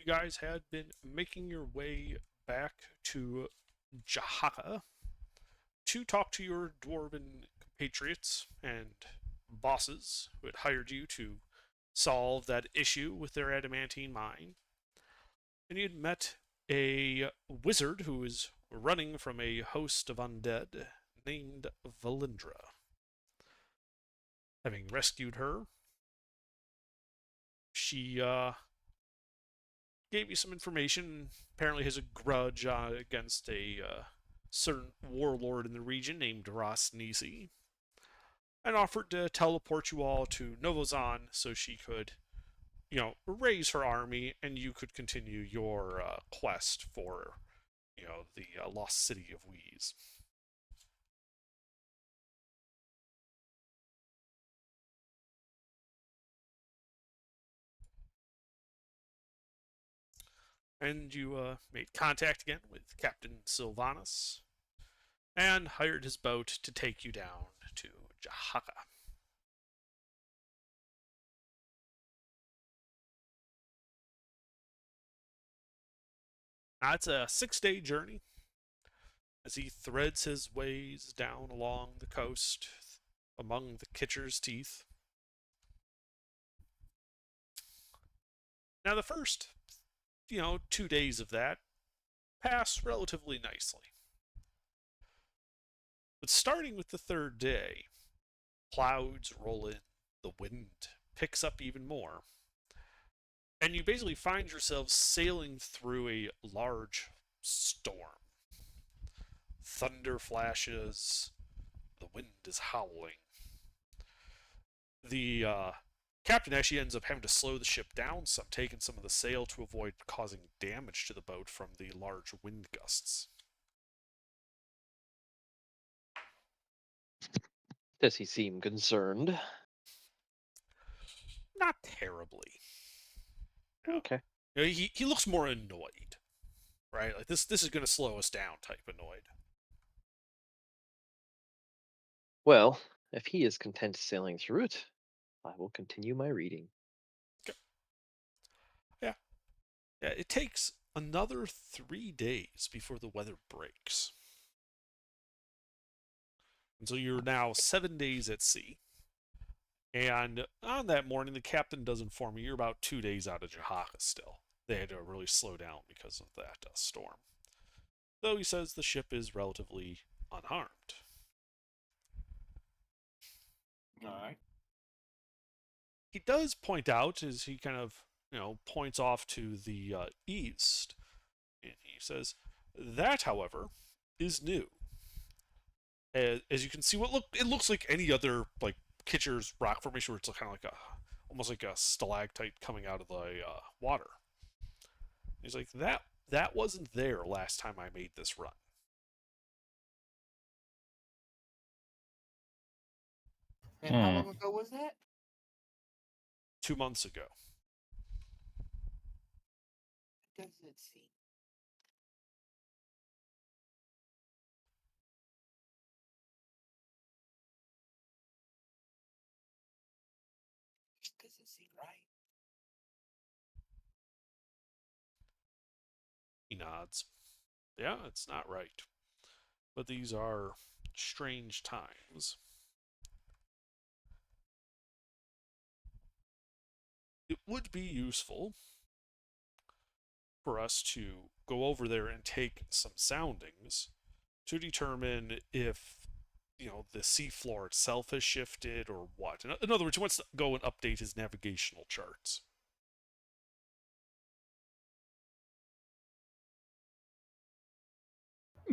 you guys had been making your way back to Jahaka to talk to your dwarven compatriots and bosses who had hired you to solve that issue with their adamantine mine. And you had met a wizard who was running from a host of undead named Valindra. Having rescued her, she gave you some information. Apparently, has a grudge against a certain warlord in the region named Ras Nisi, and offered to teleport you all to Novozan so she could, raise her army and you could continue your quest for, the lost city of Wheeze. And you made contact again with Captain Sylvanus and hired his boat to take you down to Jahaka. Now, it's a 6-day journey as he threads his ways down along the coast among the Kitcher's teeth. Now, the first, 2 days of that pass relatively nicely. But starting with the third day, clouds roll in, the wind picks up even more, and you basically find yourselves sailing through a large storm. Thunder flashes, the wind is howling. The captain actually ends up having to slow the ship down some, taking some of the sail to avoid causing damage to the boat from the large wind gusts. Does he seem concerned? Not terribly. Okay. He looks more annoyed, right? Like this is going to slow us down type annoyed. Well, if he is content sailing through it, I will continue my reading. Okay. Yeah. It takes another 3 days before the weather breaks. And so you're now 7 days at sea. And on that morning, the captain does inform you you're about 2 days out of Jahaka still. They had to really slow down because of that storm. Though he says the ship is relatively unharmed. All right. He does point out, as he kind of, points off to the east, and he says, that, however, is new. As you can see, it looks like any other, like, Kitcher's rock formation where it's kind of like almost like a stalactite coming out of the water. He's like, that wasn't there last time I made this run. And how long ago was that? 2 months ago. Doesn't seem. Doesn't seem right. He nods. Yeah, it's not right. But these are strange times. It would be useful for us to go over there and take some soundings to determine if, the seafloor itself has shifted or what. In other words, he wants to go and update his navigational charts.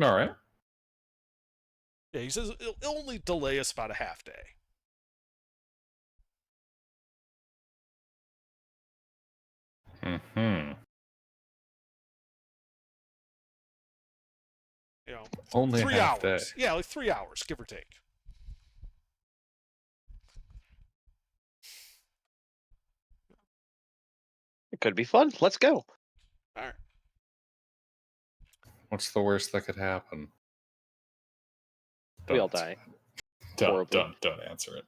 All right. Yeah, he says it'll only delay us about a half day. Hmm. Only 3 a half hours. day. Yeah, like 3 hours, give or take. It could be fun. Let's go. All right. What's the worst that could happen? We all die. Don't Horribly. don't answer it.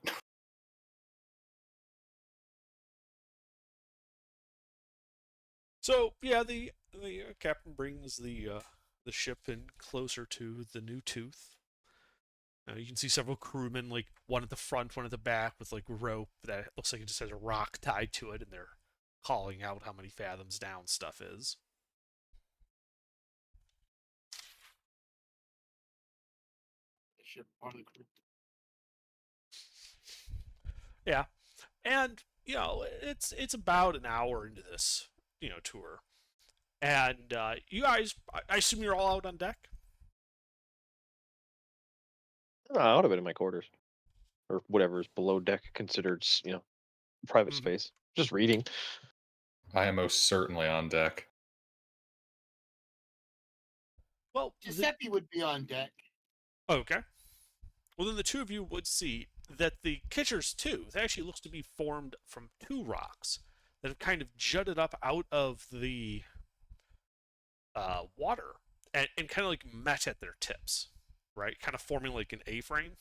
So yeah, the captain brings the ship in closer to the new tooth. You can see several crewmen, like one at the front, one at the back, with like rope that looks like it just has a rock tied to it, and they're calling out how many fathoms down stuff is. The ship on the crew. Yeah, and it's about an hour into this tour, and you guys, I assume you're all out on deck. I would have been in my quarters or whatever is below deck considered, private Mhm. space. Just reading. I am most certainly on deck. Well, Giuseppe would be on deck. okay. Well, then the two of you would see that the Kitcher's tooth actually looks to be formed from two rocks that have kind of jutted up out of the water and kind of like met at their tips, right? Kind of forming like an A-frame.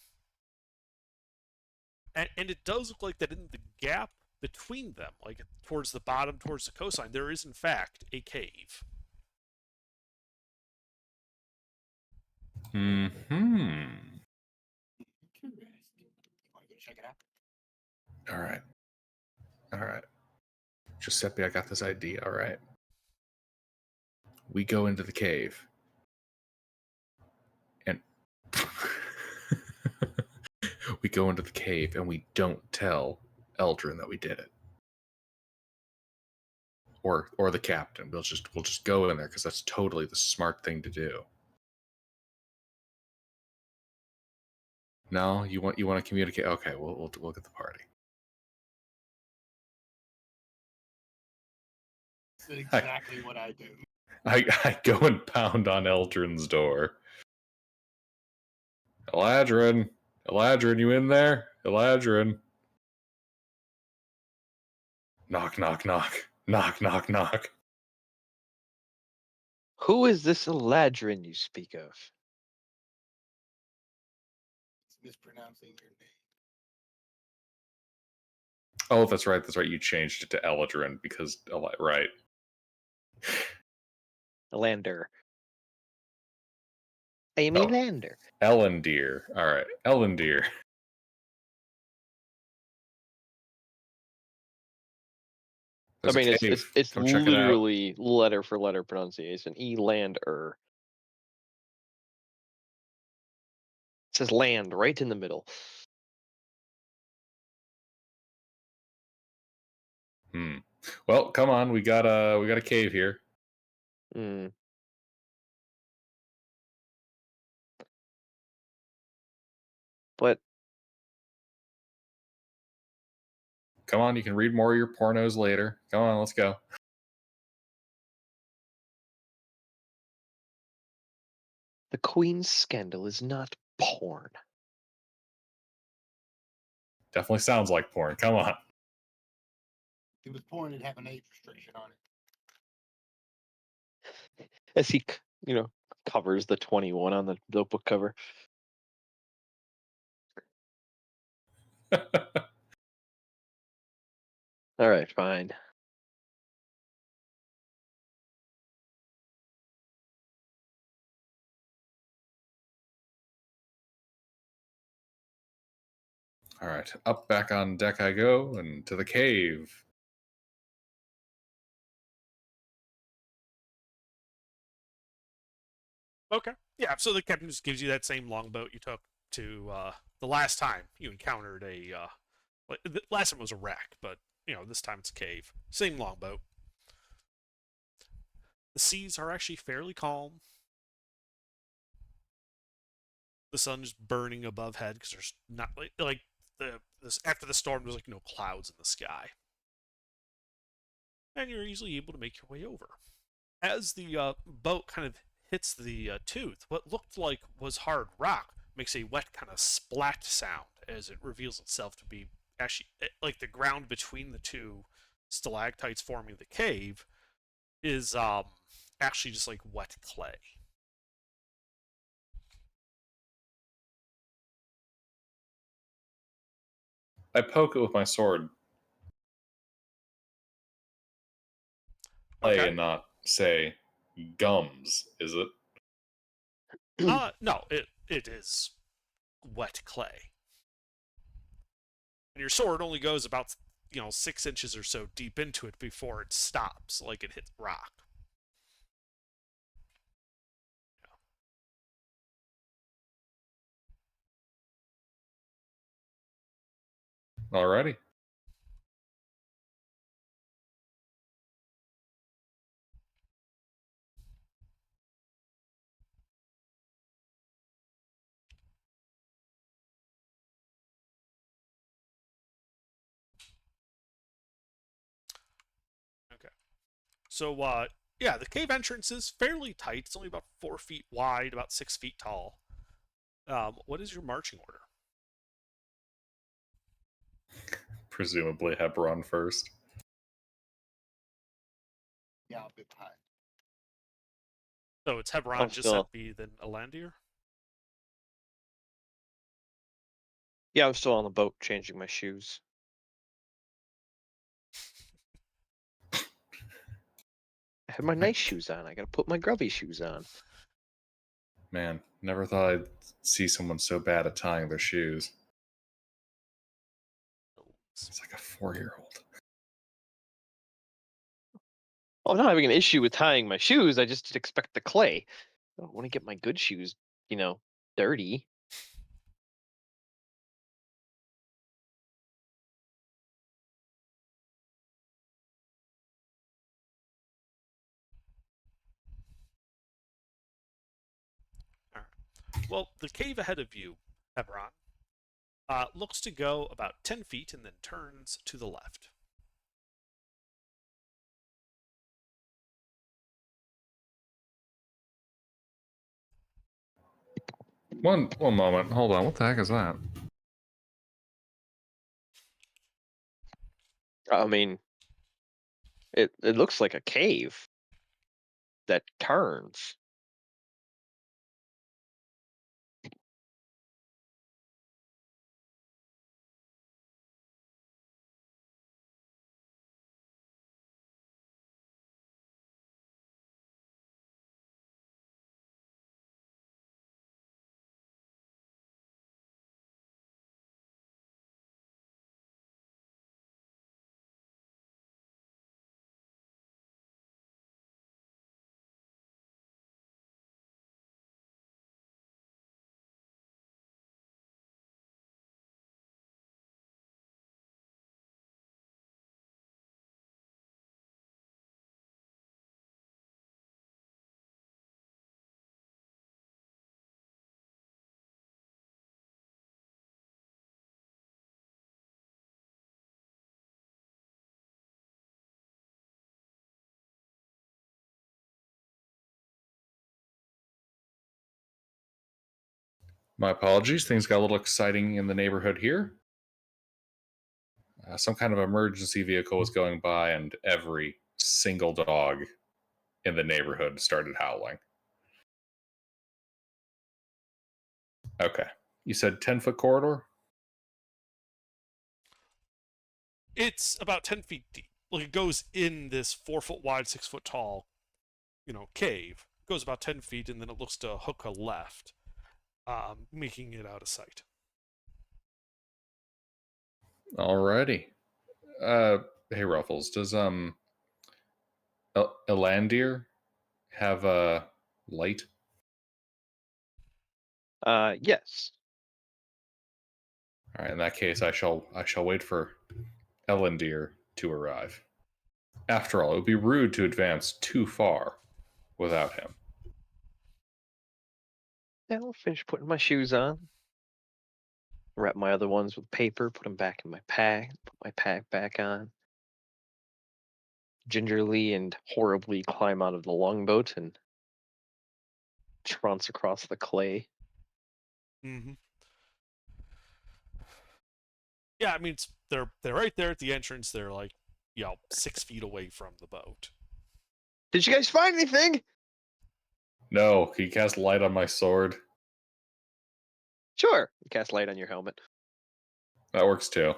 And it does look like that in the gap between them, like towards the bottom, towards the coastline, there is in fact a cave. Hmm. Interesting. You want to go check it out? All right. All right. Giuseppe, I got this idea. All right. We go into the cave. And we go into the cave and we don't tell Eldrin that we did it. Or the captain. We'll just go in there because that's totally the smart thing to do. No, you want to communicate? Okay, we'll get the party. That's exactly what I do. I go and pound on Eldrin's door. Eladrin, you in there? Eladrin. Knock, knock, knock, knock, knock, knock. Who is this Eladrin you speak of? It's mispronouncing your name. Oh, that's right. You changed it to Eladrin because right. Elander. I mean Oh. Lander. Ellendeer. All right, Ellendeer. There's I mean, a cave. it's Come check it out. literally letter for letter pronunciation. Elander. It says land right in the middle. Well, come on. We got a cave here. Hmm. But Come on, you can read more of your pornos later. Come on, let's go. the Queen's scandal is not porn. Definitely sounds like porn. Come on. It was porn that have an age restriction on it. As he, covers the 21 on the notebook cover. All right, fine. All right, up back on deck I go and to the cave. Okay. Yeah, so the captain just gives you that same longboat you took to the last time you encountered the last time was a wreck, but this time it's a cave. Same longboat. The seas are actually fairly calm. The sun's burning above head because there's not this after the storm there's like no clouds in the sky, and you're easily able to make your way over. As the boat kind of hits the tooth, what looked like was hard rock makes a wet kind of splat sound as it reveals itself to be actually like the ground between the two stalactites forming the cave is actually just like wet clay. I poke it with my sword. clay Okay. and not say gums, is it? No, it is wet clay. And your sword only goes about 6 inches or so deep into it before it stops, like it hits rock. Alrighty. Okay. So, yeah, the cave entrance is fairly tight. It's only about 4 feet wide, about 6 feet tall. What is your marching order? Presumably Hebron first. Yeah, a bit high. So it's Hebron, I'm still- Giuseppe, then Alandir? Yeah, I'm still on the boat changing my shoes. I had my nice shoes on. I gotta put my grubby shoes on. Man, never thought I'd see someone so bad at tying their shoes. It's like a 4-year-old. Well, I'm not having an issue with tying my shoes. I just expect the clay. I don't want to get my good shoes, dirty. All right. Well, the cave ahead of you, Hebron, looks to go about 10 feet and then turns to the left. One moment. Hold on. What the heck is that? I mean, it looks like a cave that turns. My apologies. Things got a little exciting in the neighborhood here. Some kind of emergency vehicle was going by, and every single dog in the neighborhood started howling. Okay. You said 10-foot corridor? It's about 10 feet deep. Like it goes in this 4 foot wide, 6 foot tall, cave. It goes about 10 feet and then it looks to hook a left, making it out of sight. Alrighty. Hey Ruffles, does Elandir have a light? Yes. All right. In that case, I shall wait for Elandir to arrive. After all, it would be rude to advance too far without him. Yeah, I'll finish putting my shoes on. Wrap my other ones with paper, put them back in my pack, put my pack back on. Gingerly and horribly climb out of the longboat and trounce across the clay. Mm-hmm. Yeah, I mean they're right there at the entrance. They're like 6 feet away from the boat. Did you guys find anything? No, can you cast light on my sword? Sure. Cast light on your helmet. That works too.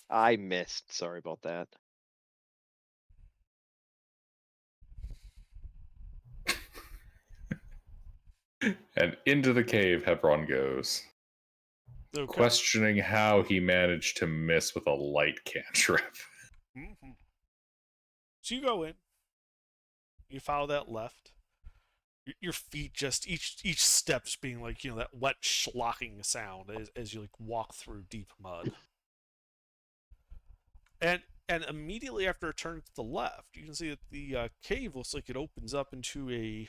I missed. Sorry about that. And into the cave Hebron goes, Okay. questioning how he managed to miss with a light cantrip. Mm-hmm. So you go in. You follow that left. Your feet just each step just being like, you know, that wet schlocking sound as you like walk through deep mud. And immediately after a turn to the left, you can see that the cave looks like it opens up into a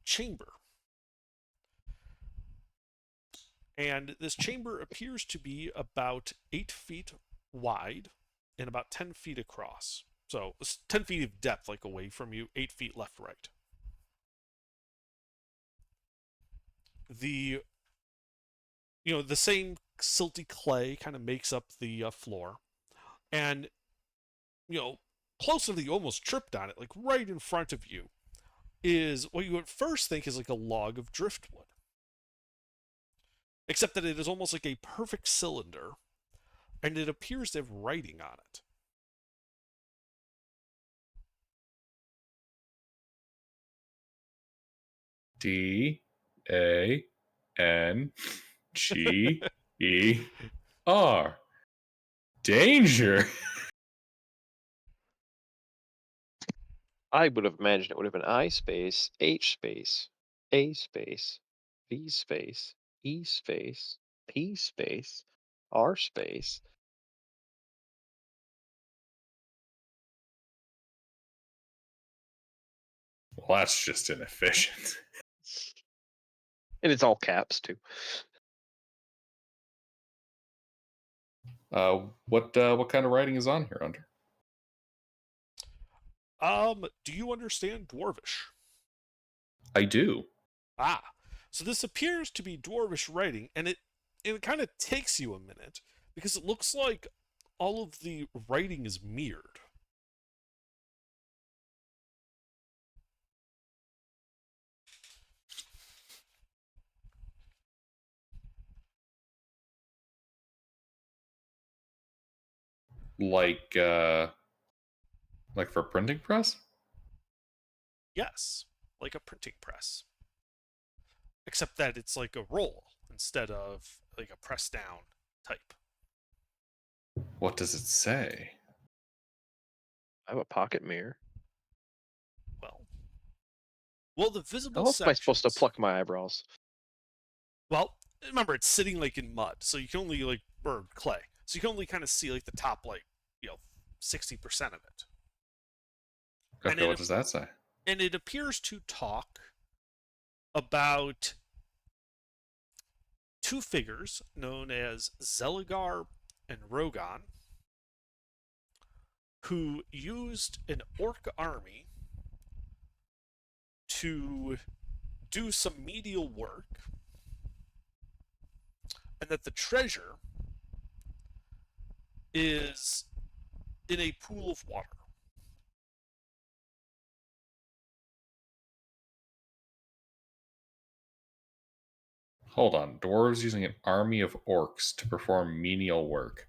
chamber. And this chamber appears to be about 8 feet wide and about 10 feet across. So it's 10 feet of depth, like away from you, 8 feet left, right. The same silty clay kind of makes up the floor, and close enough that you almost tripped on it, like right in front of you, is what you at first think is like a log of driftwood. Except that it is almost like a perfect cylinder, and it appears to have writing on it. DANGER. Danger. I would have imagined it would have been I space, H space, A space, V space, E space, P space, R space. Well, that's just inefficient. And it's all caps too. What kind of writing is on here, Hunter? Do you understand Dwarvish? I do. So this appears to be Dwarvish writing, and it kind of takes you a minute, because it looks like all of the writing is mirrored. Like for a printing press? Yes, like a printing press. Except that it's like a roll instead of like a press down type. What does it say? I have a pocket mirror. Well, the visible How else am I supposed to sections- pluck my eyebrows? Well, remember it's sitting like in mud, so you can only or clay, so you can only kind of see like the top 60% of it. And Okay, what does that say? And it appears to talk about two figures known as Zeligar and Rogan, who used an orc army to do some menial work, and that the treasure is in a pool of water. Hold on. Dwarves using an army of orcs to perform menial work.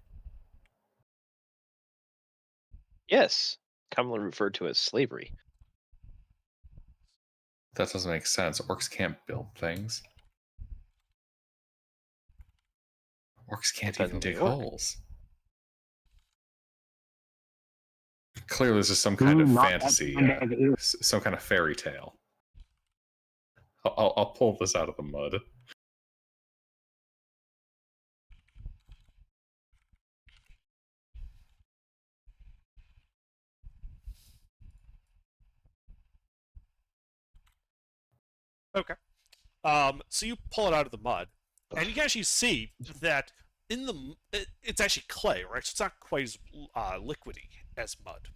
Yes, commonly referred to as slavery. That doesn't make sense. Orcs can't build things. Orcs can't Depends even on the dig orc. holes. Clearly, this is some kind of fantasy, some kind of fairy tale. I'll pull this out of the mud. Okay. So you pull it out of the mud, and you can actually see that it's actually clay, right? So it's not quite as liquidy as mud.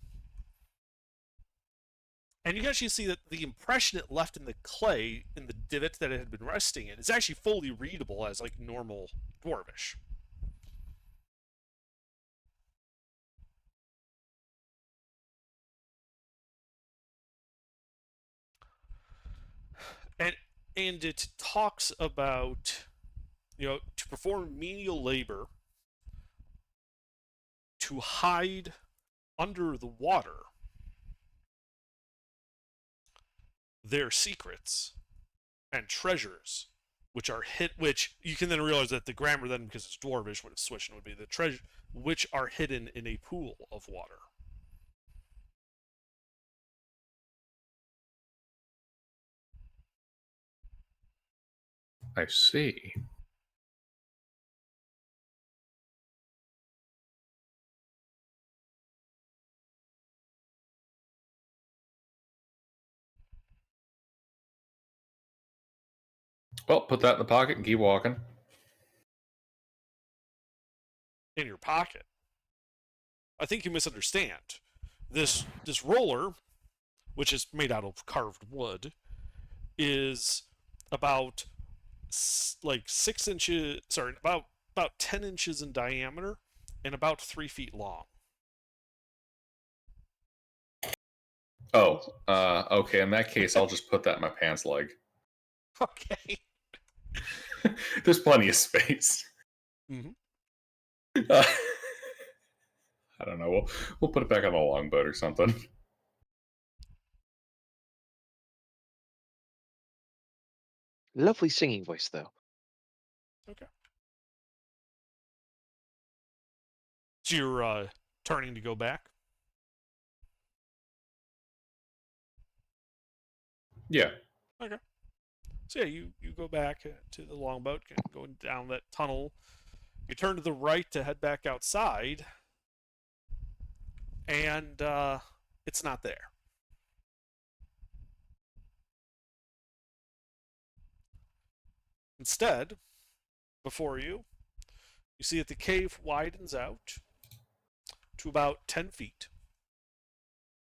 And you can actually see that the impression it left in the clay, in the divot that it had been resting in, is actually fully readable as like normal Dwarvish. And it talks about, to perform menial labor, to hide under the water their secrets, and treasures, which are which you can then realize that the grammar then, because it's dwarvish, would have switched and would be the treasure, which are hidden in a pool of water. I see. Well, put that in the pocket and keep walking. In your pocket. I think you misunderstand. This roller, which is made out of carved wood, is about like 6 inches. Sorry, about 10 inches in diameter and about 3 feet long. Oh, okay. In that case, I'll just put that in my pants leg. Okay. There's plenty of space. Mhm. I don't know. We'll put it back on the longboat or something. Lovely singing voice, though. Okay. So you're turning to go back? Yeah. Okay. So yeah, you go back to the longboat, going down that tunnel. You turn to the right to head back outside, and it's not there. Instead, before you, you see that the cave widens out to about 10 feet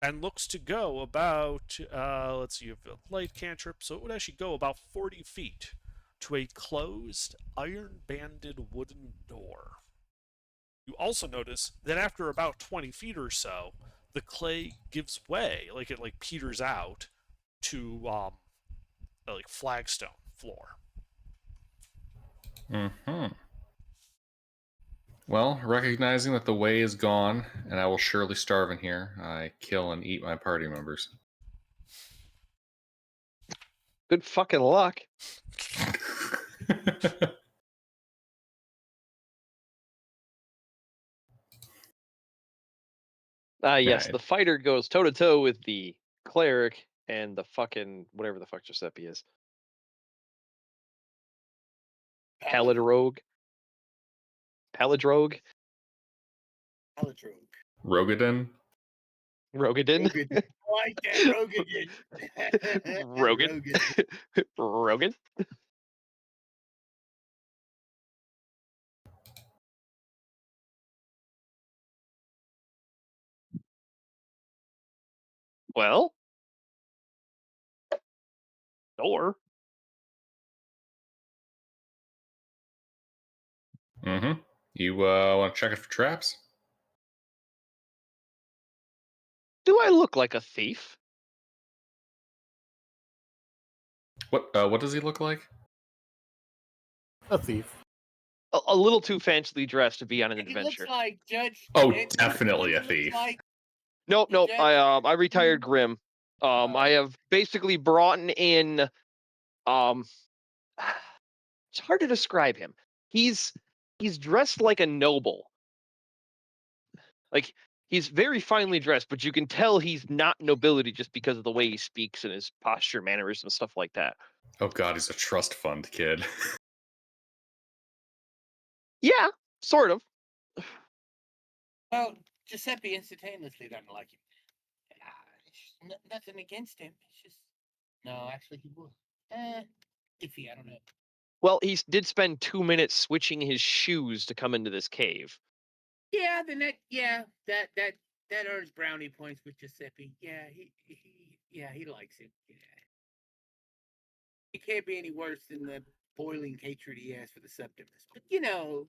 and looks to go about, let's see, you have a light cantrip, so it would actually go about 40 feet to a closed, iron-banded wooden door. You also notice that after about 20 feet or so, the clay gives way, like it like peters out to like flagstone floor. Hmm. Well, recognizing that the way is gone, and I will surely starve in here, I kill and eat my party members. Good fucking luck. Yes, Right. the fighter goes toe to toe with the cleric and the fucking whatever the fuck Giuseppe is. Palidrogue. Palidrogue. Palindrome. Rogadin? Rogadin. Rogan. I like that. Rogan. Rogan. Rogan. Well, door. Mm-hmm. You want to check it for traps? Do I look like a thief? What does he look like? A thief. A little too fancily dressed to be on an He looks adventure. like Judge. Oh, Dredd. definitely a He looks thief. like- Nope. Jack- I retired Grim. I have basically brought in it's hard to describe him. He's dressed like a noble. Like he's very finely dressed, but you can tell he's not nobility just because of the way he speaks and his posture, mannerisms, stuff like that. Oh god, he's a trust fund kid. Yeah, sort of. Well, Giuseppe instantaneously doesn't like him. Nothing against him. It's just no, actually, he was iffy. I don't know. Well, he did spend 2 minutes switching his shoes to come into this cave. Yeah, then that earns brownie points with Giuseppe. Yeah, he likes it. Yeah. It can't be any worse than the boiling hatred he has for the Septimus. But you know,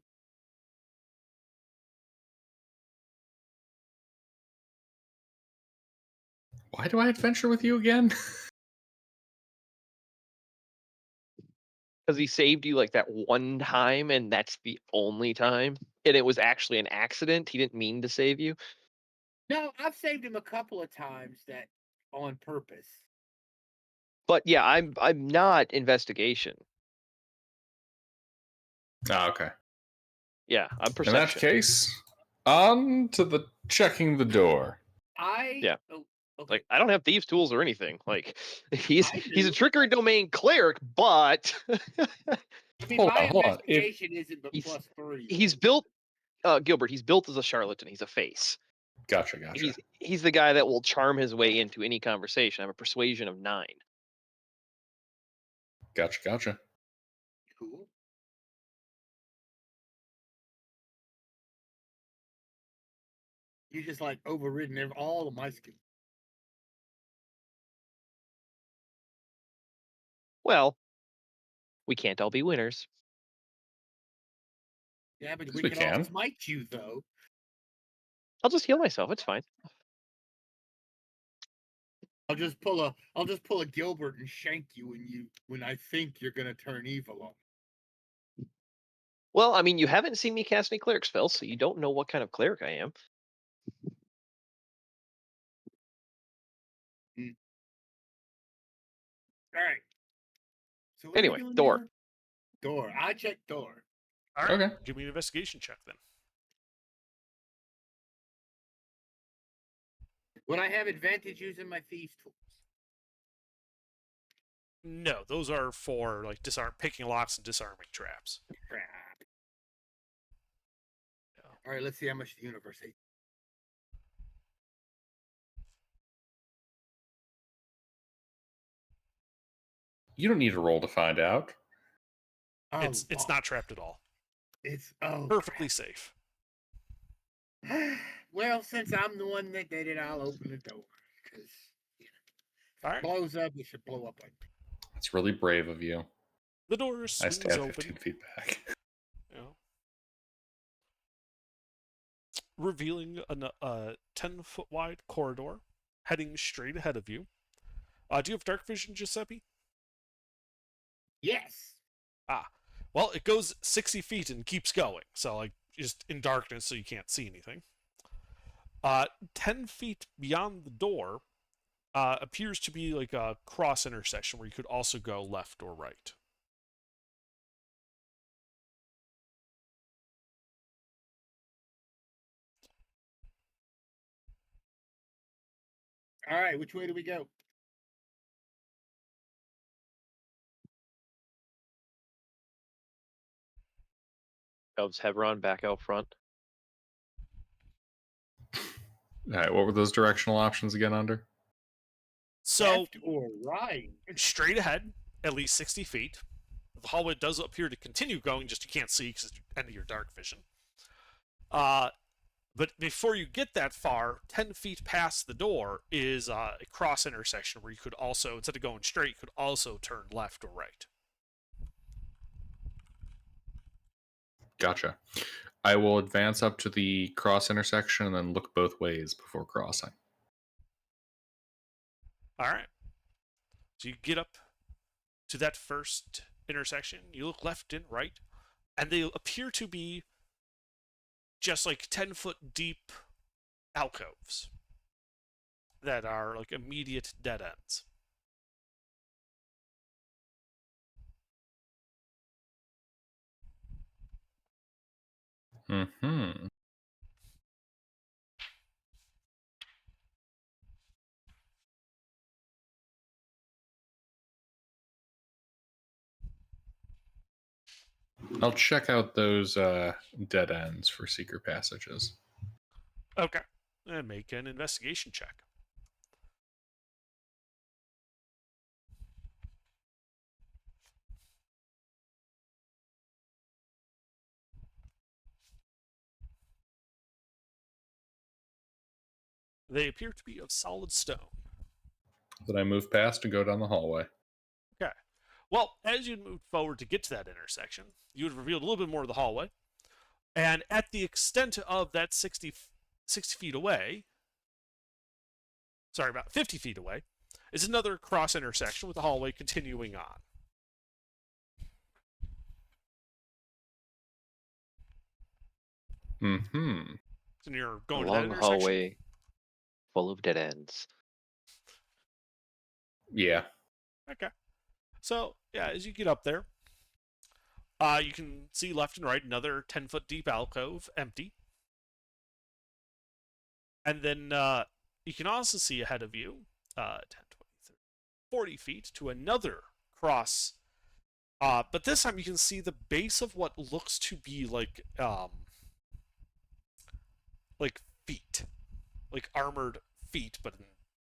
Why do I adventure with you again? Because he saved you like that one time, and that's the only time. And it was actually an accident. He didn't mean to save you. no, I've saved him a couple of times that on purpose. But yeah, I'm not investigation. Ah, okay. Yeah, I'm In that perception. case, on to the checking the door. Yeah. Oh, okay. Like I don't have thieves' tools or anything. Like he's I a do. trickery domain cleric, but I mean, Hold my on, hold on. If investigation isn't but he's- +3. he's though. built Gilbert, he's built as a charlatan. He's a face. gotcha. He's the guy that will charm his way into any conversation. I have a persuasion of 9. Gotcha. Cool. You just like overridden all of my skills. Well, we can't all be winners. Yeah, but Yes, we we can all can. smite you though. I'll just heal myself. It's fine. I'll just pull a Gilbert and shank you when I think you're gonna turn evil on me. Well, I mean, you haven't seen me cast any cleric spells, so you don't know what kind of cleric I am. All right. So what Anyway, are we doing door. now? Door. I check door. All right. Okay. Give me an investigation check then. Would I have advantage using my thieves tools? No, those are for like picking locks and disarming traps. Crap. Yeah. All right, let's see how much the universe hates. You don't need a roll to find out. Oh, It's not trapped at all. It's Perfectly safe. Well, since I'm the one that did it, I'll open the door because All right. blows up, it should blow up like me. That's really brave of you. The door I swings stand open. 15 feet back. You know, revealing a 10-foot wide corridor heading straight ahead of you. Do you have dark vision, Giuseppe? Yes. Well, it goes 60 feet and keeps going, so like just in darkness, so you can't see anything. 10 feet beyond the door appears to be like a cross intersection where you could also go left or right. All right, which way do we go? Elves Hebron back out front. All right, what were those directional options again under? So Left or right? straight ahead, at least 60 feet. The hallway does appear to continue going, just you can't see because it's the end of your dark vision. But before you get that far, 10 feet past the door is a cross intersection where you could also, instead of going straight, you could also turn left or right. Gotcha. I will advance up to the cross intersection and then look both ways before crossing. All right. So you get up to that first intersection, you look left and right, and they appear to be just like 10-foot deep alcoves that are like immediate dead ends. Mm-hmm. I'll check out those dead ends for secret passages. Okay. And make an investigation check. They appear to be of solid stone. Then I move past and go down the hallway. Okay. Well, as you moved forward to get to that intersection, you would revealed a little bit more of the hallway. And at the extent of that 60 feet away, sorry, about 50 feet away, is another cross intersection with the hallway continuing on. Mm-hmm. So you're A going to that long intersection. hallway full of dead ends. Yeah. Okay. So, yeah, as you get up there, you can see left and right another 10-foot deep alcove, empty. And then you can also see ahead of you, 10, 20, 30, 40 feet to another cross. But this time you can see the base of what looks to be like feet, like armored feet, but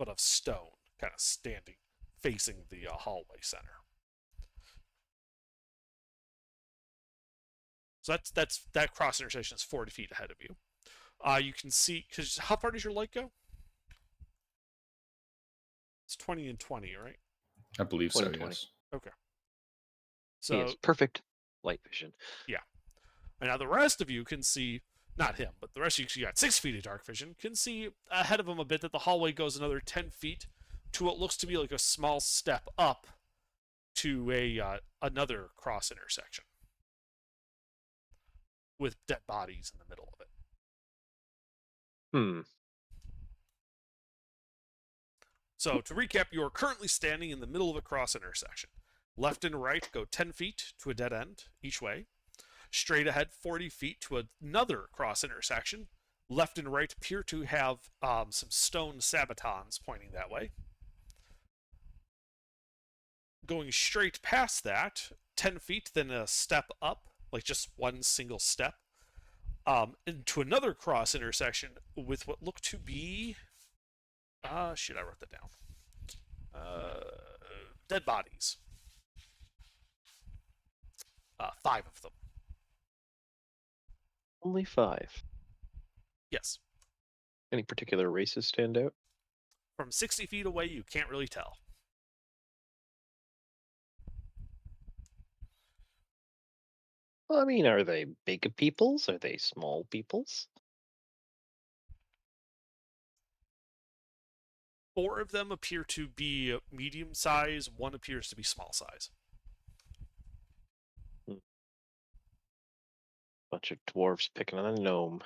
of stone, kind of standing, facing the hallway center. So that cross intersection is 40 feet ahead of you. You can see, because how far does your light go? It's 20 and 20, right? I believe so, 20. yes. Okay. He has So perfect light vision. yeah, and now the rest of you can see, not him, but the rest of you got 6 feet of dark vision, can see ahead of him a bit that the hallway goes another 10 feet to what looks to be like a small step up to another cross intersection with dead bodies in the middle of it. So to recap, you are currently standing in the middle of a cross intersection. Left and right go 10 feet to a dead end each way. Straight ahead 40 feet to another cross intersection. Left and right appear to have some stone sabatons pointing that way. Going straight past that, 10 feet, then a step up, like just one single step, into another cross intersection with what looked to be... shit, I wrote that down. Dead bodies. 5 of them. Only 5. Yes. Any particular races stand out? From 60 feet away, you can't really tell. Well, I mean, are they big peoples? Are they small peoples? 4 of them appear to be medium size, 1 appears to be small size. Bunch of dwarves picking on a gnome.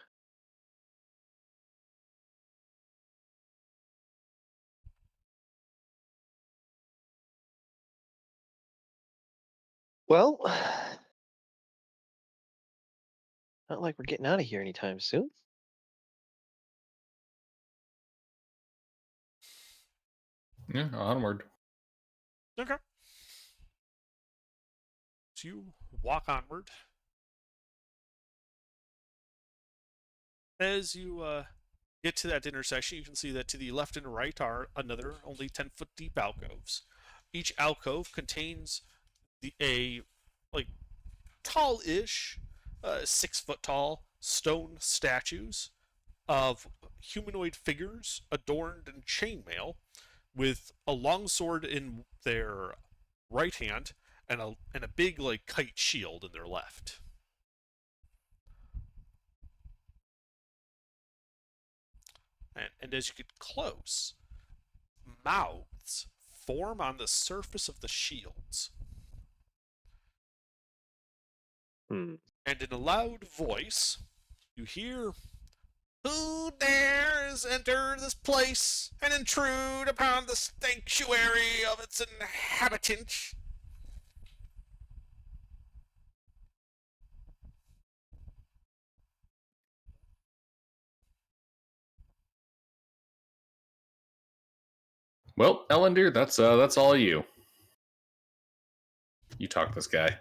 Well, not like we're getting out of here anytime soon. Yeah, onward. Okay. So you walk onward. As you get to that intersection, you can see that to the left and right are another only 10-foot deep alcoves. Each alcove contains a tall-ish, 6-foot tall stone statues of humanoid figures adorned in chainmail, with a longsword in their right hand and a big kite shield in their left. And as you get close, mouths form on the surface of the shields. And in a loud voice, you hear, "Who dares enter this place and intrude upon the sanctuary of its inhabitant?" Well, Ellendeer, that's all you. You talk to this guy.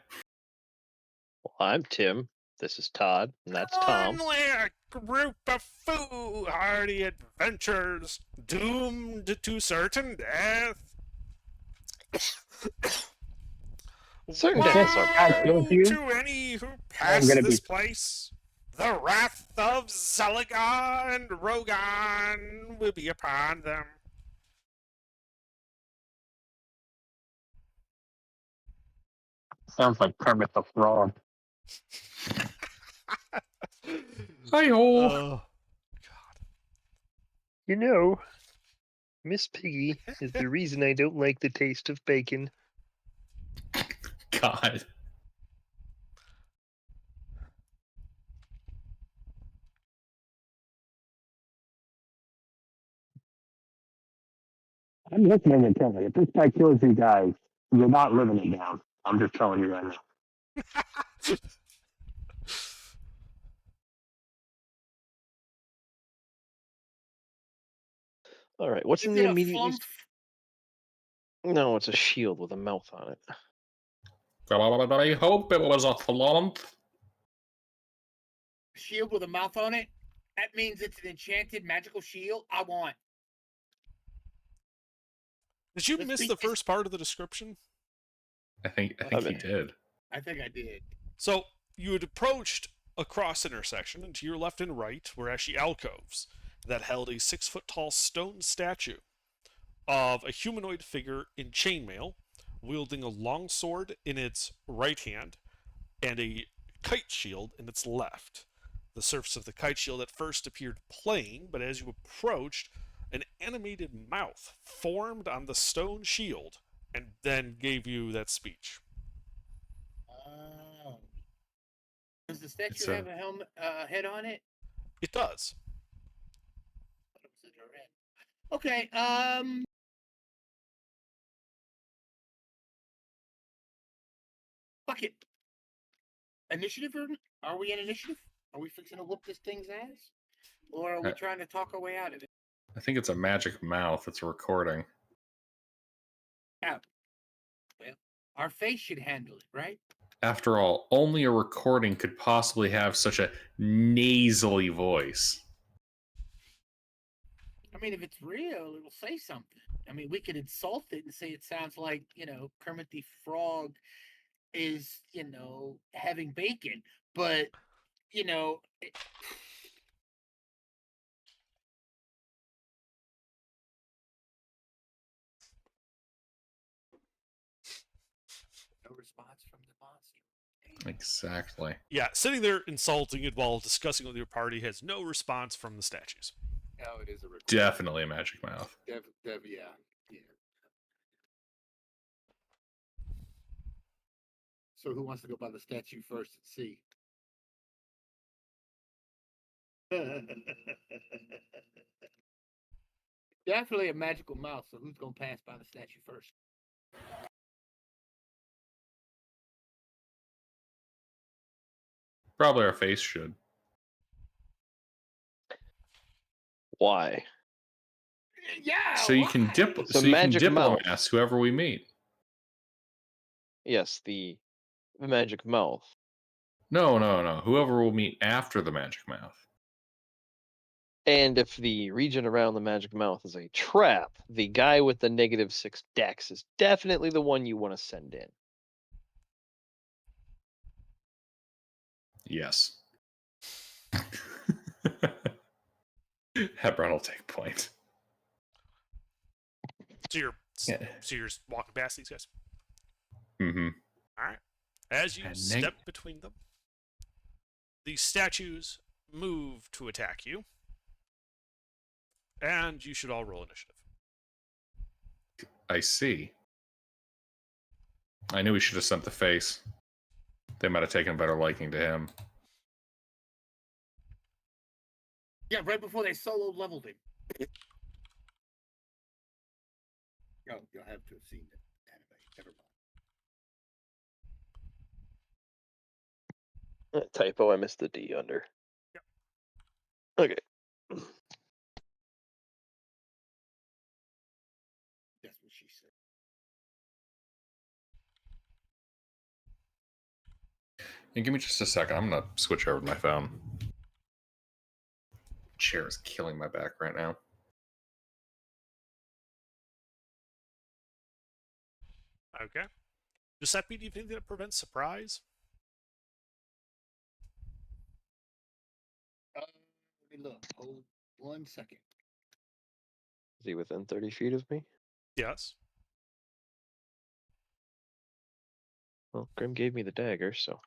Well, I'm Tim. This is Todd, and that's Tom. Only a group of foolhardy adventurers doomed to certain death. Certain Woe deaths are prepared. to any who pass gonna this be- place. The wrath of Zalagar and Rogan will be upon them. Sounds like Kermit the Frog. Hi-ho! God. You know, Miss Piggy is the reason I don't like the taste of bacon. God. I'm listening intently. If this guy kills you guys, you're not living it down. I'm just telling you right now. All right, what's in Is the it a immediately? flump? No, it's a shield with a mouth on it. I hope it was a flump. Shield with a mouth on it? That means it's an enchanted magical shield. I want. Did you Let's miss beat the this- first part of the description? I think he Okay. did. I think I did. So you had approached a cross intersection, and to your left and right were actually alcoves that held a 6-foot tall stone statue of a humanoid figure in chainmail, wielding a long sword in its right hand and a kite shield in its left. The surface of the kite shield at first appeared plain, but as you approached, an animated mouth formed on the stone shield and then gave you that speech. Oh. Does the statue It's a- have a helmet, head on it? It does. What was it, her head? Okay. Fuck it. Initiative? Are we in initiative? Are we fixing to whoop this thing's ass? Or are we Uh, trying to talk our way out of it? I think it's a magic mouth. It's a recording. Out. Well, our face should handle it, right? After all, only a recording could possibly have such a nasally voice. I mean, if it's real, it'll say something. I mean, we could insult it and say it sounds like, Kermit the Frog is, having bacon. But, it- no response from the monster. Exactly. Yeah, sitting there insulting it while discussing with your party has no response from the statues. Oh, it is a recording. Definitely a magic mouth. Yeah. So who wants to go by the statue first and see? Definitely a magical mouth, so who's gonna pass by the statue first? Probably our face should. Why? Yeah. So you can why? dip. It's So a you can magic mouth. diplomat whoever we meet. Yes, the magic mouth. No. Whoever we'll meet after the magic mouth. And if the region around the magic mouth is a trap, the guy with the -6 dex is definitely the one you want to send in. Yes. Hebron will take point. So you're Yeah. so you're walking past these guys. Mm-hmm. All right. As you And step between them, the statues move to attack you, and you should all roll initiative. I see. I knew we should have sent the face. They might have taken a better liking to him. Yeah, right before they solo leveled him. Oh, you'll have to have seen the anime. Never mind. Typo, I missed the D under. Yep. Okay. That's what she said. And give me just a second. I'm gonna switch over to my phone. Chair is killing my back right now. Okay. Giuseppe, do you think that prevents surprise? Let me look. Hold 1 second. Is he within 30 feet of me? Yes. Well, Grim gave me the dagger, so.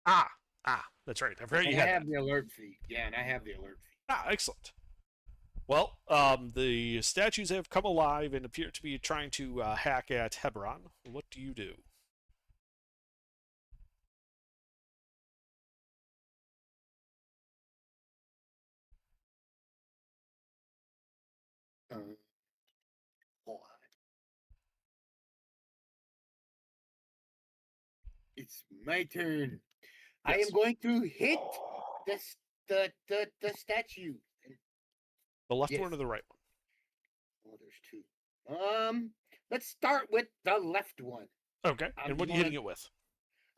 Ah, that's right. I forgot you And had I that. have the alert feed. Yeah, and I have the alert feed. Ah, excellent. Well, the statues have come alive and appear to be trying to hack at Hebron. What do you do? Hold on. It's my turn. I Yes. am going to hit the statue. The left Yes. one or the right one? Oh, there's two. Let's start with the left one. Okay. And what are you hitting it with?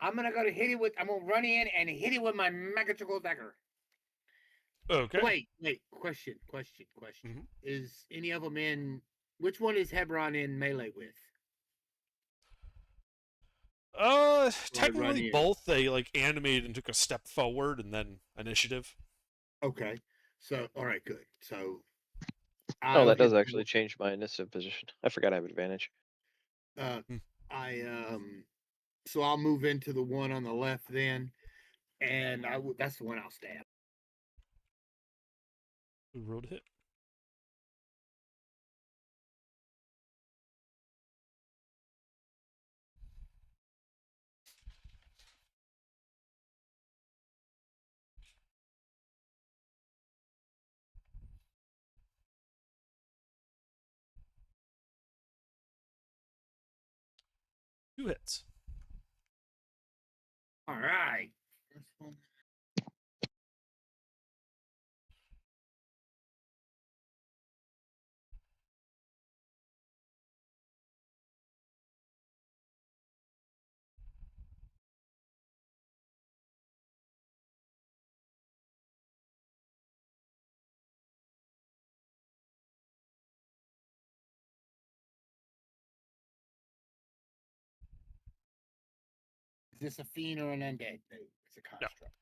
I'm gonna hit it with. I'm gonna run in and hit it with my magical dagger. Okay. Wait. Question. Mhm. Is any of them in? Which one is Hebron in melee with? Technically in. both. They like animated and took a step forward, and then initiative. Okay. So, all right, good. So, Oh, I'll that does hit actually change my initiative position. I forgot I have advantage. Hmm. So I'll move into the one on the left then, and that's the one I'll stab. Who rolled a hit? Two hits. All right. First one. Is this a fiend or an undead? No, it's a construct.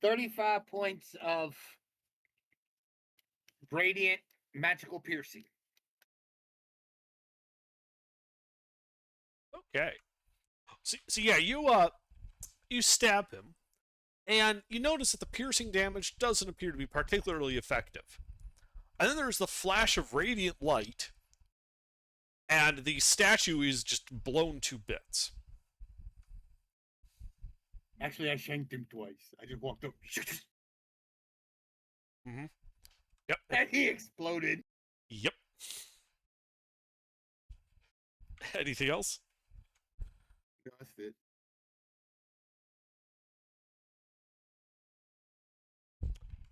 $35 points of radiant magical piercing. Okay. So yeah, you stab him, and you notice that the piercing damage doesn't appear to be particularly effective. And then there's the flash of radiant light, and the statue is just blown to bits. Actually, I shanked him twice. I just walked up. Mm-hmm. Yep. And he exploded. Yep. Anything else? That's it.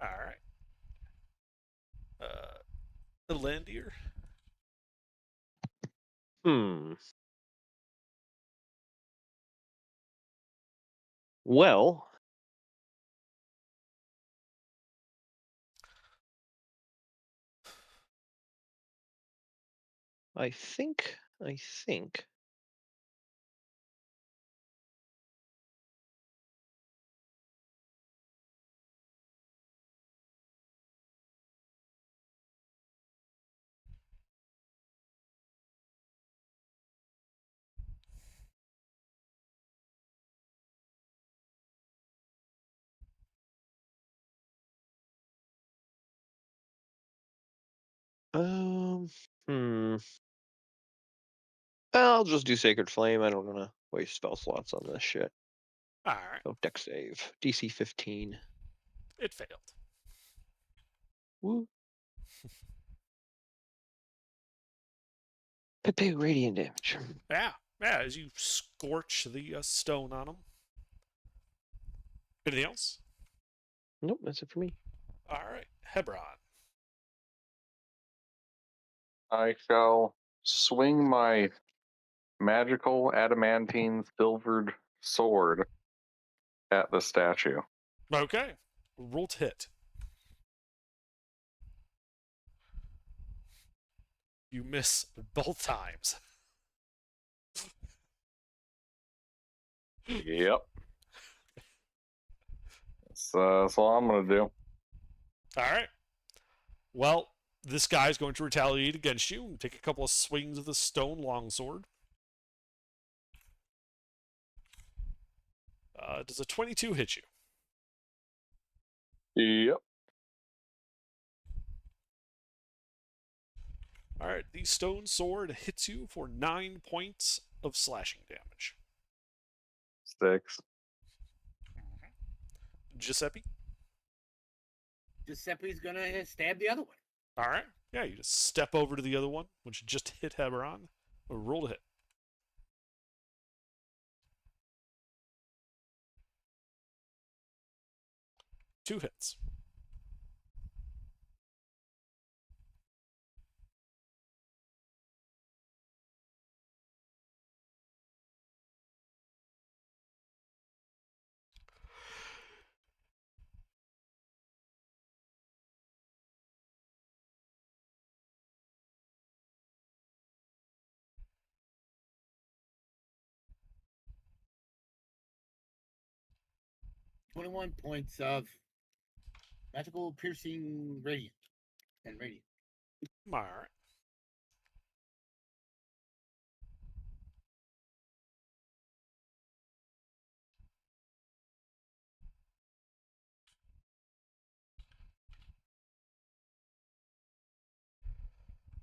All right. Elandir. Well, I think. Um, hmm. I'll just do Sacred Flame. I don't want to waste spell slots on this shit. All right. Oh, deck save. DC 15. It failed. Woo. Big radiant damage. Yeah. As you scorch the stone on him. Anything else? Nope, that's it for me. All right. Hebron. I shall swing my magical adamantine silvered sword at the statue. Okay. Roll to hit. You miss both times. Yep. That's all I'm gonna do. All right. Well, this guy's going to retaliate against you and take a couple of swings of the stone longsword. Does a 22 hit you? Yep. All right. The stone sword hits you for 9 points of slashing damage. 6. Giuseppe? Giuseppe's gonna stab the other one. All right. Yeah, you just step over to the other one, which just hit Heberon. Roll to hit. Two hits. "21 points of magical piercing radiant and radiant." All right.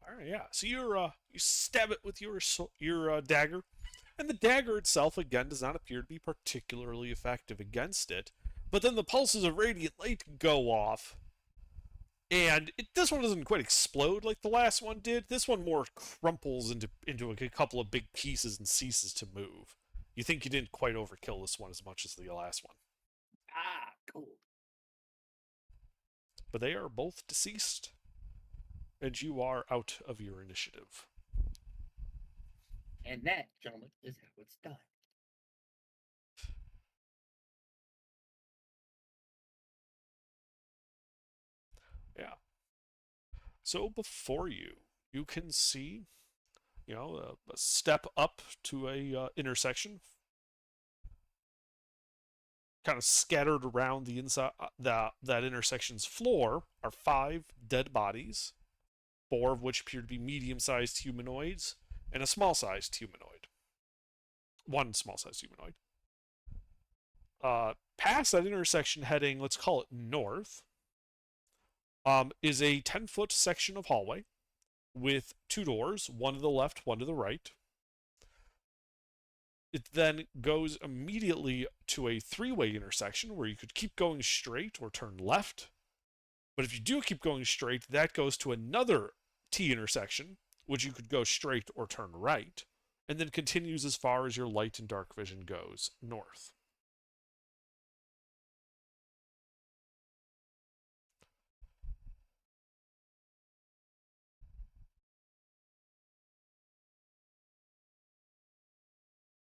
All right, yeah. So you stab it with your dagger, and the dagger itself again does not appear to be particularly effective against it. But then the pulses of radiant light go off, and this one doesn't quite explode like the last one did. This one more crumples into a couple of big pieces and ceases to move. You think you didn't quite overkill this one as much as the last one, Ah, cool. but they are both deceased, and you are out of your initiative. And that, gentlemen, is how it's done. Yeah. So before you, you can see, a step up to a intersection, kind of scattered around the inside that intersection's floor are 5 dead bodies, 4 of which appear to be medium-sized humanoids, and a small-sized humanoid. 1 small-sized humanoid. Past that intersection, heading, let's call it north, is a 10-foot section of hallway with 2 doors, one to the left, one to the right. It then goes immediately to a 3-way intersection where you could keep going straight or turn left. But if you do keep going straight, that goes to another T intersection, which you could go straight or turn right, and then continues as far as your light and dark vision goes north.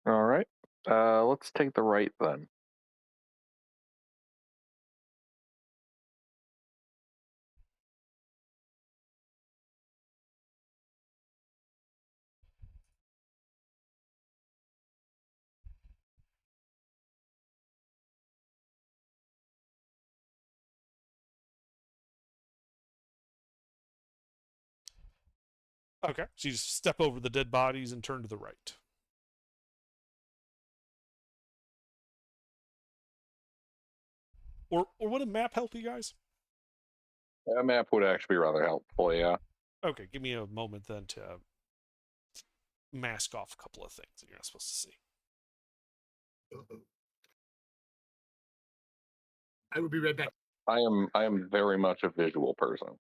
All right. Let's take the right then. Okay, so you just step over the dead bodies and turn to the right. Or would a map help you guys? A map would actually be rather helpful, yeah. Okay, give me a moment then to mask off a couple of things that you're not supposed to see. I will be right back. I am very much a visual person.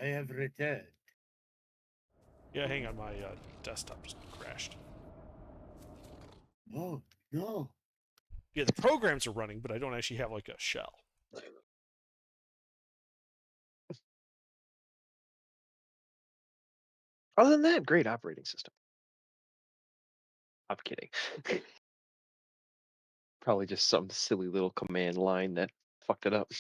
I have returned. Yeah, hang on, my desktop just crashed. Oh, no. Yeah, the programs are running, but I don't actually have like a shell. Other than that, great operating system. I'm kidding. Probably just some silly little command line that fucked it up.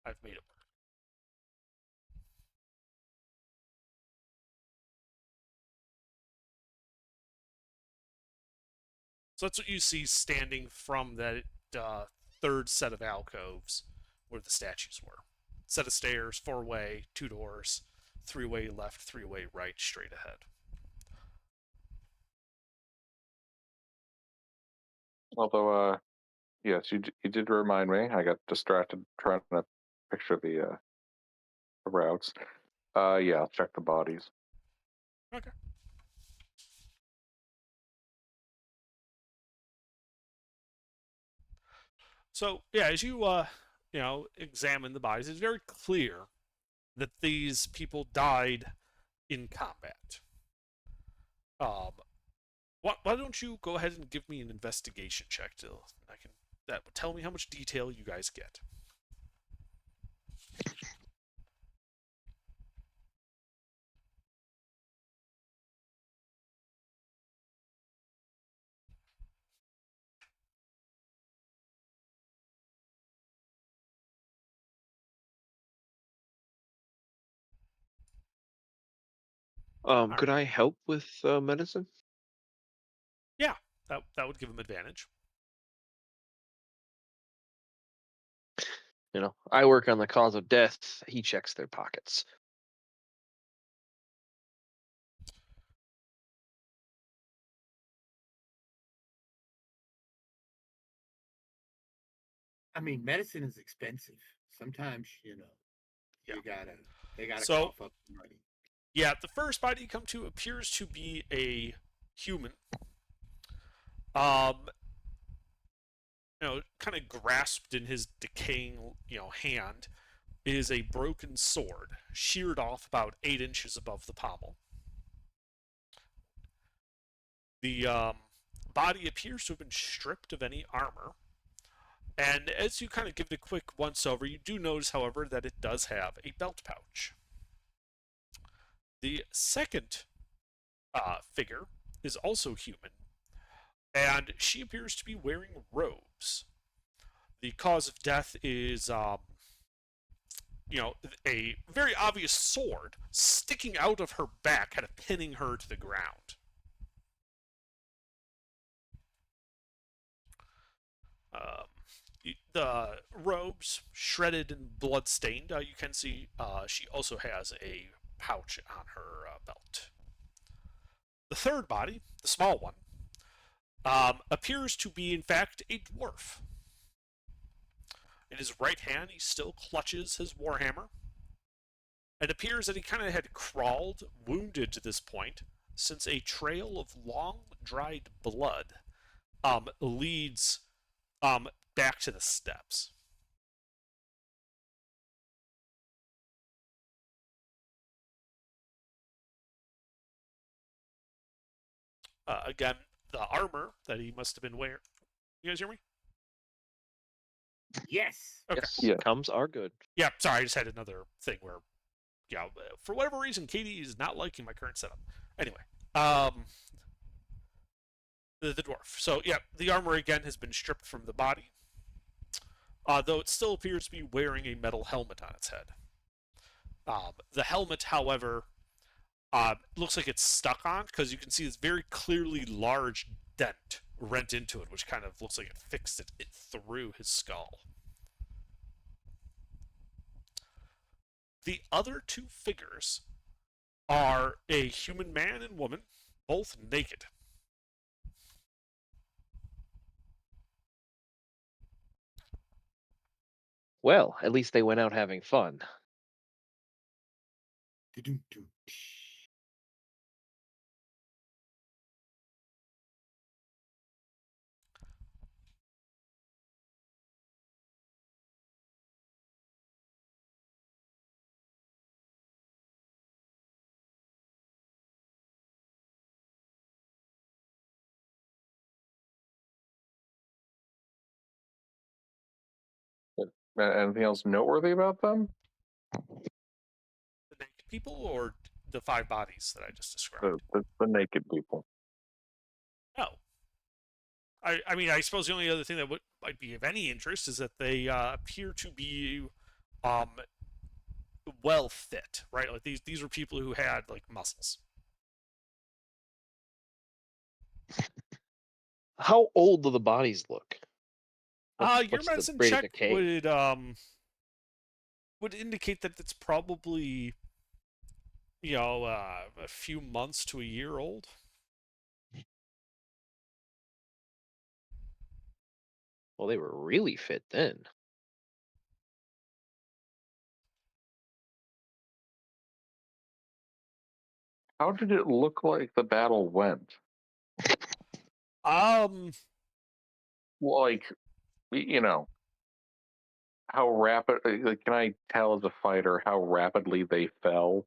I've made it work. So that's what you see standing from that third set of alcoves where the statues were. Set of stairs, 4-way, 2 doors, 3-way left, 3-way right, straight ahead. Although, yes, you did remind me. I got distracted trying to picture the routes. Yeah, I'll check the bodies. Okay. So yeah, as you examine the bodies, it's very clear that these people died in combat. Why don't you go ahead and give me an investigation check till that would tell me how much detail you guys get. Could I help with medicine? Yeah, that would give them advantage. You know, I work on the cause of death. He checks their pockets. I mean, medicine is expensive. Sometimes, Yeah. they gotta So- cough up the money. Yeah, the first body you come to appears to be a human. Kind of grasped in his decaying, hand is a broken sword, sheared off about 8 inches above the pommel. The body appears to have been stripped of any armor. And as you kind of give it a quick once over, you do notice, however, that it does have a belt pouch. The second figure is also human, and she appears to be wearing robes. The cause of death is, a very obvious sword sticking out of her back, kind of pinning her to the ground. The robes, shredded and blood-stained, you can see she also has a pouch on her belt. The third body, the small one, appears to be, in fact, a dwarf. In his right hand, he still clutches his warhammer. It appears that he kind of had crawled, wounded to this point, since a trail of long, dried blood leads back to the steps. Again, the armor that he must have been wearing. You guys hear me? Yes. Okay. Yes, Yeah. comms are good. Yeah, sorry, I just had another thing where, for whatever reason, Katie is not liking my current setup. Anyway, the dwarf. So, yeah, the armor again has been stripped from the body, though it still appears to be wearing a metal helmet on its head. The helmet, however, looks like it's stuck on because you can see this very clearly large dent rent into it, which kind of looks like it fixed it through his skull. The other two figures are a human man and woman, both naked. Well, at least they went out having fun. Du-dum-dum. Anything else noteworthy about them? The naked people or the five bodies that I just described? The naked people. No. I mean, I suppose the only other thing that might be of any interest is that they appear to be well fit, right? Like these were people who had like muscles. How old do the bodies look? Your What's the medicine rate of check decay? would indicate that it's probably a few months to a year old. Well, they were really fit then. How did it look like the battle went? Like, how rapid? Like, can I tell as a fighter how rapidly they fell?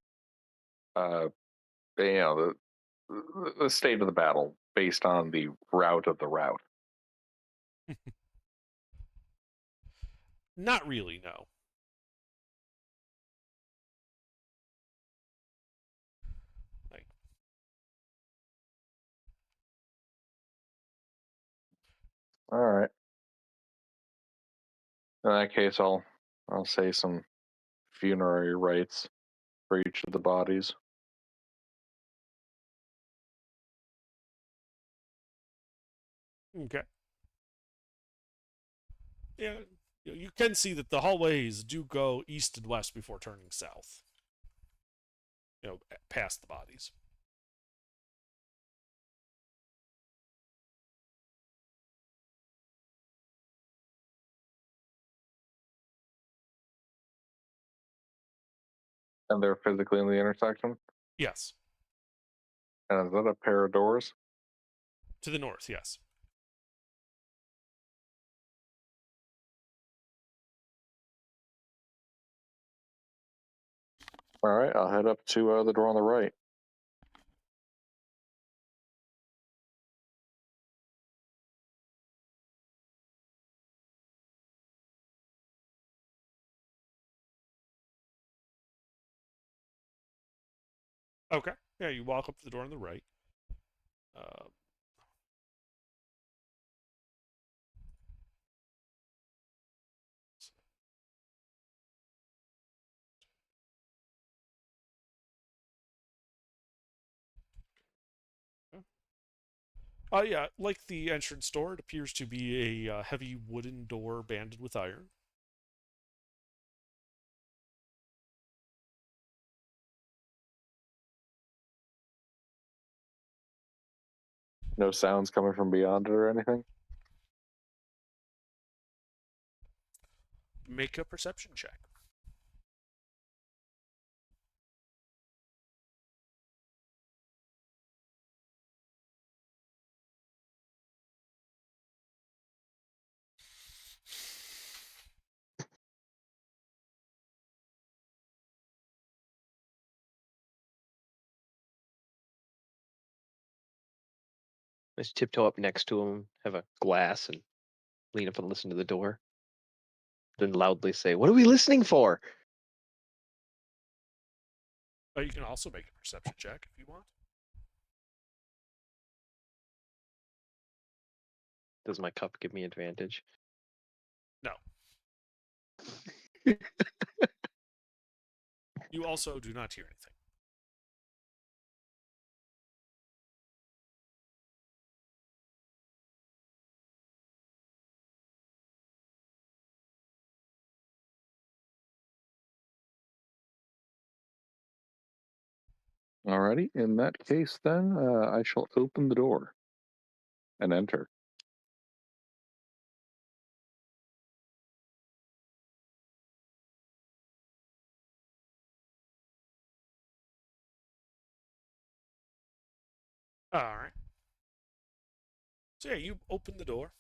The state of the battle based on the route of the route. Not really, no. Like, All right. In that case, I'll say some funerary rites for each of the bodies. okay. Yeah, you can see that the hallways do go east and west before turning south. Past the bodies. And they're physically in the intersection? Yes. And is that a pair of doors? To the north, yes. All right, I'll head up to the door on the right. Okay. Yeah, you walk up to the door on the right. Um, yeah, like the entrance door, it appears to be a heavy wooden door banded with iron. No sounds coming from beyond it or anything? Make a perception check. Just tiptoe up next to him, have a glass, and lean up and listen to the door. Then loudly say, "What are we listening for?" But you can also make a perception check if you want. Does my cup give me advantage? No. You also do not hear anything. Alrighty. In that case, then I shall open the door and enter. All right. So yeah, you open the door,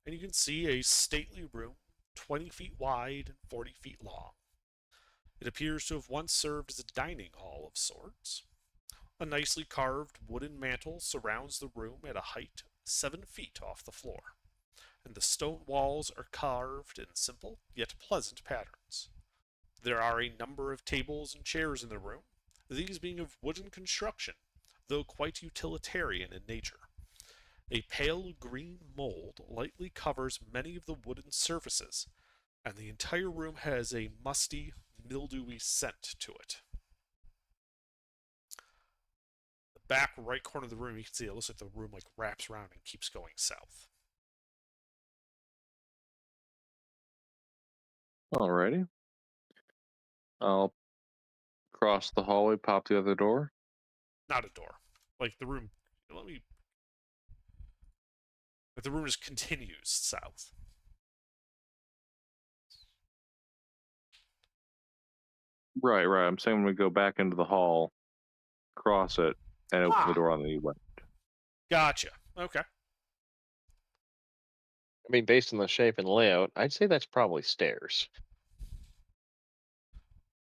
and you can see a stately room, 20 feet wide and 40 feet long. It appears to have once served as a dining hall of sorts. A nicely carved wooden mantel surrounds the room at a height 7 feet off the floor, and the stone walls are carved in simple yet pleasant patterns. There are a number of tables and chairs in the room, these being of wooden construction, though quite utilitarian in nature. A pale green mold lightly covers many of the wooden surfaces, and the entire room has a musty, mildewy scent to it. The back right corner of the room, you can see it looks like the room wraps around and keeps going south. Alrighty. I'll cross the hallway, pop the other door. Not a door. The room. The room just continues south. Right. I'm saying when we go back into the hall, cross it, and open the door on the left. Gotcha. Okay. I mean, based on the shape and layout, I'd say that's probably stairs.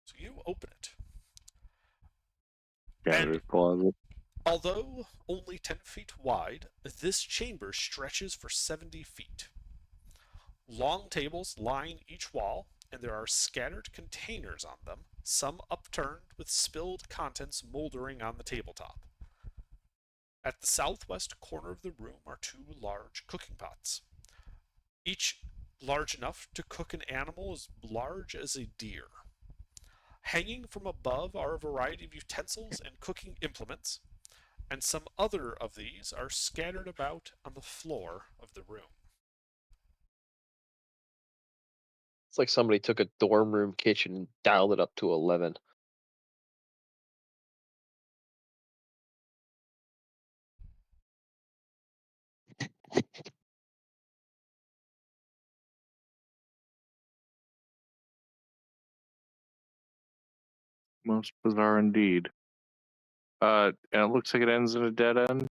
So you open it. Janitor's closet. Although only 10 feet wide, this chamber stretches for 70 feet. Long tables line each wall, and there are scattered containers on them, some upturned with spilled contents moldering on the tabletop. At the southwest corner of the room are 2 large cooking pots, each large enough to cook an animal as large as a deer. Hanging from above are a variety of utensils and cooking implements, and some other of these are scattered about on the floor of the room. It's like somebody took a dorm room kitchen and dialed it up to 11. Most bizarre indeed. And it looks like it ends in a dead end.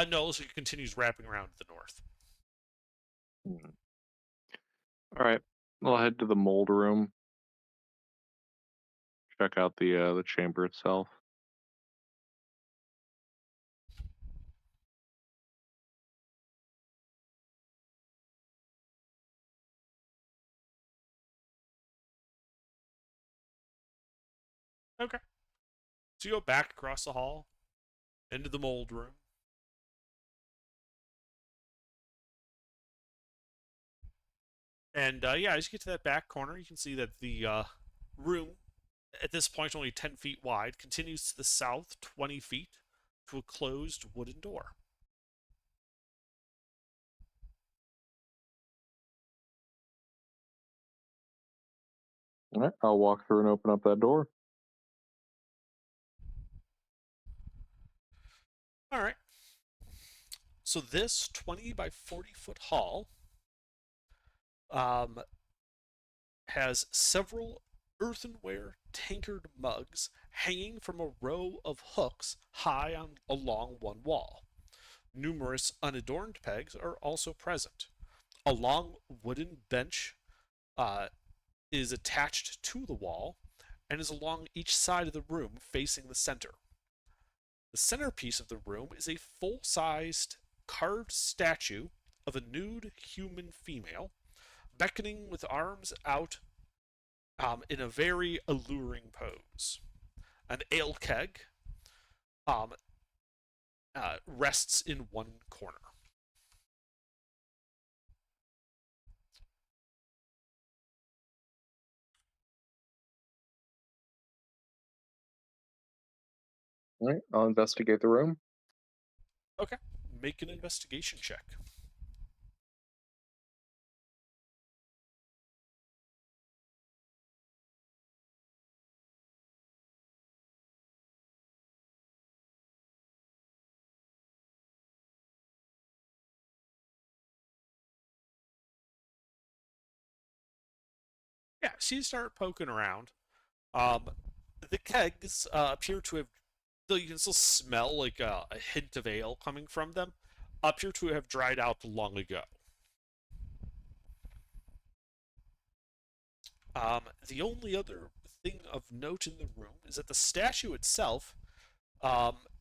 No, so it continues wrapping around to the north. All right, I'll head to the mold room. Check out the chamber itself. Okay. So you go back across the hall, into the mold room. And yeah, as you get to that back corner, you can see that the room, at this point only 10 feet wide, continues to the south 20 feet to a closed wooden door. All right, I'll walk through and open up that door. All right. So this 20 by 40 foot hall has several earthenware tankard mugs hanging from a row of hooks high along one wall. Numerous unadorned pegs are also present. A long wooden bench is attached to the wall and is along each side of the room facing the center. The centerpiece of the room is a full-sized carved statue of a nude human female, beckoning with arms out in a very alluring pose. An ale keg um, rests in one corner. All right, I'll investigate the room. Okay, make an investigation check. Yeah, so you start poking around. The kegs appear to have, though you can still smell like a hint of ale coming from them, appear to have dried out long ago. The only other thing of note in the room is that the statue itself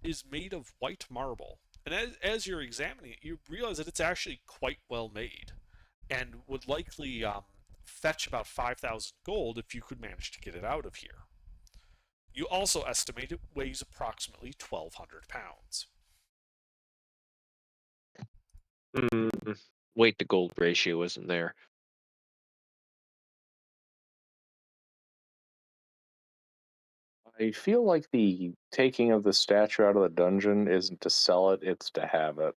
is made of white marble. And as you're examining it, you realize that it's actually quite well made and would likely fetch about 5,000 gold if you could manage to get it out of here. You also estimate it weighs approximately 1,200 pounds. Weight to gold ratio isn't there. I feel like the taking of the statue out of the dungeon isn't to sell it, it's to have it.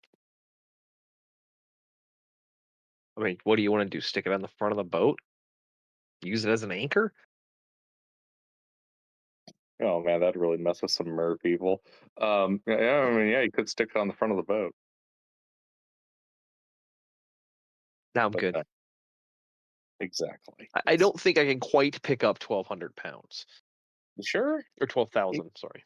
I mean, what do you want to do? Stick it on the front of the boat? Use it as an anchor? Oh man, that'd really mess with some mer people. Yeah, I mean, yeah, you could stick it on the front of the boat. Now I'm good. Okay. Exactly. I don't think I can quite pick up 1,200 pounds. You sure? Or 12,000, sorry.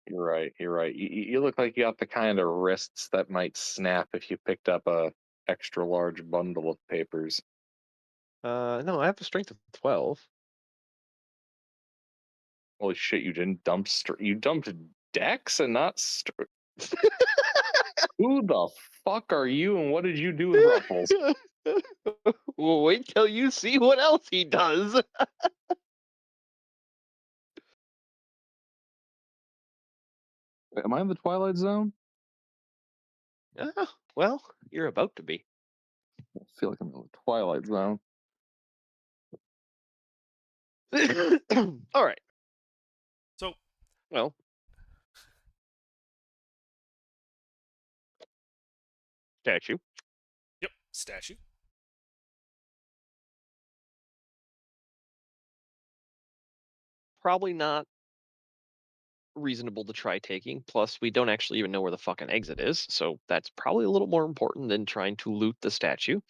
You're right. You're right. You look like you got the kind of wrists that might snap if you picked up a extra large bundle of papers. No, I have a strength of 12. Holy shit! You didn't dump. You dumped decks and not. Who the fuck are you? And what did you do with Ruffles? Well, wait till you see what else he does. Am I in the Twilight Zone? Well, you're about to be. I feel like I'm in the Twilight Zone. All right. So, well, statue. Yep, statue. Probably not reasonable to try taking. Plus, we don't actually even know where the fucking exit is, so that's probably a little more important than trying to loot the statue.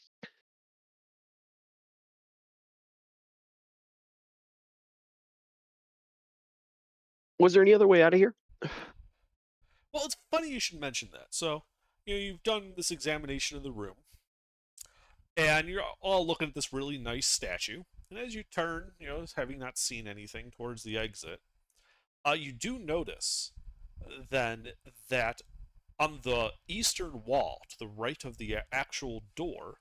Was there any other way out of here? Well, it's funny you should mention that. So, you've done this examination of the room, and you're all looking at this really nice statue. And as you turn, having not seen anything towards the exit, you do notice then that on the eastern wall, to the right of the actual door,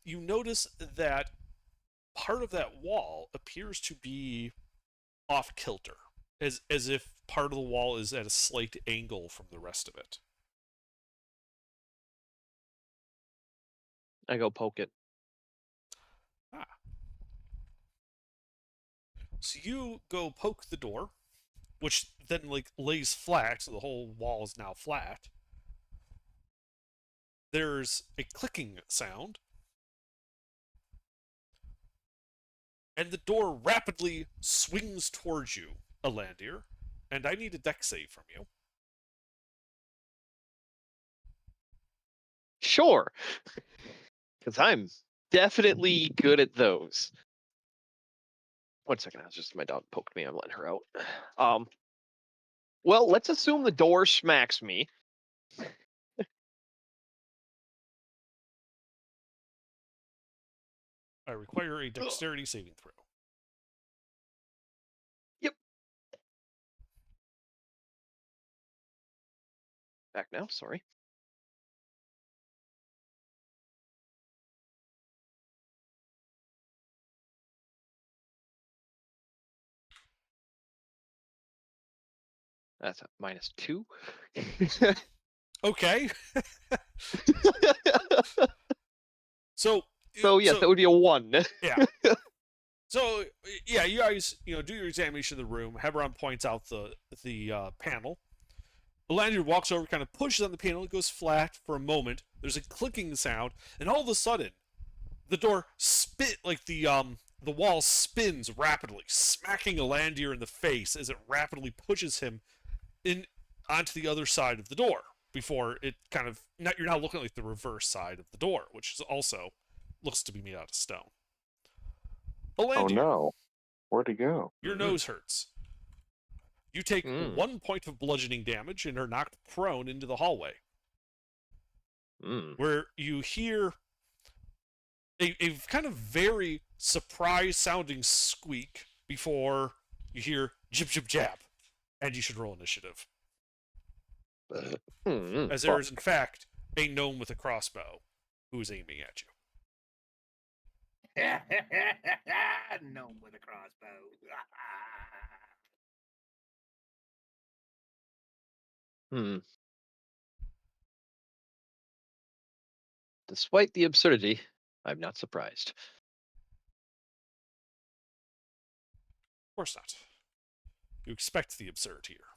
you notice that part of that wall appears to be off kilter, as if part of the wall is at a slight angle from the rest of it. I go poke it. So you go poke the door, which then lays flat, so the whole wall is now flat. There's a clicking sound, and the door rapidly swings towards you, Alandir, and I need a dex save from you. Sure. Because I'm definitely good at those. 1 second, I was just my dog poked me. I'm letting her out. Well, let's assume the door smacks me. I require a dexterity saving throw. Yep. Back now, sorry. That's a -2. Okay. So So yes, that would be a 1. yeah. So yeah, you guys, do your examination of the room. Hebron points out the panel. Elandir walks over, kind of pushes on the panel. It goes flat for a moment. There's a clicking sound, and all of a sudden, the door the wall spins rapidly, smacking Elandir in the face as it rapidly pushes him in onto the other side of the door. Before it kind of you're now looking like the reverse side of the door, which is also looks to be made out of stone. Elandir, Oh no. Where'd he go? your nose hurts. You take 1 point of bludgeoning damage and are knocked prone into the hallway, where you hear a kind of very surprise-sounding squeak before you hear jib jib jab, and you should roll initiative. As there is, in fact, a gnome with a crossbow who is aiming at you. Gnome with a crossbow. Despite the absurdity, I'm not surprised. Of course not. You expect the absurd here.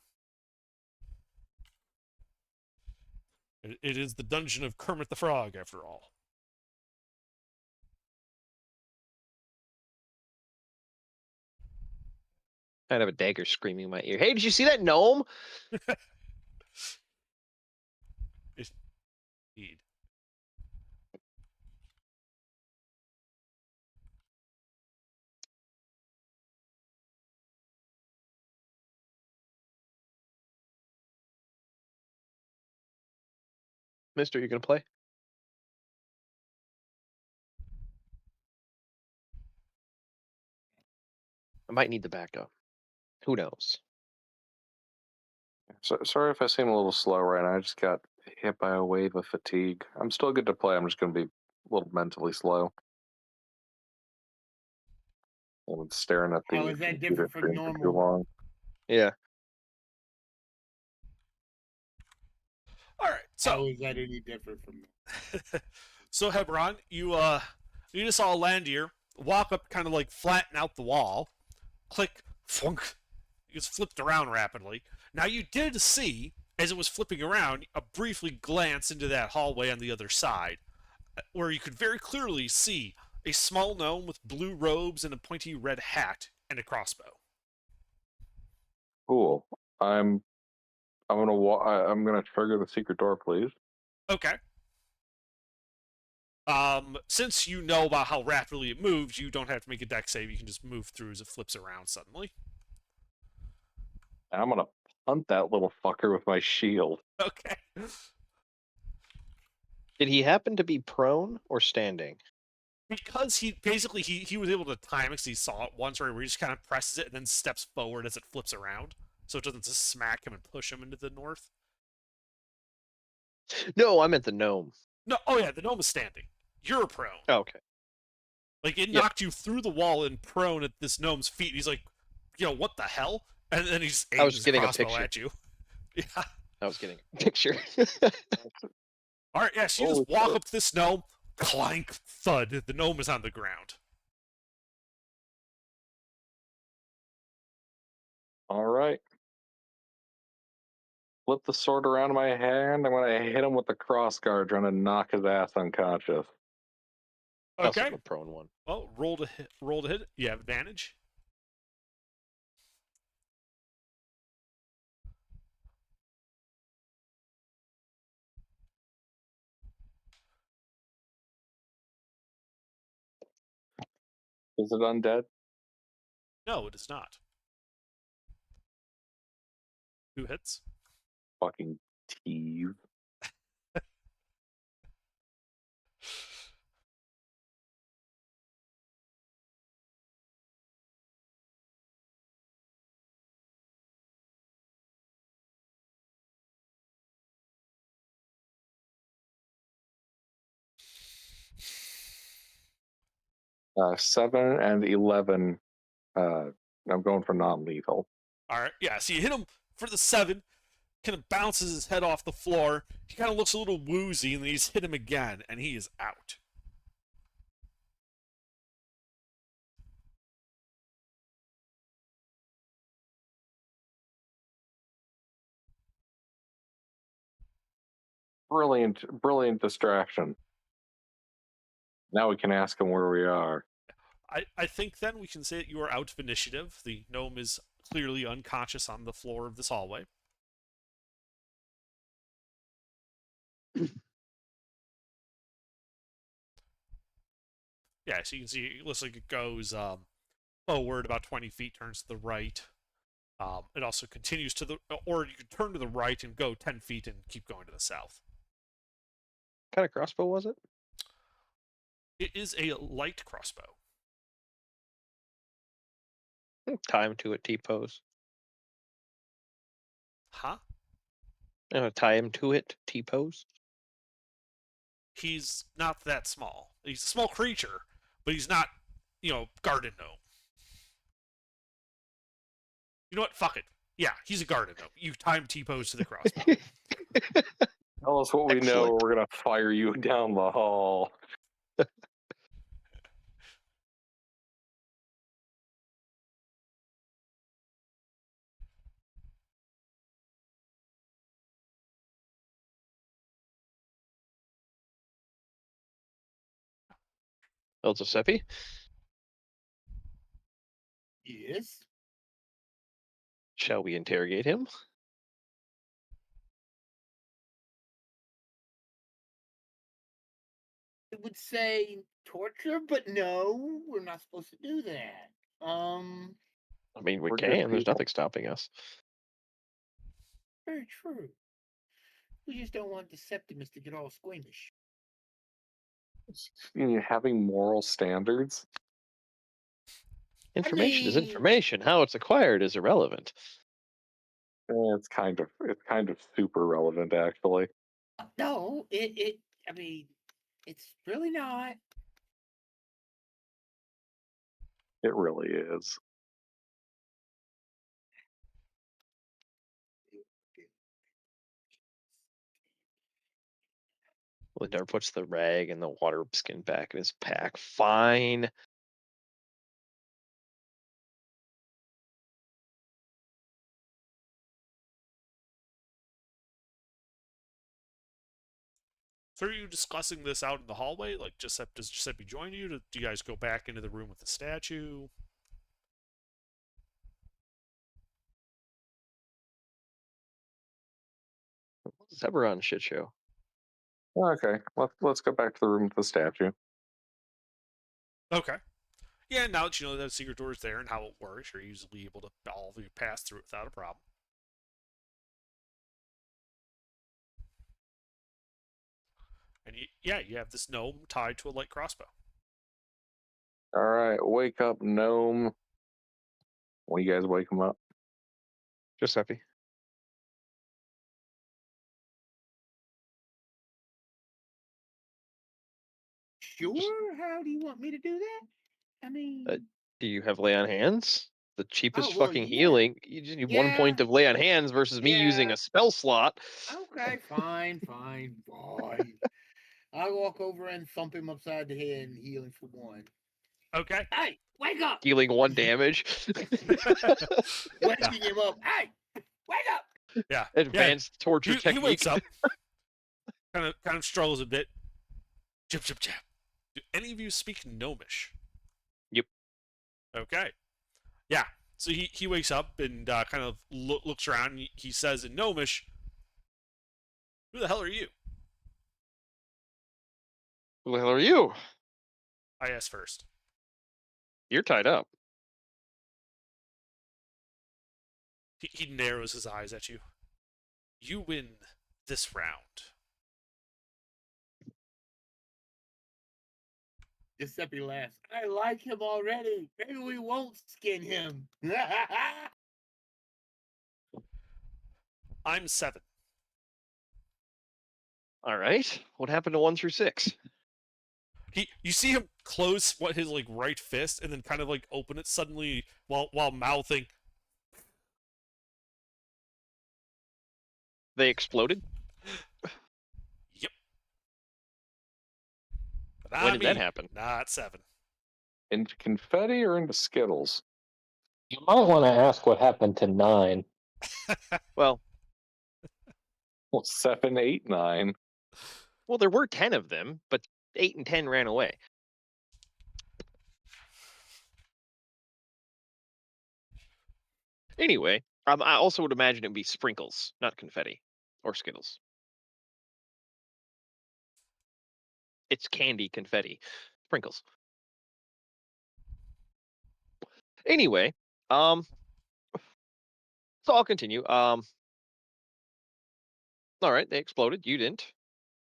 It is the dungeon of Kermit the Frog, after all. Kind of a dagger screaming in my ear. Hey, did you see that gnome? Indeed. Mister, you gonna play? I might need the backup. Who knows? So, sorry if I seem a little slow right now. I just got hit by a wave of fatigue. I'm still good to play. I'm just going to be a little mentally slow. I'm staring at the How is that computer different from screen for too normal? long. Yeah. All right. So How is that any different from normal? so Hebron, you just saw Landier walk up, kind of like flatten out the wall, click, flunk. It was flipped around rapidly. Now you did see, as it was flipping around, a briefly glance into that hallway on the other side, where you could very clearly see a small gnome with blue robes and a pointy red hat and a crossbow. Cool. I'm gonna trigger the secret door, please. Okay. Since you know about how rapidly it moves, you don't have to make a dex save. You can just move through as it flips around suddenly. And I'm gonna punt that little fucker with my shield. Okay. Did he happen to be prone or standing? Because he was able to time it because he saw it once, where he just kind of presses it and then steps forward as it flips around, so it doesn't just smack him and push him into the north. No, I meant the gnome. No, oh yeah, the gnome is standing. You're prone. Oh, okay. Like it Yep. knocked you through the wall and prone at this gnome's feet. He's like, what the hell? And then he's I was aims his getting a crossbow picture. at you. Yeah. I was getting a picture. All right. Yeah. So you Holy just walk shit. up to this gnome, clank, thud. The gnome is on the ground. All right. Flip the sword around in my hand. I'm gonna hit him with the crossguard, trying to knock his ass unconscious. I also Okay. have a prone one. Well, roll to hit. Roll to hit. You have advantage. Is it undead? No, it is not. Who hits? Fucking tease. 7 and 11. I'm going for non-lethal. All right, yeah. So you hit him for the 7, kind of bounces his head off the floor. He kind of looks a little woozy, and then you just hit him again, and he is out. Brilliant distraction. Now we can ask him where we are. I think then we can say that you are out of initiative. The gnome is clearly unconscious on the floor of this hallway. Yeah, so you can see it looks like it goes forward about 20 feet, turns to the right. It also continues to the, or you can turn to the right and go 10 feet and keep going to the south. What kind of crossbow was it? It is a light crossbow. Tie him to a T-pose. Huh? Tie him to it, T-pose. He's not that small. He's a small creature, but he's not, garden gnome. You know what? Fuck it. Yeah, he's a garden gnome. You time T-pose to the crossbow. Tell us what we know, Excellent. or we're gonna fire you down the hall. El Giuseppe? Yes. Shall we interrogate him? It would say torture, but no, we're not supposed to do that. I mean, we We're good can. There's people. nothing stopping us. Very true. We just don't want Deceptimus to get all squeamish. Having moral standards. Information is mean- information. How it's acquired is irrelevant. It's kind of super relevant, actually. No, I mean, it's really not. It really is. Lindar puts the rag and the water skin back in his pack. Fine. So are you discussing this out in the hallway? Like, does Giuseppe join you? Do you guys go back into the room with the statue? Zeberon shit show. Okay, let's go back to the room with the statue. Okay. Yeah, now that you know that the secret door is there and how it works, you're easily able to all of you pass through it without a problem. And you have this gnome tied to a light crossbow. All right, wake up, gnome. When you guys wake him up. Giuseppe. Sure? How do you want me to do that? I mean, Do you have lay on hands? The cheapest well, fucking yeah. healing. You just need 1 point Yeah. of lay on hands versus me using Yeah. a spell slot. Okay, fine. I walk over and thump him upside the head and heal him for 1. Okay. Hey, wake up! Dealing 1 damage. Waking him up. Hey, wake up! Yeah. Advanced torture He technique. wakes up. kind of struggles a bit. Jip, jip, jip. Do any of you speak Gnomish? Yep. Okay. Yeah. So he wakes up and kind of looks around. And he says in Gnomish, "Who the hell are you?" Who the hell are you? I asked first. You're tied up. He narrows his eyes at you. You win this round. Giuseppe laughs. I like him already. Maybe we won't skin him. I'm 7. All right. What happened to 1 through 6? You see him close his like right fist and then kind of like open it suddenly while mouthing. They exploded? Yep. But When not did that me. happen? Not 7. Into confetti or into Skittles? You might want to ask what happened to 9. Well, Well, 7, 8, 9. well, there were 10 of them, but 8 and 10 ran away. Anyway, I also would imagine it'd be sprinkles, not confetti or Skittles. It's candy confetti, sprinkles. Anyway, so I'll continue. All right, they exploded. You didn't.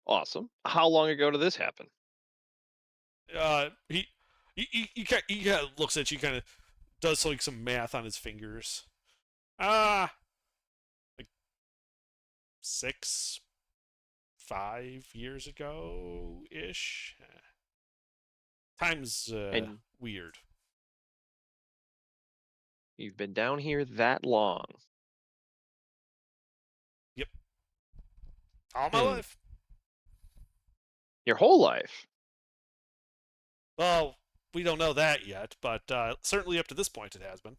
Awesome. How long ago did this happen? He kind of looks at you, kind of does like some math on his fingers. Like 6, 5 years ago ish. Time's And- weird. You've been down here that long. All my Hmm. life. Your whole life. Well, we don't know that yet, but certainly up to this point it has been.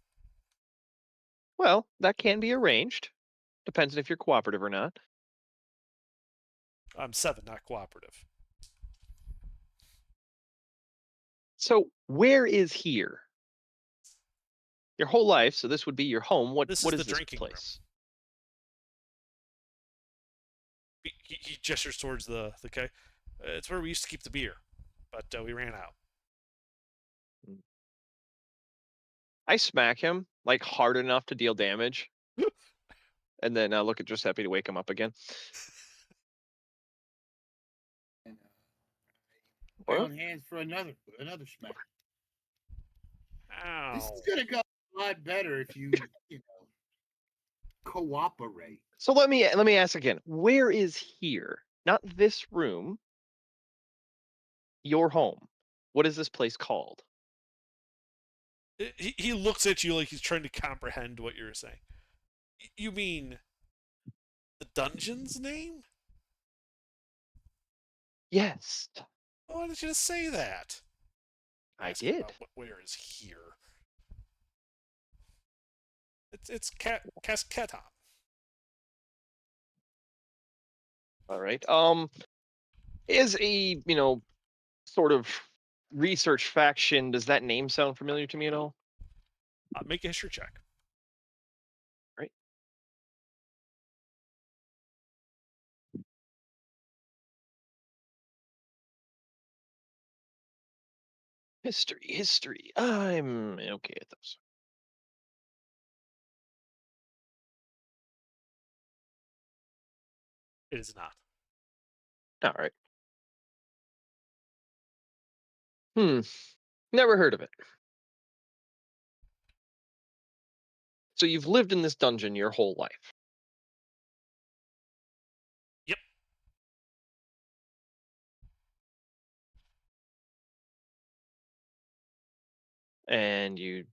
Well, that can be arranged. Depends on if you're cooperative or not. I'm 7, not cooperative. So where is here? Your whole life, so this would be your home. What This what is is the this drinking room. place? He gestures towards the keg. It's where we used to keep the beer, but we ran out. I smack him like hard enough to deal damage, and then look at Giuseppe to wake him up again. And, What? on hands for another smack. Ow. This is gonna go a lot better if you cooperate. So let me ask again. Where is here? Not this room. Your home. What is this place called? He looks at you like he's trying to comprehend what you're saying. You mean the dungeon's name? Yes, Why did you just say that? I Asking did. about where is here? It's Casketon. All right. Is a sort of research faction. Does that name sound familiar to me at all? Make a history check. Right. History. I'm okay at those. It is not. All right. Never heard of it. So you've lived in this dungeon your whole life. Yep. And you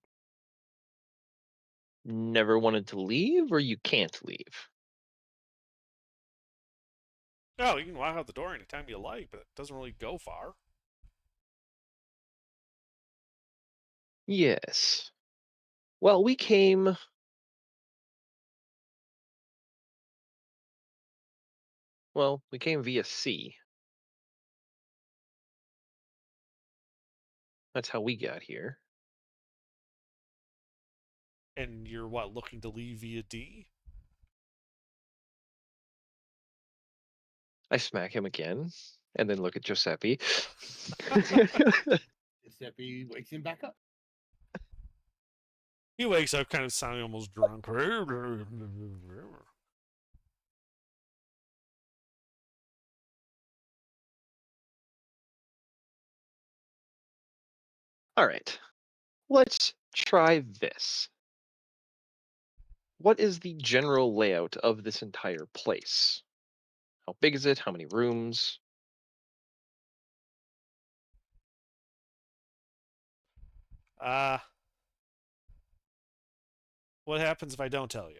never wanted to leave, or you can't leave? No, you can walk out the door anytime you like, but it doesn't really go far. Yes. Well, we came. Well, we came via sea. That's how we got here. And you're what, looking to leave via D? I smack him again, and then look at Giuseppe. Giuseppe wakes him back up. He wakes up kind of sounding almost drunk. All right. Let's try this. What is the general layout of this entire place? How big is it? How many rooms? What happens if I don't tell you?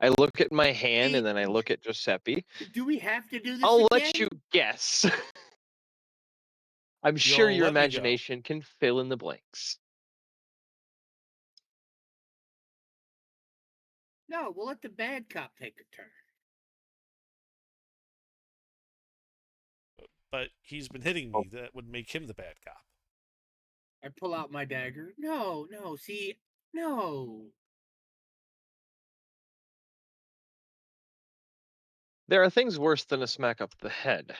I look at my hand See- and then I look at Giuseppe. Do we have to do this I'll again? let you guess. I'm sure You'll your let me go. imagination can fill in the blanks. No, we'll let the bad cop take a turn. But he's been hitting me. That would make him the bad cop. I pull out my dagger. No, see, no. There are things worse than a smack up the head.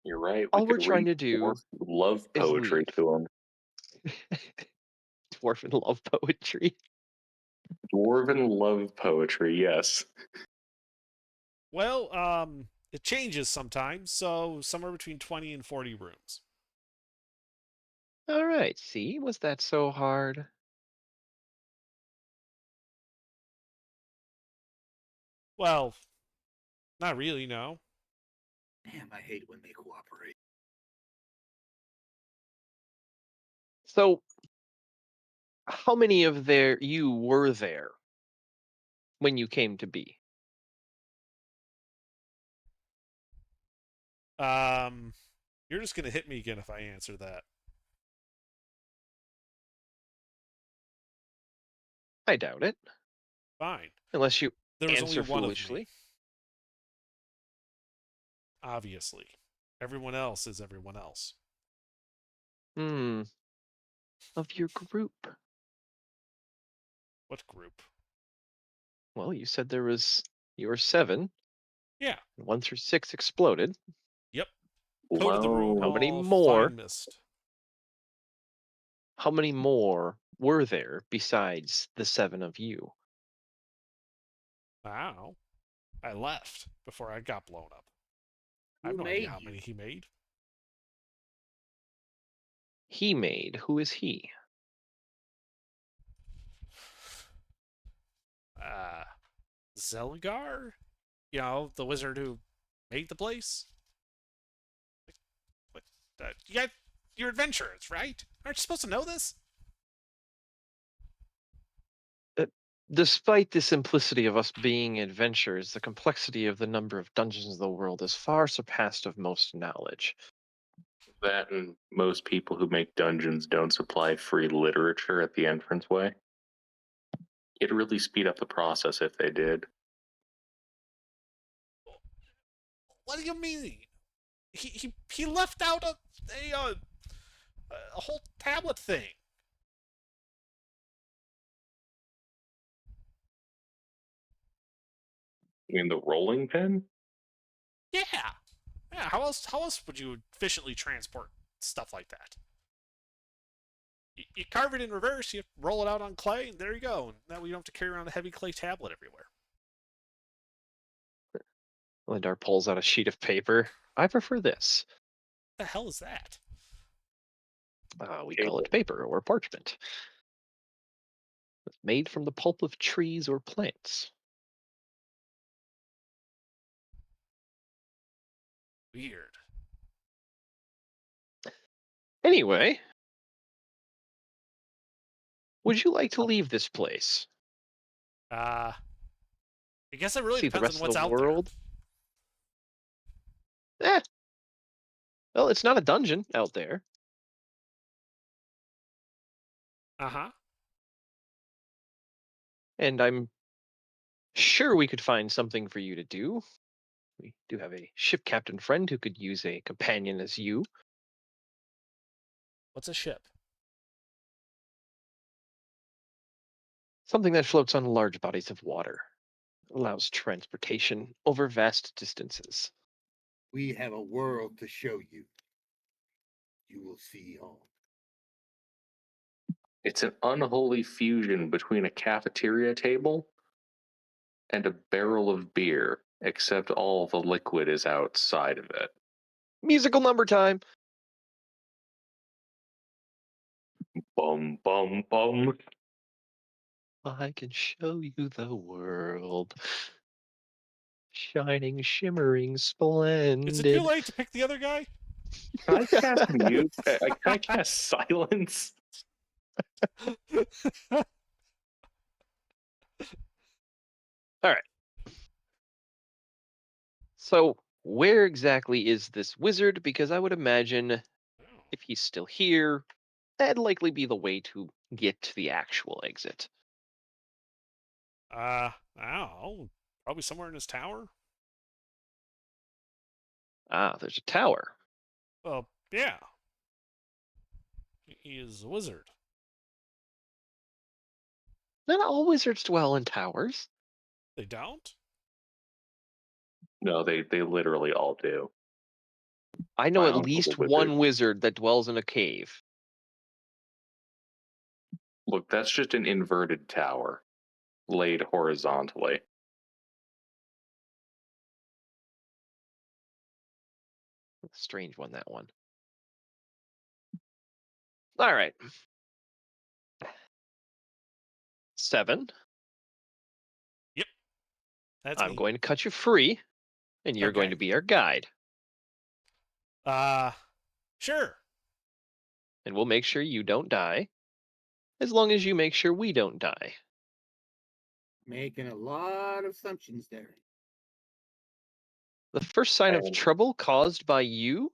You're right. All we're could trying read to do dwarf love is poetry leave. to him. Dwarven love poetry. Dwarven love poetry, yes. Well, it changes sometimes, so somewhere between 20 and 40 rooms. All right, see? Was that so hard? Well, not really, no. Damn, I hate when they cooperate. So, how many of you were there when you came to be? You're just gonna hit me again if I answer that. I doubt it. Fine. Unless you There was answer only one foolishly. of me. Obviously. Everyone else is everyone else. Of your group. What group? Well, you said you were 7. Yeah. 1 through 6 exploded. Yep. Code of the room. How many all more? fine mist. How many more were there besides the 7 of you? Wow. I left before I got blown up. I have Who no idea made how you? many he made. He made. Who is he? Zelgar? You know, the wizard who made the place? What? You got your adventurers, right? Aren't you supposed to know this? Despite the simplicity of us being adventurers, the complexity of the number of dungeons in the world is far surpassed of most knowledge. That and most people who make dungeons don't supply free literature at the entranceway. It'd really speed up the process if they did. What do you mean? He left out a whole tablet thing. You mean the rolling pin? Yeah. Yeah, how else would you efficiently transport stuff like that? You carve it in reverse, you roll it out on clay, and there you go. And that way you don't have to carry around a heavy clay tablet everywhere. Lindar pulls out a sheet of paper. I prefer this. What the hell is that? We call it paper or parchment. It's made from the pulp of trees or plants. Weird. Anyway, would you like to leave this place? I guess it really See the depends rest on what's of the out world? Well, it's not a dungeon out there. there. Uh-huh. And I'm sure we could find something for you to do. We do have a ship captain friend who could use a companion as you. What's a ship? Something that floats on large bodies of water. Allows transportation over vast distances. We have a world to show you. You will see all. It's an unholy fusion between a cafeteria table and a barrel of beer, except all the liquid is outside of it. Musical number time! Bum, bum, bum. I can show you the world. Shining, shimmering, Is it too splendid. late to pick the other guy? Can I cast mute? Can I cast silence? So, where exactly is this wizard? Because I would imagine if he's still here, that'd likely be the way to get to the actual exit. I don't know. Probably somewhere in his tower. Ah, there's a tower. Well, yeah. He is a wizard. Not all wizards dwell in towers. They don't? No, they literally all do. I know My at uncle's a least wizard. one wizard that dwells in a cave. Look, that's just an inverted tower laid horizontally. Strange one, that one. All right. 7. That's I'm me. going to cut you free, and you're going Okay. to be our guide. Sure. And we'll make sure you don't die, as long as you make sure we don't die. Making a lot of assumptions there. The first sign of And- trouble caused by you.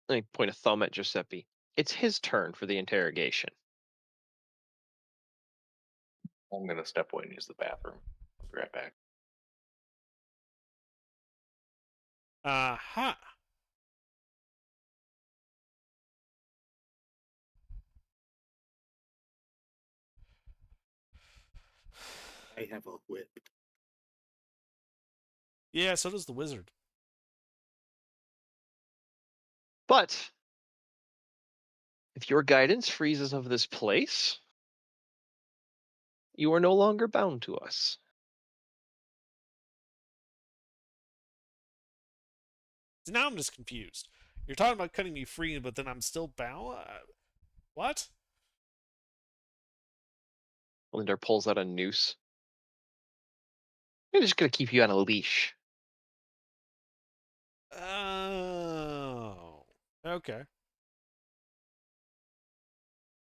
Let me point a thumb at Giuseppe. It's his turn for the interrogation. I'm gonna step away and use the bathroom. I'll be right back. Uh-huh. I have a whip. Yeah, so does the wizard. But if your guidance frees us of this place, you are no longer bound to us. So now I'm just confused. You're talking about cutting me free, but then I'm still bound? What? Linder pulls out a noose. They're just going to keep you on a leash. Oh. Okay.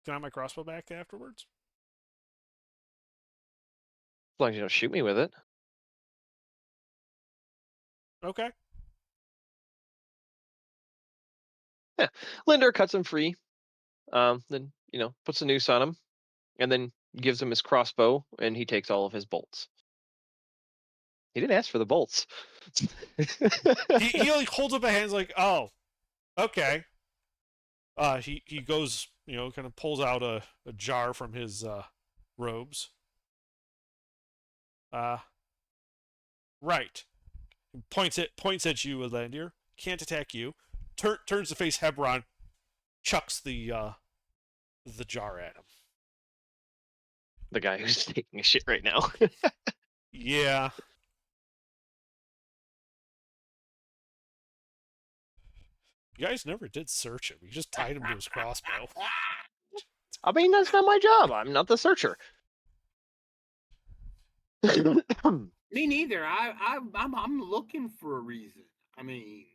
Can I have my crossbow back afterwards? As long as you don't shoot me with it. Okay. Linder cuts him free. Then, puts a noose on him. And then gives him his crossbow, and he takes all of his bolts. He didn't ask for the bolts. he like holds up a hand like, oh, okay. He goes, kind of pulls out a jar from his robes. Right. Points at you, Elandir. Can't attack you. Turns to face Hebron, chucks the jar at him. The guy who's taking a shit right now. Yeah. You guys never did search him. You just tied him to his crossbow. I mean, that's not my job. I'm not the searcher. Me neither. I'm looking for a reason. I mean,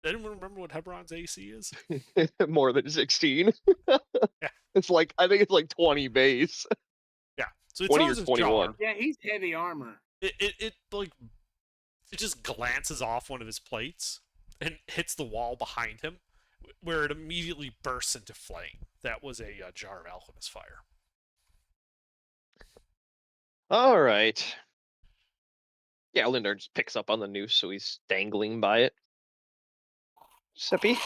Anyone remember what Hebron's AC is? More than 16. Yeah. I think it's like 20 base. Yeah. So he 20 or throws his 21. jar. Yeah, he's heavy armor. It just glances off one of his plates and hits the wall behind him, where it immediately bursts into flame. That was a jar of alchemist fire. All right. Yeah, Linder just picks up on the noose, so he's dangling by it. Seppi,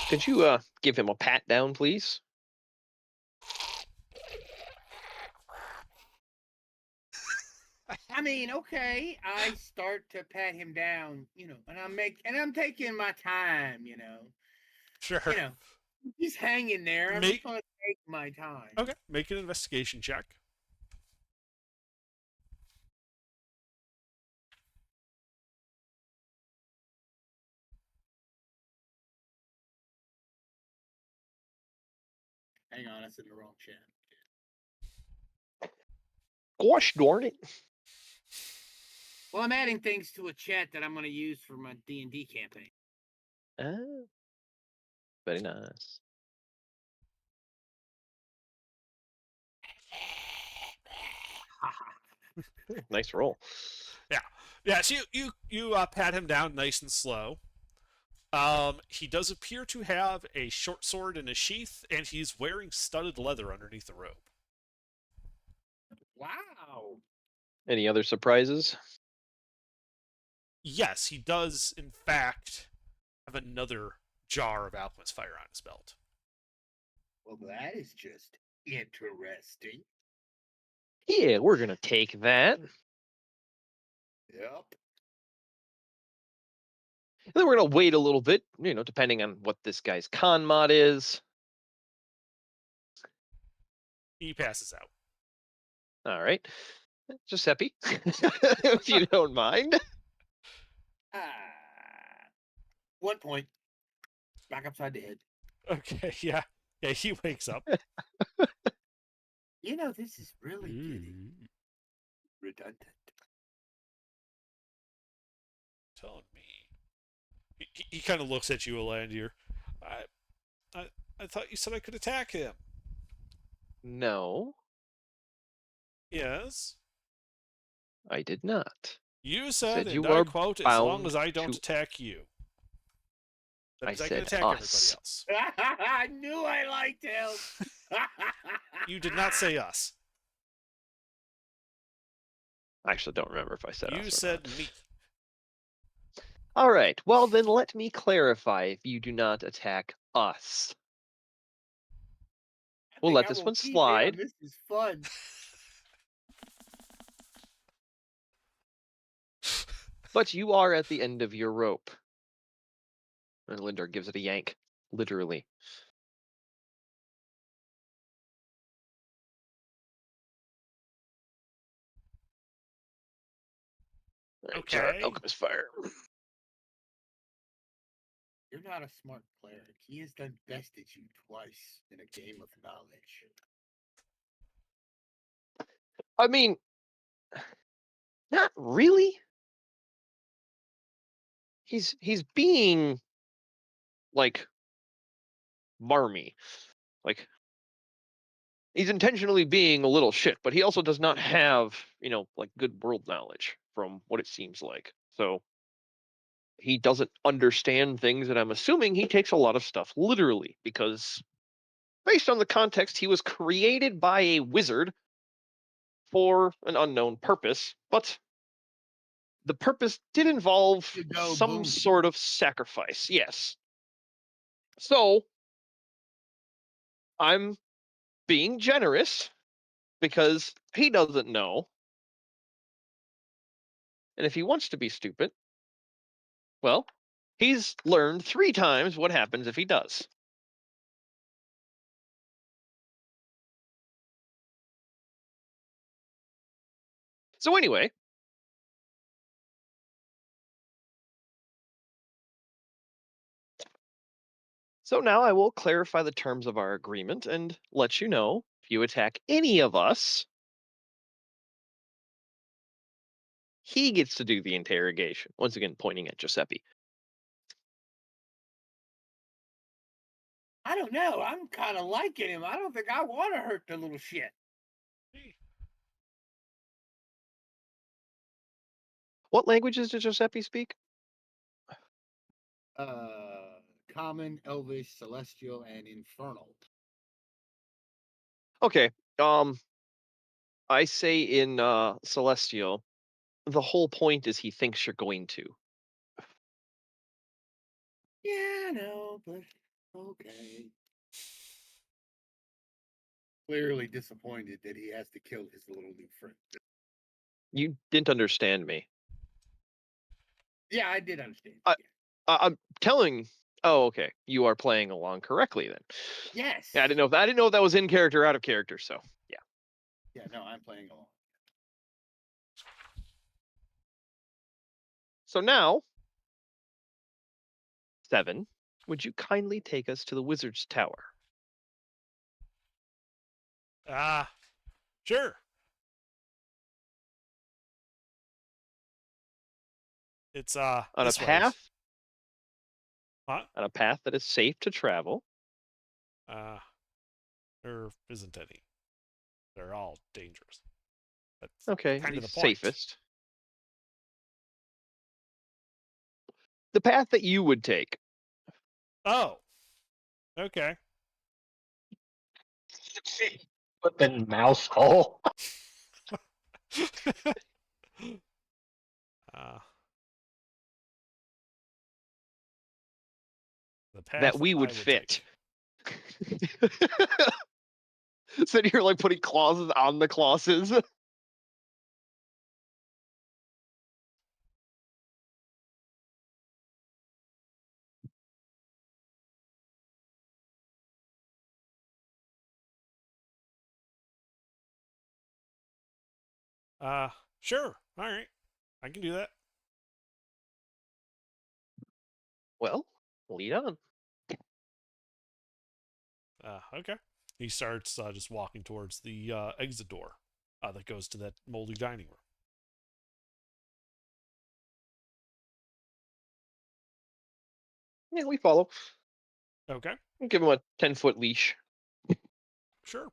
could you give him a pat down, please? I mean, okay. I start to pat him down, and I'm taking my time, Sure. He's hanging there. I'm just gonna take my time. Okay. Make an investigation check. Hang on, that's in the wrong chat. Gosh darn it. Well, I'm adding things to a chat that I'm going to use for my D&D campaign. Ah, very nice. Nice roll. Yeah. So you pat him down nice and slow. He does appear to have a short sword in a sheath, and he's wearing studded leather underneath the robe. Wow. Any other surprises? Yes, he does, in fact, have another jar of alchemist fire on his belt. Well, that is just interesting. Yeah, we're gonna take that. Yep. And then we're gonna wait a little bit, depending on what this guy's con mod is. He passes out. All right. Giuseppe, if you don't mind. Ah. 1 point. Back upside the head. Okay, yeah. Yeah, he wakes up. This is really getting redundant. Telling me. He kind of looks at you, Alandir. I thought you said I could attack him. No, Yes. I did not. You said, Said you and I are quote, as long bound as I don't to- attack you. That I means I can said attack us. everybody else. I knew I liked him. You did not say us. I actually don't remember if I said us You or said not. me. All right. Well, then let me clarify. If you do not attack us, we'll let this one slide. This is fun. But you are at the end of your rope. And Lindor gives it a yank, literally. All right, jar Okay. alchemist fire. You're not a smart player. He has done bested you twice in a game of knowledge. I mean, not really. He's being like marmy. Like he's intentionally being a little shit, but he also does not have, like good world knowledge from what it seems like. So he doesn't understand things, and I'm assuming he takes a lot of stuff literally because based on the context, he was created by a wizard for an unknown purpose, but the purpose did involve To go some boom. sort of sacrifice. Yes. So I'm being generous because he doesn't know. And if he wants to be stupid, well, he's learned 3 times what happens if he does. So anyway, so now I will clarify the terms of our agreement and let you know if you attack any of us, he gets to do the interrogation. Once again, pointing at Giuseppe. I don't know. I'm kind of liking him. I don't think I want to hurt the little shit. What languages does Giuseppe speak? Common, Elvish, Celestial, and Infernal. Okay. I say in Celestial, the whole point is he thinks you're going to. Yeah, I know, but okay. Clearly disappointed that he has to kill his little new friend. You didn't understand me. Yeah, I did understand. I'm telling. Oh, okay. You are playing along correctly then. Yes. Yeah, I didn't know if that was in character or out of character. So yeah. Yeah, no, I'm playing along. So now, 7, would you kindly take us to the Wizard's Tower? Sure. It's On a this way. path? Huh? On a path that is safe to travel. There isn't any. They're all dangerous. That's Okay, kind the of the point. safest. The path that you would take. Oh. Okay. But then mouse hole. The path That we I would take. fit. So you're like putting clauses on the clauses. Sure. All right. I can do that. Well, lead on. Okay. He starts just walking towards the exit door that goes to that moldy dining room. Yeah, we follow. Okay. Give him a 10-foot leash. Sure.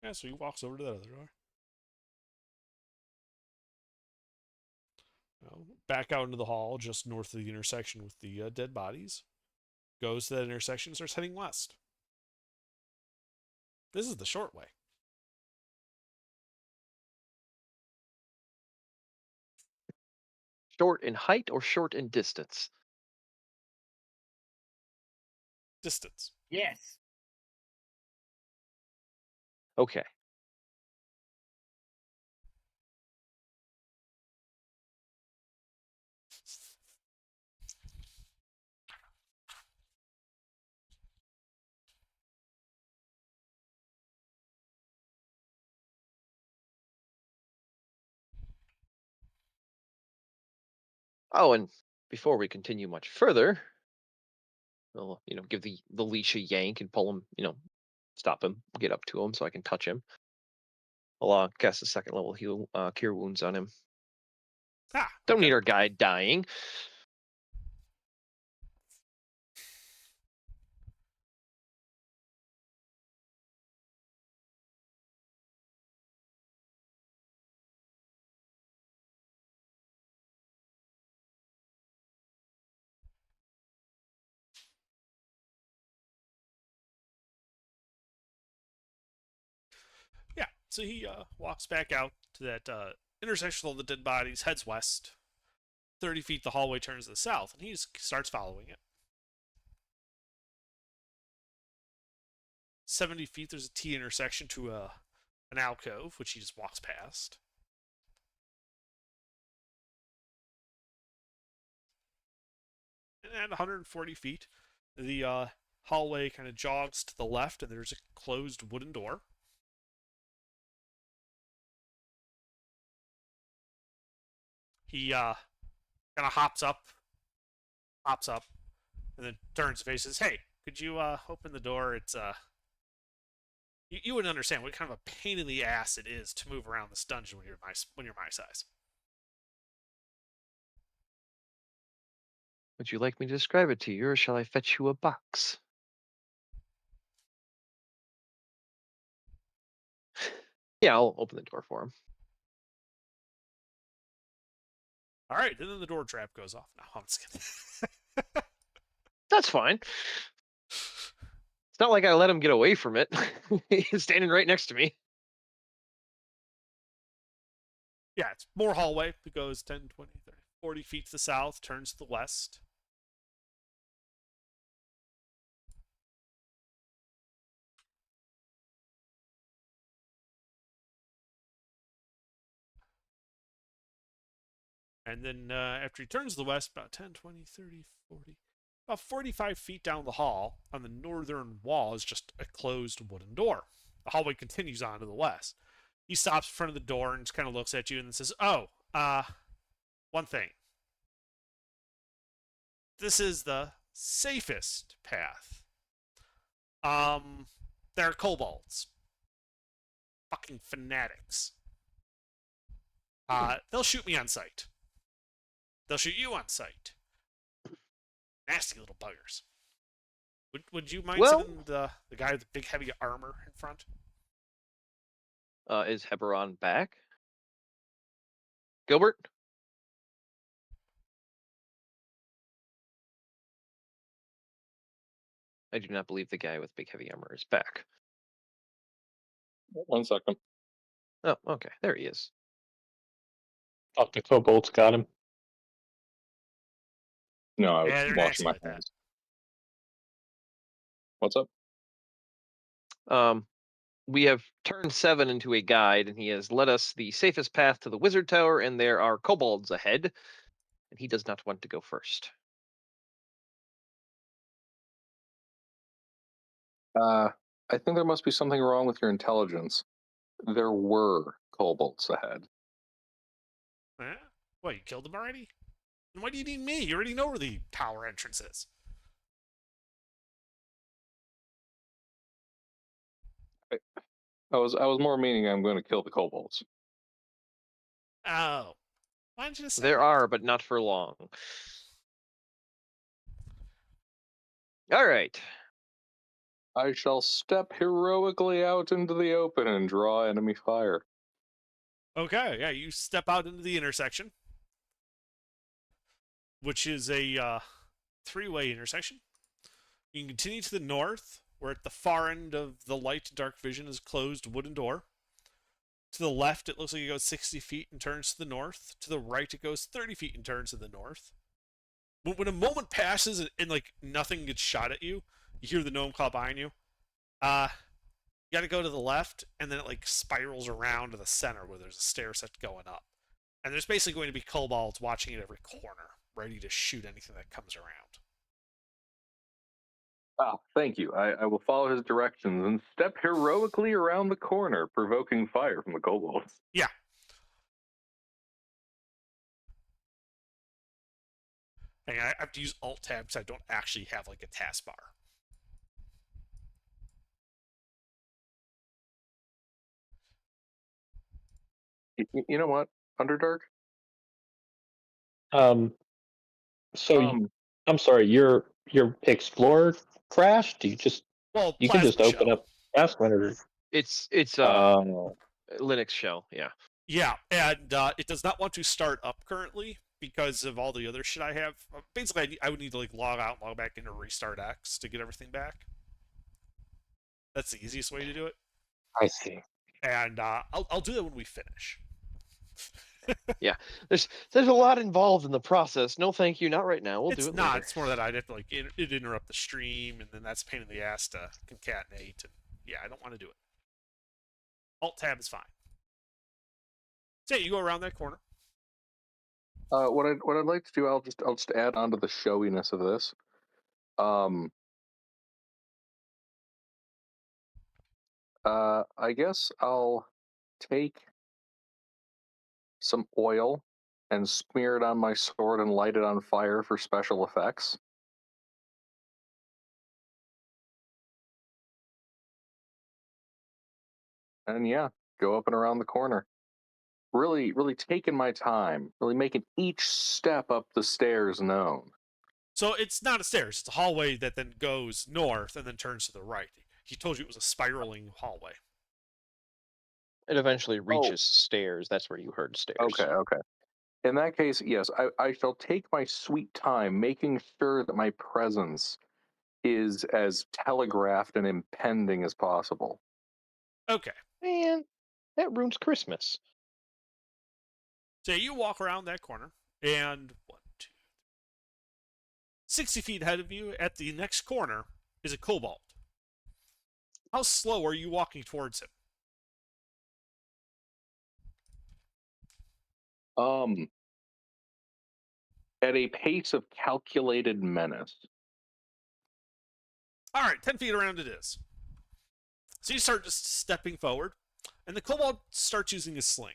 Yeah, so he walks over to that other door. Back out into the hall, just north of the intersection with the dead bodies. Goes to that intersection and starts heading west. This is the short way. Short in height or short in distance? Distance. Yes. Okay. Oh, and before we continue much further, I'll, give the leash a yank and pull him, stop him, get up to him so I can touch him. I'll cast a second level heal, cure wounds on him. Don't Okay. need our guy dying. Yeah, so he walks back out to that intersection of the dead bodies, heads west. 30 feet, the hallway turns to the south, and he just starts following it. 70 feet, there's a T intersection to an alcove, which he just walks past. And at 140 feet, the hallway kind of jogs to the left, and there's a closed wooden door. He kind of hops up, and then turns and faces. Hey, could you open the door? It's you wouldn't understand what kind of a pain in the ass it is to move around this dungeon when you're my size. Would you like me to describe it to you, or shall I fetch you a box? Yeah, I'll open the door for him. All right, and then the door trap goes off. No, I'm just kidding. That's fine. It's not like I let him get away from it. He's standing right next to me. Yeah, it's more hallway. It goes 10, 20, 30, 40 feet to the south, turns to the west. And then after he turns to the west, about 10, 20, 30, 40, about 45 feet down the hall, on the northern wall is just a closed wooden door. The hallway continues on to the west. He stops in front of the door and just kind of looks at you and then says, "Oh, one thing. This is the safest path. They're kobolds. Fucking fanatics. They'll shoot me on sight. they'll shoot you on sight. Nasty little buggers. Would you mind Well- sending the guy with the big heavy armor in front? Is Heberon back? Gilbert? I do not believe the guy with big heavy armor is back. 1 second. Oh, okay. There he is. Thought the kobolds got him. No, I was Yeah, they're washing nasty my like that. hands. What's up? We have turned 7 into a guide, and he has led us the safest path to the wizard tower, and there are kobolds ahead, and he does not want to go first. I think there must be something wrong with your intelligence. There were kobolds ahead. Eh? What, you killed them already? Then why do you need me? You already know where the tower entrance is. I was more meaning I'm going to kill the kobolds. Oh. Why didn't you just say There that? are, but not for long. All right. I shall step heroically out into the open and draw enemy fire. Okay, yeah, you step out into the intersection, which is a 3-way intersection. You can continue to the north, where at the far end of the light dark vision is closed wooden door. To the left, it looks like it goes 60 feet and turns to the north. To the right, it goes 30 feet and turns to the north. When a moment passes and like nothing gets shot at you, you hear the gnome call behind you. You gotta go to the left, and then it like spirals around to the center where there's a stair set going up. And there's basically going to be kobolds watching at every corner, ready to shoot anything that comes around. Ah, thank you. I will follow his directions and step heroically around the corner, provoking fire from the kobolds. Yeah. And I have to use Alt-Tab because I don't actually have like a taskbar. You know what, Underdark? So I'm sorry, your Explorer crashed? Well, You can just Plasma open Shell. up Taskmanager. It's Linux shell, yeah. Yeah, and it does not want to start up currently because of all the other shit I have. Basically, I would need to like log out and log back into Restart X to get everything back. That's the easiest way to do it. I see. And I'll do that when we finish. There's a lot involved in the process. No, thank you, not right now. We'll It's do it not. later. It's more that I'd have to like it interrupt the stream, and then that's a pain in the ass to concatenate. And yeah, I don't want to do it. Alt Tab is fine. So you go around that corner. What I'd like to do, I'll just add on to the showiness of this. I guess I'll take some oil and smear it on my sword and light it on fire for special effects. And yeah, go up and around the corner. Really, really taking my time, really making each step up the stairs known. So it's not a stairs; it's a hallway that then goes north and then turns to the right. He told you it was a spiraling hallway. It eventually reaches stairs. That's where you heard stairs. Okay. In that case, yes, I shall take my sweet time making sure that my presence is as telegraphed and impending as possible. Okay. Man, that ruins Christmas. So you walk around that corner, and 60 feet ahead of you at the next corner is a kobold. How slow are you walking towards him? At a pace of calculated menace. All right, 10 feet around it is. So you start just stepping forward, and the kobold starts using his sling.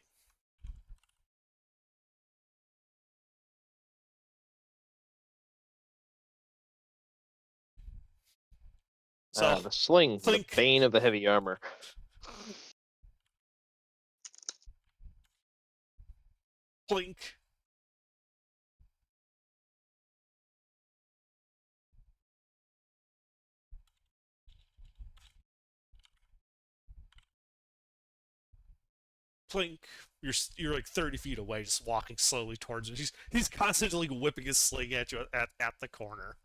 So The sling, the Clink. bane of the heavy armor. Plink. plink. You're like 30 feet away, just walking slowly towards him. He's constantly whipping his sling at you at the corner.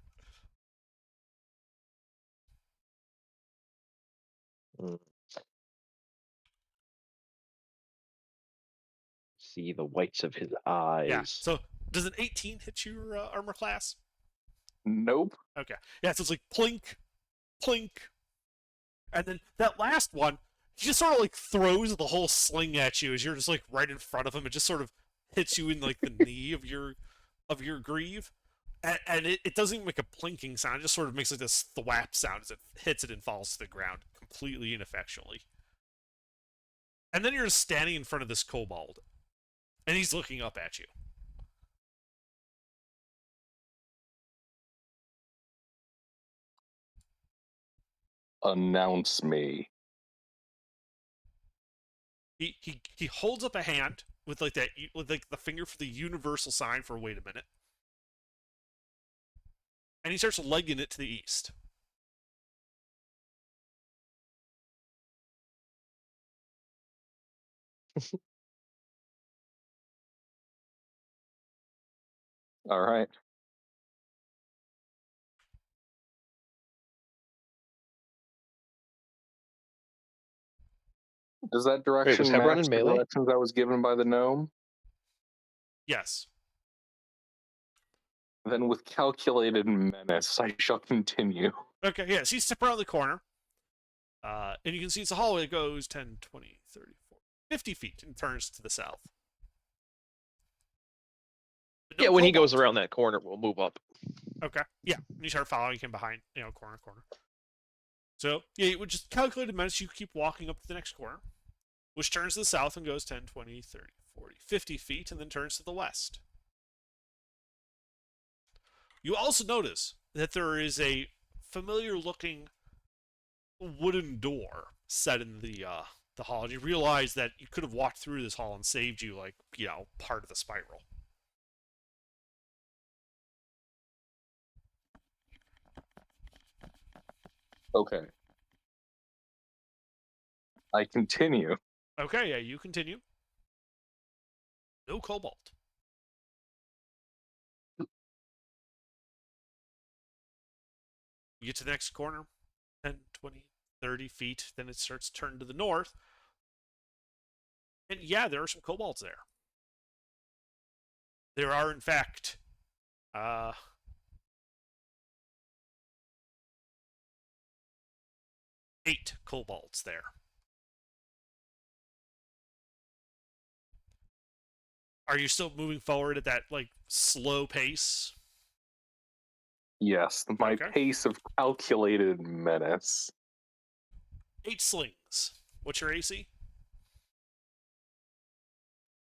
See the whites of his eyes. Yeah. So does an 18 hit your armor class? Nope. Okay. Yeah. So it's like plink, plink, and then that last one, he just sort of like throws the whole sling at you as you're just like right in front of him. It just sort of hits you in like the knee of your greave, and it doesn't even make a plinking sound. It just sort of makes like this thwap sound as it hits it and falls to the ground completely ineffectually. And then you're just standing in front of this kobold, and he's looking up at you. Announce me. He holds up a hand with like that, with like the finger for the universal sign for wait a minute, and he starts legging it to the east. All right. Does that direction was Hebron match in the melee? directions I was given by the gnome? Yes. Then with calculated menace, I shall continue. Okay, yeah, so you step around the corner, and you can see it's a hallway that goes 10, 20, 30, 40, 50 feet and turns to the south. But no Yeah, when he kobolds. goes around that corner, we'll move up. Okay, yeah, and you start following him behind, corner. So, yeah, it would just calculated menace, you keep walking up to the next corner, which turns to the south and goes 10, 20, 30, 40, 50 feet, and then turns to the west. You also notice that there is a familiar-looking wooden door set in the hall, and you realize that you could have walked through this hall and saved you, like, part of the spiral. Okay. I continue. Okay, yeah, you continue. No kobold. You get to the next corner, 10, 20, 30 feet, then it starts to turn to the north. And yeah, there are some kobolds there. There are, in fact, 8 kobolds there. Are you still moving forward at that, like, slow pace? Yes, my Okay. pace of calculated menace. 8 slings. What's your AC?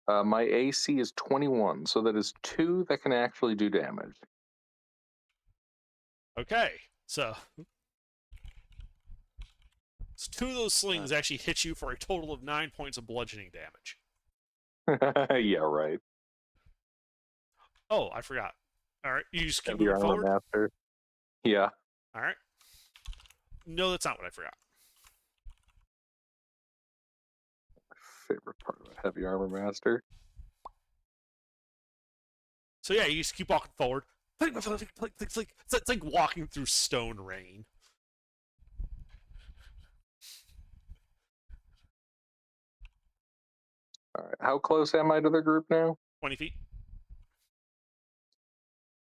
My AC is 21, so that is 2 that can actually do damage. Okay, so 2 of those slings actually hit you for a total of 9 points of bludgeoning damage. Yeah, right. Oh, I forgot. All right, you just keep Heavy moving armor forward. master. Yeah. All right. No, that's not what I forgot. Favorite part of a heavy armor master. So yeah, you just keep walking forward. It's like walking through stone rain. All right. How close am I to the group now? 20 feet.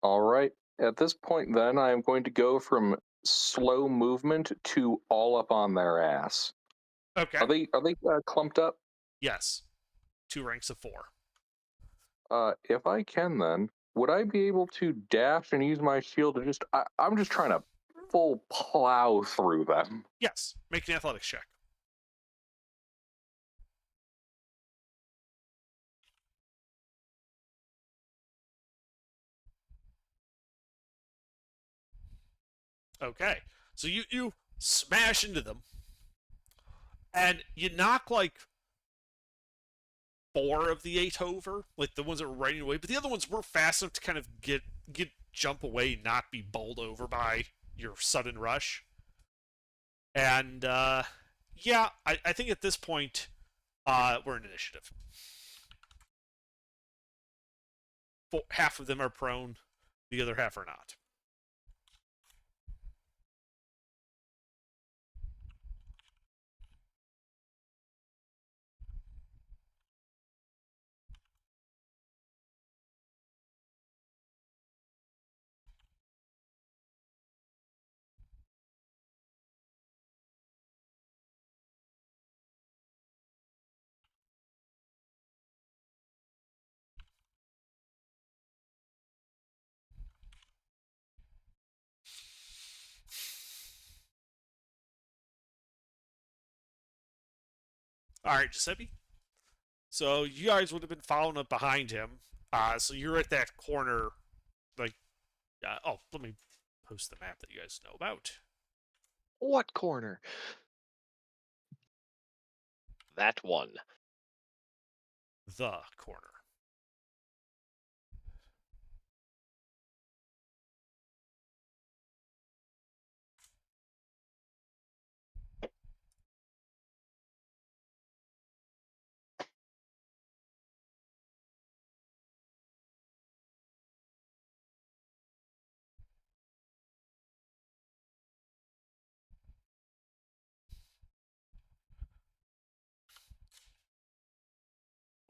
All right. At this point, then, I am going to go from slow movement to all up on their ass. Okay. Are they clumped up? Yes. 2 ranks of 4. If I can, then would I be able to dash and use my shield to just? I'm just trying to full plow through them. Yes. Make an athletics check. Okay. So you smash into them, and you knock like 4 of the 8 over, like the ones that were riding away, but the other ones were fast enough to kind of jump away, not be bowled over by your sudden rush. And yeah, I think at this point, We're in initiative. Half of them are prone, the other half are not. All right, Giuseppe. So you guys would have been following up behind him. So you're at that corner, like, let me post the map that you guys know about. What corner? That one. The corner.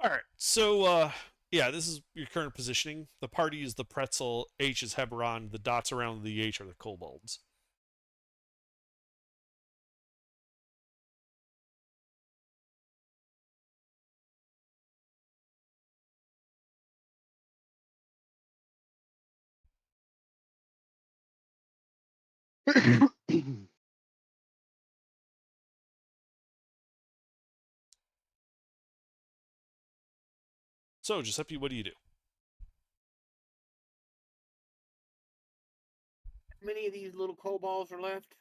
All right. So, yeah, this is your current positioning. The party is the pretzel. H is Heberon. The dots around the H are the kobolds. So, Giuseppe, what do you do? How many of these little kobolds are left?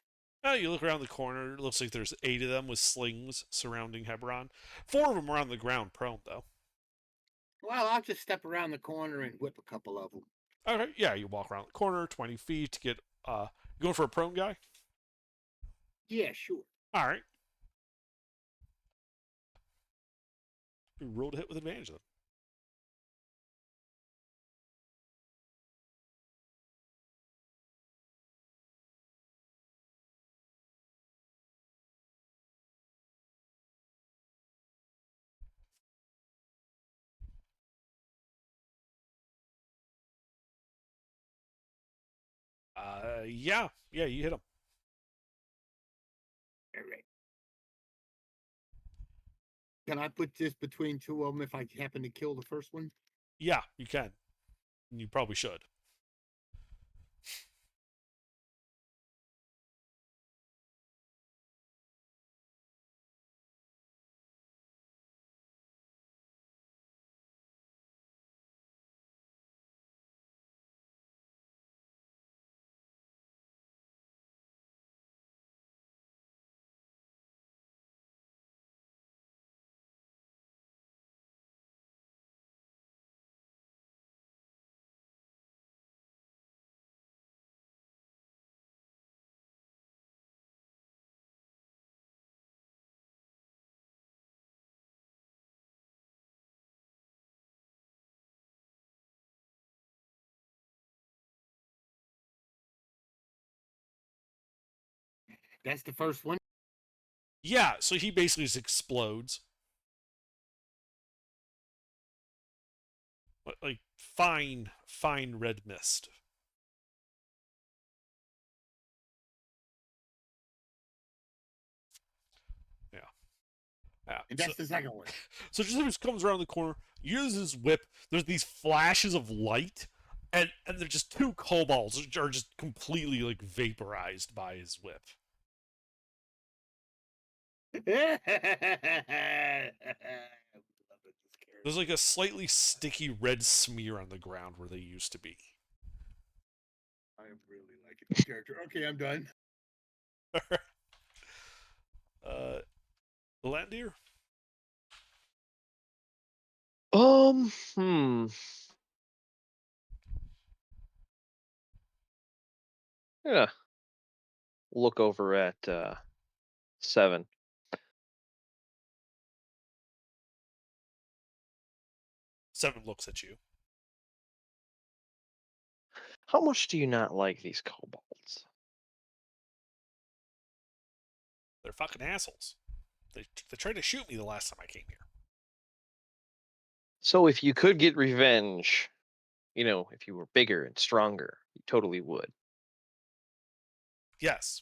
You look around the corner. It looks like there's 8 of them with slings surrounding Heberon. 4 of them are on the ground prone, though. Well, I'll just step around the corner and whip a couple of them. Okay, yeah, you walk around the corner 20 feet to get, going for a prone guy? Yeah, sure. All right. You roll to hit with advantage then. Yeah, you hit him. All right. Can I put this between two of them if I happen to kill the first one? Yeah, you can. You probably should. That's the first one. Yeah, so he basically just explodes. Like fine red mist. Yeah. And that's the second one. So just comes around the corner, uses his whip. There's these flashes of light, and they're just 2 kobolds which are just completely like vaporized by his whip. There's like a slightly sticky red smear on the ground where they used to be. I am really liking this character. Okay, I'm done. Landir? Yeah. Look over at 7. Seven looks at you. How much do you not like these kobolds? They're fucking assholes. They tried to shoot me the last time I came here. So if you could get revenge, you know, if you were bigger and stronger, you totally would. Yes.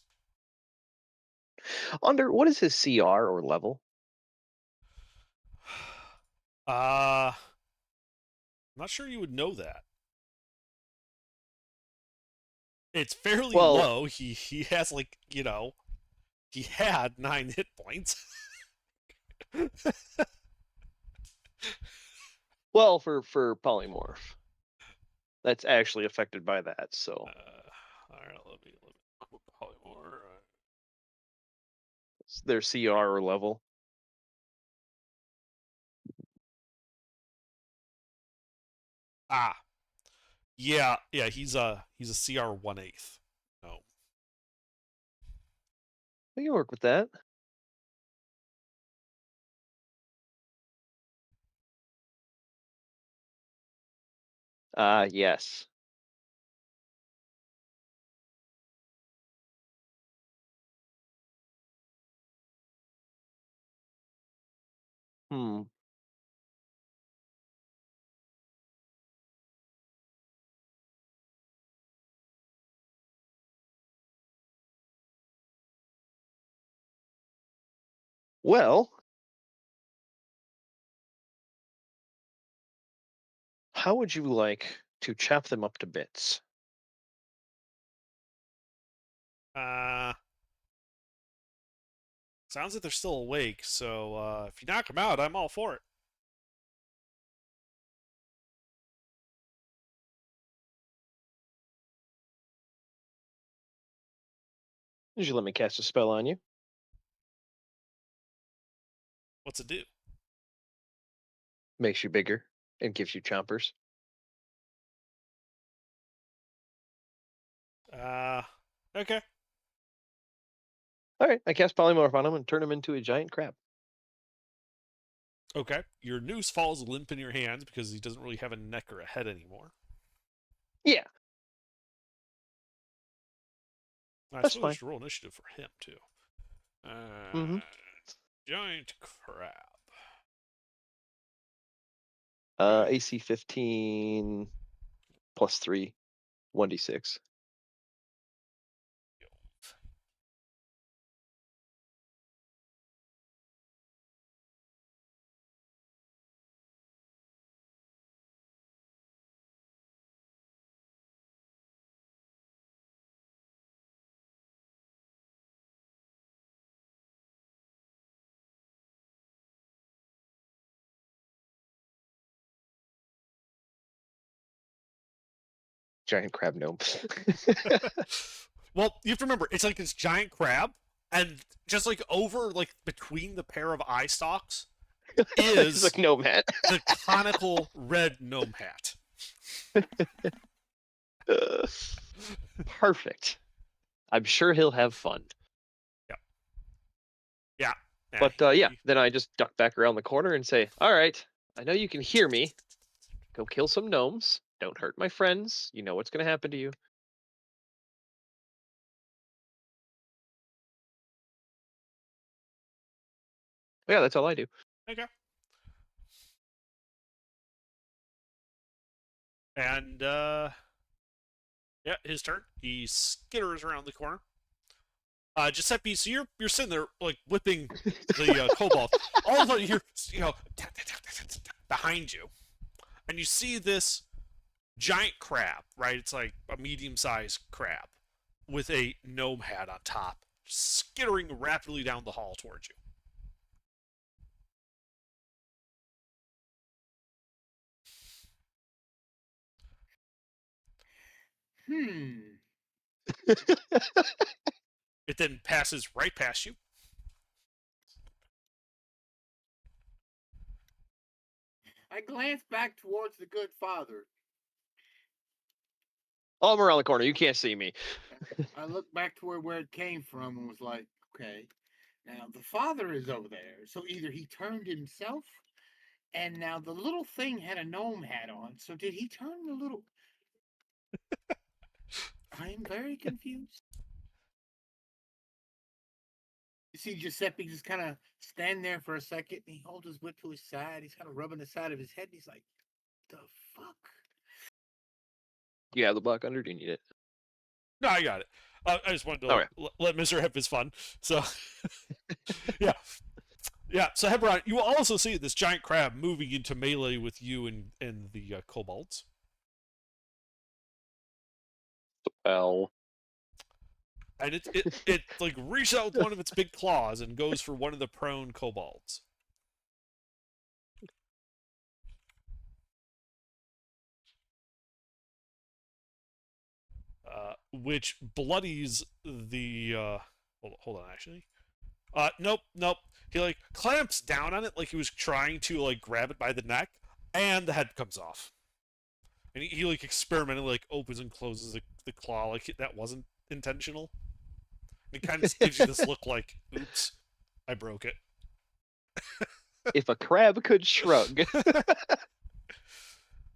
What is his CR or level? I'm not sure you would know that. It's fairly Well- low. He has like, you know, he had 9 hit points. Well, for polymorph, that's actually affected by that. So All right, let me polymorph. it's their CR or level. Ah, yeah, he's a CR 1/8. No, We can work with that. Yes. Hmm. Well, how would you like to chop them up to bits? sounds like they're still awake. So if you knock them out, I'm all for it. Would you let me cast a spell on you? What's it do? Makes you bigger and gives you chompers. Okay. All right, I cast polymorph on him and turn him into a giant crab. Okay. Your noose falls limp in your hands because he doesn't really have a neck or a head anymore. Yeah, I That's suppose fine. you should roll initiative for him too. Mhm. Giant crab. AC 15 plus 3, 1d6. Giant crab gnome. Well, you have to remember, it's like this giant crab, and just like over, like between the pair of eye stalks, He's is like gnome hat. the conical red gnome hat. Perfect. I'm sure he'll have fun. Yeah. But yeah, then I just duck back around the corner and say, "All right, I know you can hear me. Go kill some gnomes. Don't hurt my friends. You know what's going to happen to you." Yeah, that's all I do. Okay. And yeah, his turn. He skitters around the corner. Giuseppe, so you're sitting there like whipping the kobold. All of a sudden, you hear, you know, behind you, and you see this giant crab. Right, it's like a medium-sized crab with a gnome hat on top, skittering rapidly down the hall towards you. It then passes right past you. I glance back towards the good father. Oh, I'm around the corner. You can't see me. I look back to where it came from and was like, okay, now the father is over there. So either he turned himself And now the little thing had a gnome hat on. So did he turn the little? I am very confused. You see Giuseppe just kind of stand there for a second, and he holds his whip to his side. He's kind of rubbing the side of his head. And he's like, "The fuck." You have the block under? Do you need it? No, I got it. I just wanted to Okay. let Mr. have his fun. So, yeah. Yeah, so Hebron, you will also see this giant crab moving into melee with you and the kobolds. Well, And it like reaches out with one of its big claws and goes for one of the prone kobolds. Which bloodies the hold on actually. Nope. He like clamps down on it like he was trying to like grab it by the neck, and the head comes off. And he like experimentally like opens and closes the claw like that wasn't intentional. It kind of gives you this look like, oops, I broke it. If a crab could shrug.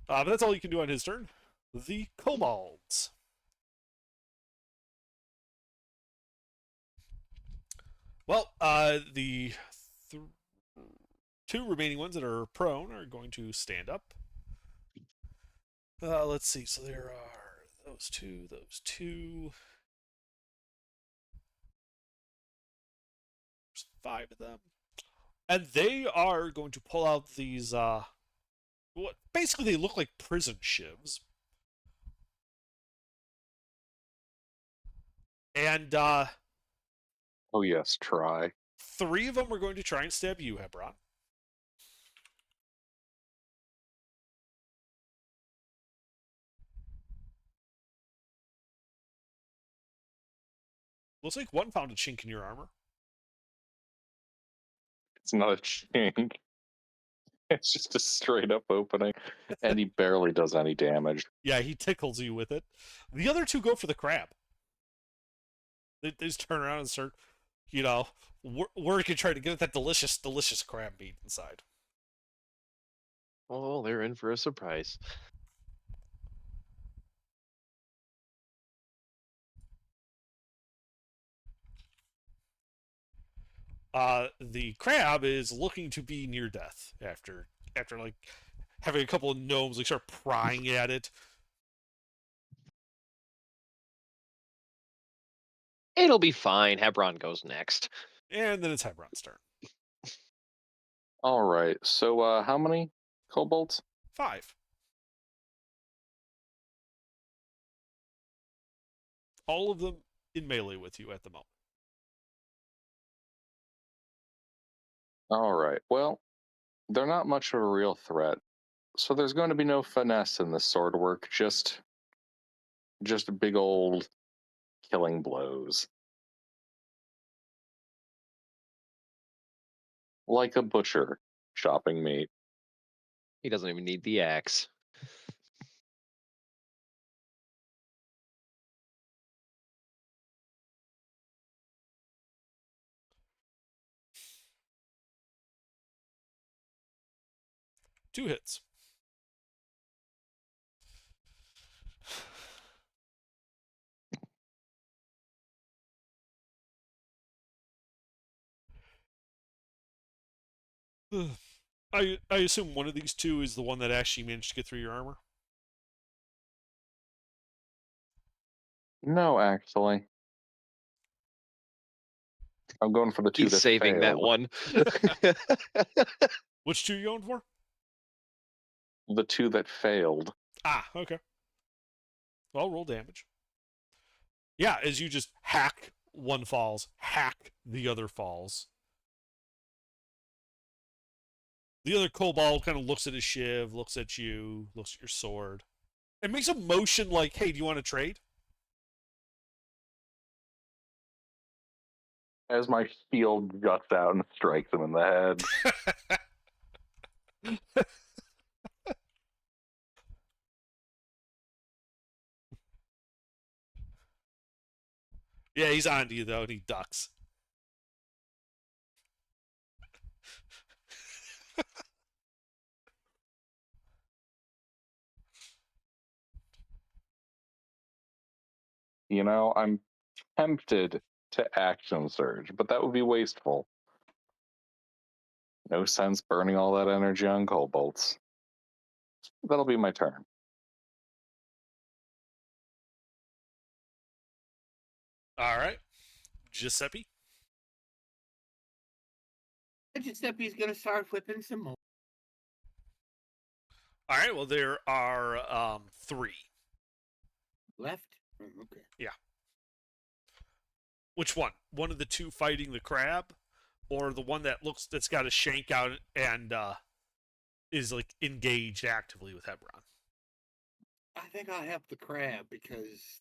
But that's all you can do on his turn. The kobolds. Well, the two remaining ones that are prone are going to stand up. Let's see. So there are those two. There's 5 of them. And they are going to pull out these, what basically they look like prison shivs. And, Oh yes, try. 3 of them are going to try and stab you, Hebron. Looks like 1 found a chink in your armor. It's not a chink. It's just a straight up opening, and he barely does any damage. Yeah, he tickles you with it. The other 2 go for the crab. They just turn around and start, working, trying to get at that delicious, delicious crab meat inside. Oh, they're in for a surprise. The crab is looking to be near death after like having a couple of gnomes like start prying at it. It'll be fine. Hebron goes next. And then it's Hebron's turn. All right. So, how many kobolds? 5. All of them in melee with you at the moment. All right. Well, they're not much of a real threat, so there's going to be no finesse in this sword work. Just big old killing blows, like a butcher chopping meat. He doesn't even need the axe. Two hits. I assume one of these 2 is the one that actually managed to get through your armor. No, actually. I'm going for the 2 He's that saving that failed. one. Which 2 are you going for? The 2 that failed. Ah, okay. Well, roll damage. Yeah, as you just hack, one falls, hack, the other falls. The other kobold kind of looks at his shiv, looks at you, looks at your sword, and makes a motion like, hey, do you want to trade? As my shield juts out and strikes him in the head. Yeah, he's on to you, though, and he ducks. You know, I'm tempted to action surge, but that would be wasteful. No sense burning all that energy on kobolds. That'll be my turn. All right. Giuseppe. Giuseppe's gonna start whipping some more. All right. Well, there are 3. Left? Okay. Which one? One of the 2 fighting the crab, or the one that's got a shank out and is like engaged actively with Hebron? I think I'll help the crab because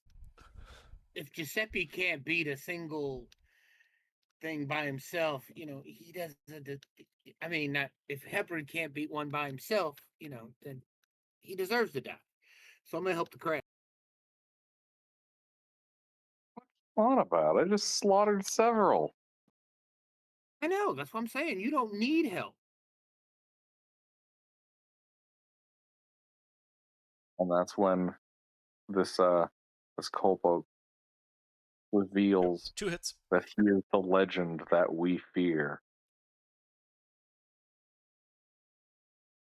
if Giuseppe can't beat a single thing by himself, he doesn't. I mean, not if Hebron can't beat one by himself, then he deserves to die. So I'm gonna help the crab. What about it? I just slaughtered several. I know. That's what I'm saying. You don't need help. And that's when this kobold reveals 2 hits. that he is the legend that we fear.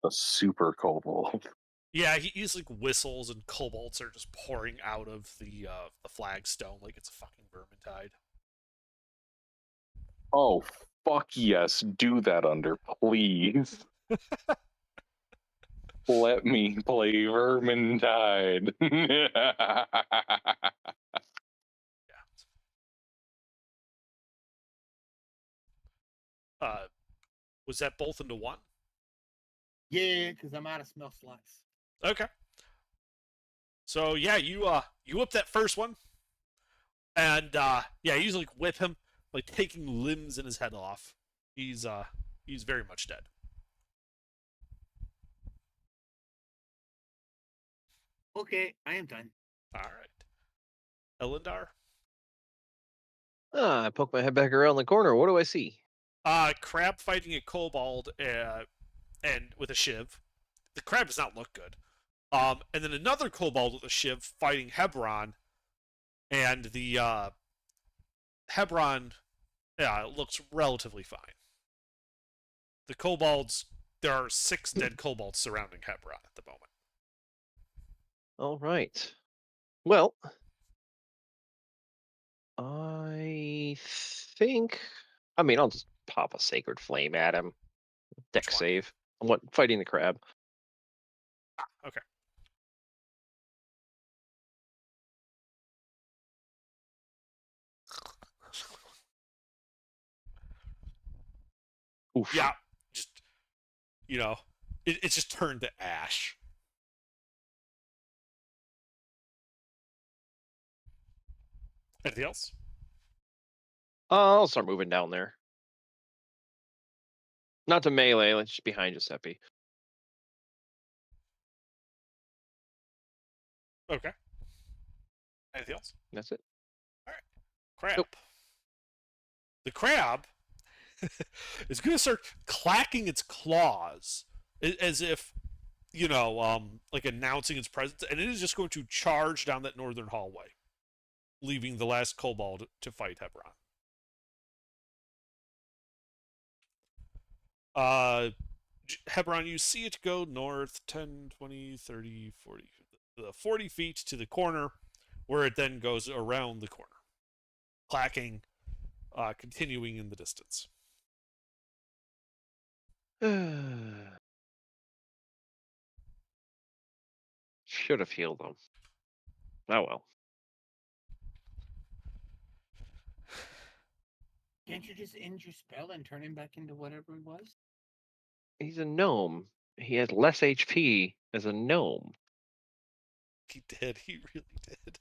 The super kobold. Yeah, he's like whistles and kobolds are just pouring out of the flagstone like it's a fucking vermintide. Oh, fuck yes. Do that, Under, please. Let me play Vermintide. Was that both into one? Yeah, because I'm out of smell slots. Okay. So yeah, you whip that first one, and yeah, you like whip him, like taking limbs and his head off. He's very much dead. Okay, I am done. All right, Elendar. I poke my head back around the corner. What do I see? Crab fighting a kobold and with a shiv. The crab does not look good. And then another kobold with a shiv fighting Hebron, and the Hebron, looks relatively fine. The kobolds, there are 6 dead kobolds surrounding Hebron at the moment. All right. Well, I think. I mean, I'll just pop a sacred flame at him. Deck Which one? save. What? Fighting the crab. Okay. Oof. Yeah, just it's just turned to ash. Anything else? I'll start moving down there. Not to melee, like just behind Giuseppe. Okay. Anything else? That's it. Crab. Nope. The crab is going to start clacking its claws as if, like announcing its presence, and it is just going to charge down that northern hallway, leaving the last kobold to fight Hebron. Hebron, you see it go north 10, 20, 30, 40, 40 feet to the corner, where it then goes around the corner, clacking, continuing in the distance. Should have healed him. Oh well. Can't you just end your spell and turn him back into whatever he was? He's a gnome. He has less HP as a gnome. He did. He really did.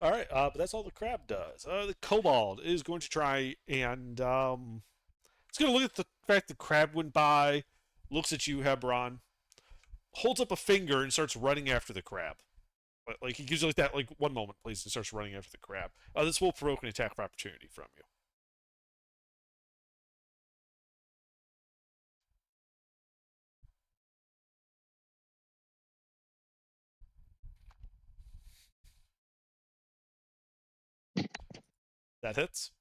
All right, but that's all the crab does. The kobold is going to try and it's going to look at the fact the crab went by, looks at you, Hebron, holds up a finger and starts running after the crab. Like he gives you like that, like 1 moment, please, and starts running after the crab. This will provoke an attack of opportunity from you. That hits.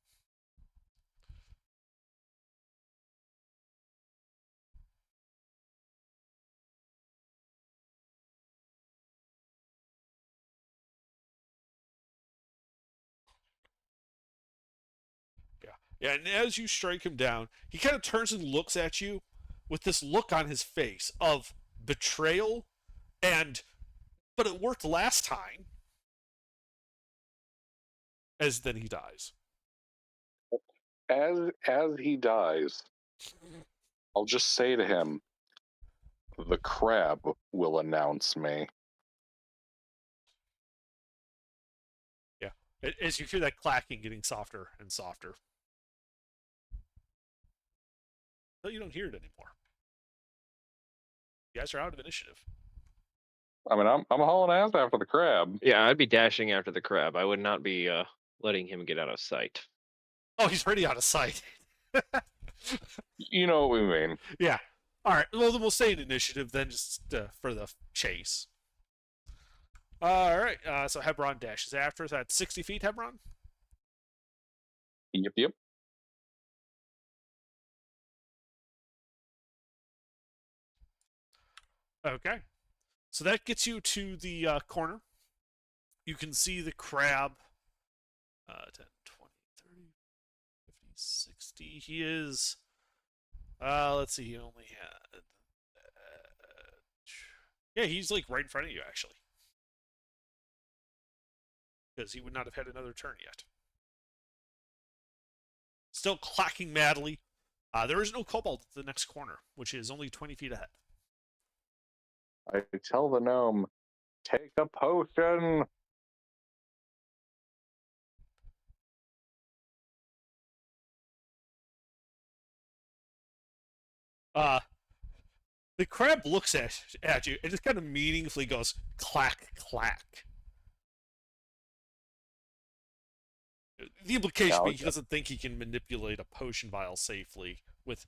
Yeah, and as you strike him down, he kind of turns and looks at you with this look on his face of betrayal and, but it worked last time. As then he dies. As he dies, I'll just say to him, "The crab will announce me." Yeah. As you hear that clacking getting softer and softer. But you don't hear it anymore. You guys are out of initiative. I mean, I'm hauling ass after the crab. Yeah, I'd be dashing after the crab. I would not be letting him get out of sight. Oh, he's already out of sight. You know what we mean. Yeah. All right. Well, then we'll stay in initiative then, just for the chase. All right. So Hebron dashes after. Is that 60 feet, Hebron? Yep. Okay. So that gets you to the corner. You can see the crab. 10, 20, 30, 50, 60. He is. Let's see. He only had. Yeah, he's like right in front of you, actually. Because he would not have had another turn yet. Still clacking madly. There is no kobold at the next corner, which is only 20 feet ahead. I tell the gnome, take a potion. The crab looks at you and just kind of meaningfully goes clack, clack. The implication being he doesn't think he can manipulate a potion vial safely with,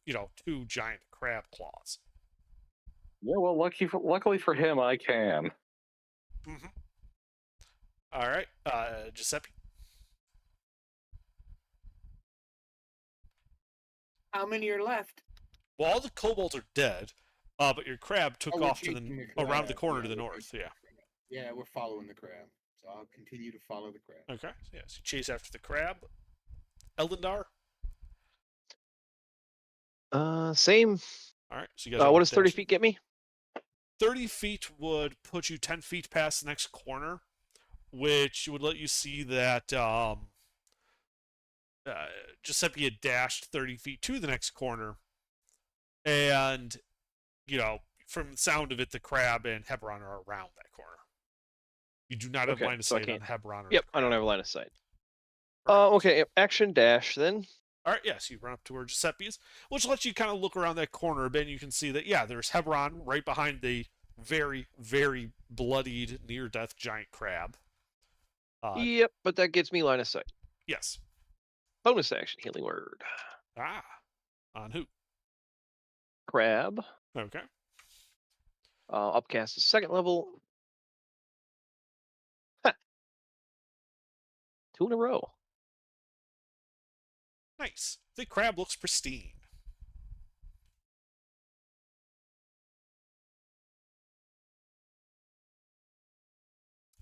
two giant crab claws. Yeah, well, luckily for him, I can. Mm-hmm. All right, Giuseppe. How many are left? Well, all the kobolds are dead, but your crab took we're off to chasing around the crab. corner to the we're north. chasing Yeah. the crab. Yeah, we're following the crab. So I'll continue to follow the crab. Okay. So you chase after the crab. Eldendar. Same. All right. So you guys. What does 30 feet get me? 30 feet would put you 10 feet past the next corner, which would let you see that Giuseppe had dashed 30 feet to the next corner. And, from the sound of it, the crab and Hebron are around that corner. You do not have line of sight on Hebron. Yep, I don't have line of sight. Okay, yep, action dash then. All right, yes, you run up to where Giuseppe is, which lets you kind of look around that corner a bit, and you can see that, yeah, there's Hebron right behind the very, very bloodied, near-death giant crab. Yep, but that gets me line of sight. Yes. Bonus action, healing word. On who? Crab. Okay. Upcast is second level. Ha. 2 in a row. Nice. The crab looks pristine.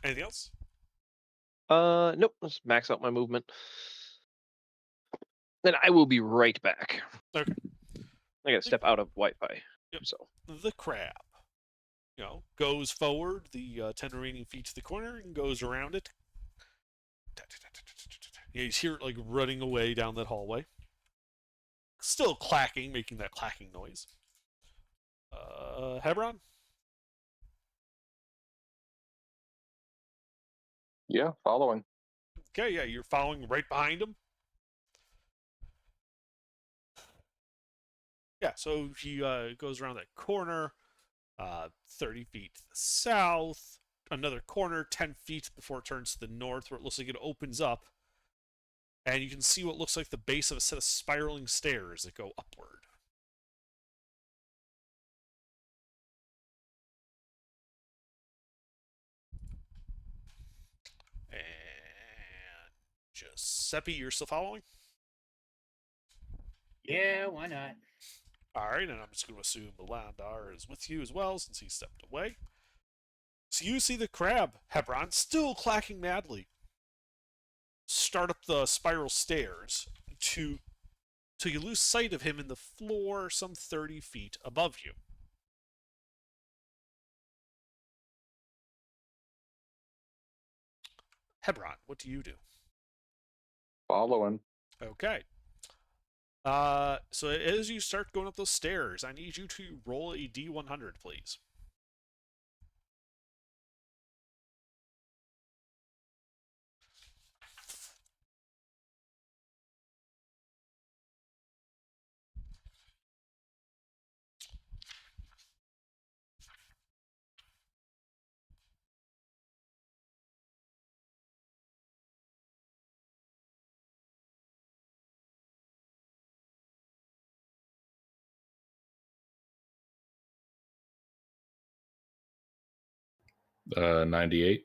Anything else? Nope. Let's max out my movement. Then I will be right back. Okay. I gotta step out of Wi-Fi. Yep. So the crab, goes forward the 10 remaining feet to the corner and goes around it. Yeah, you hear it like running away down that hallway. Still clacking, making that clacking noise. Hebron? Yeah, following. Okay, yeah, you're following right behind him. Yeah, so he goes around that corner, 30 feet to the south, another corner, 10 feet before it turns to the north, where it looks like it opens up. And you can see what looks like the base of a set of spiraling stairs that go upward. And Seppi, you're still following? Yeah, why not? Alright, and I'm just going to assume Landar is with you as well since he stepped away. So you see the crab, Hebron, still clacking madly. Start up the spiral stairs till you lose sight of him in the floor some 30 feet above you. Hebron, what do you do? Following. Okay. So as you start going up those stairs, I need you to roll a D100, please. Uh, 98.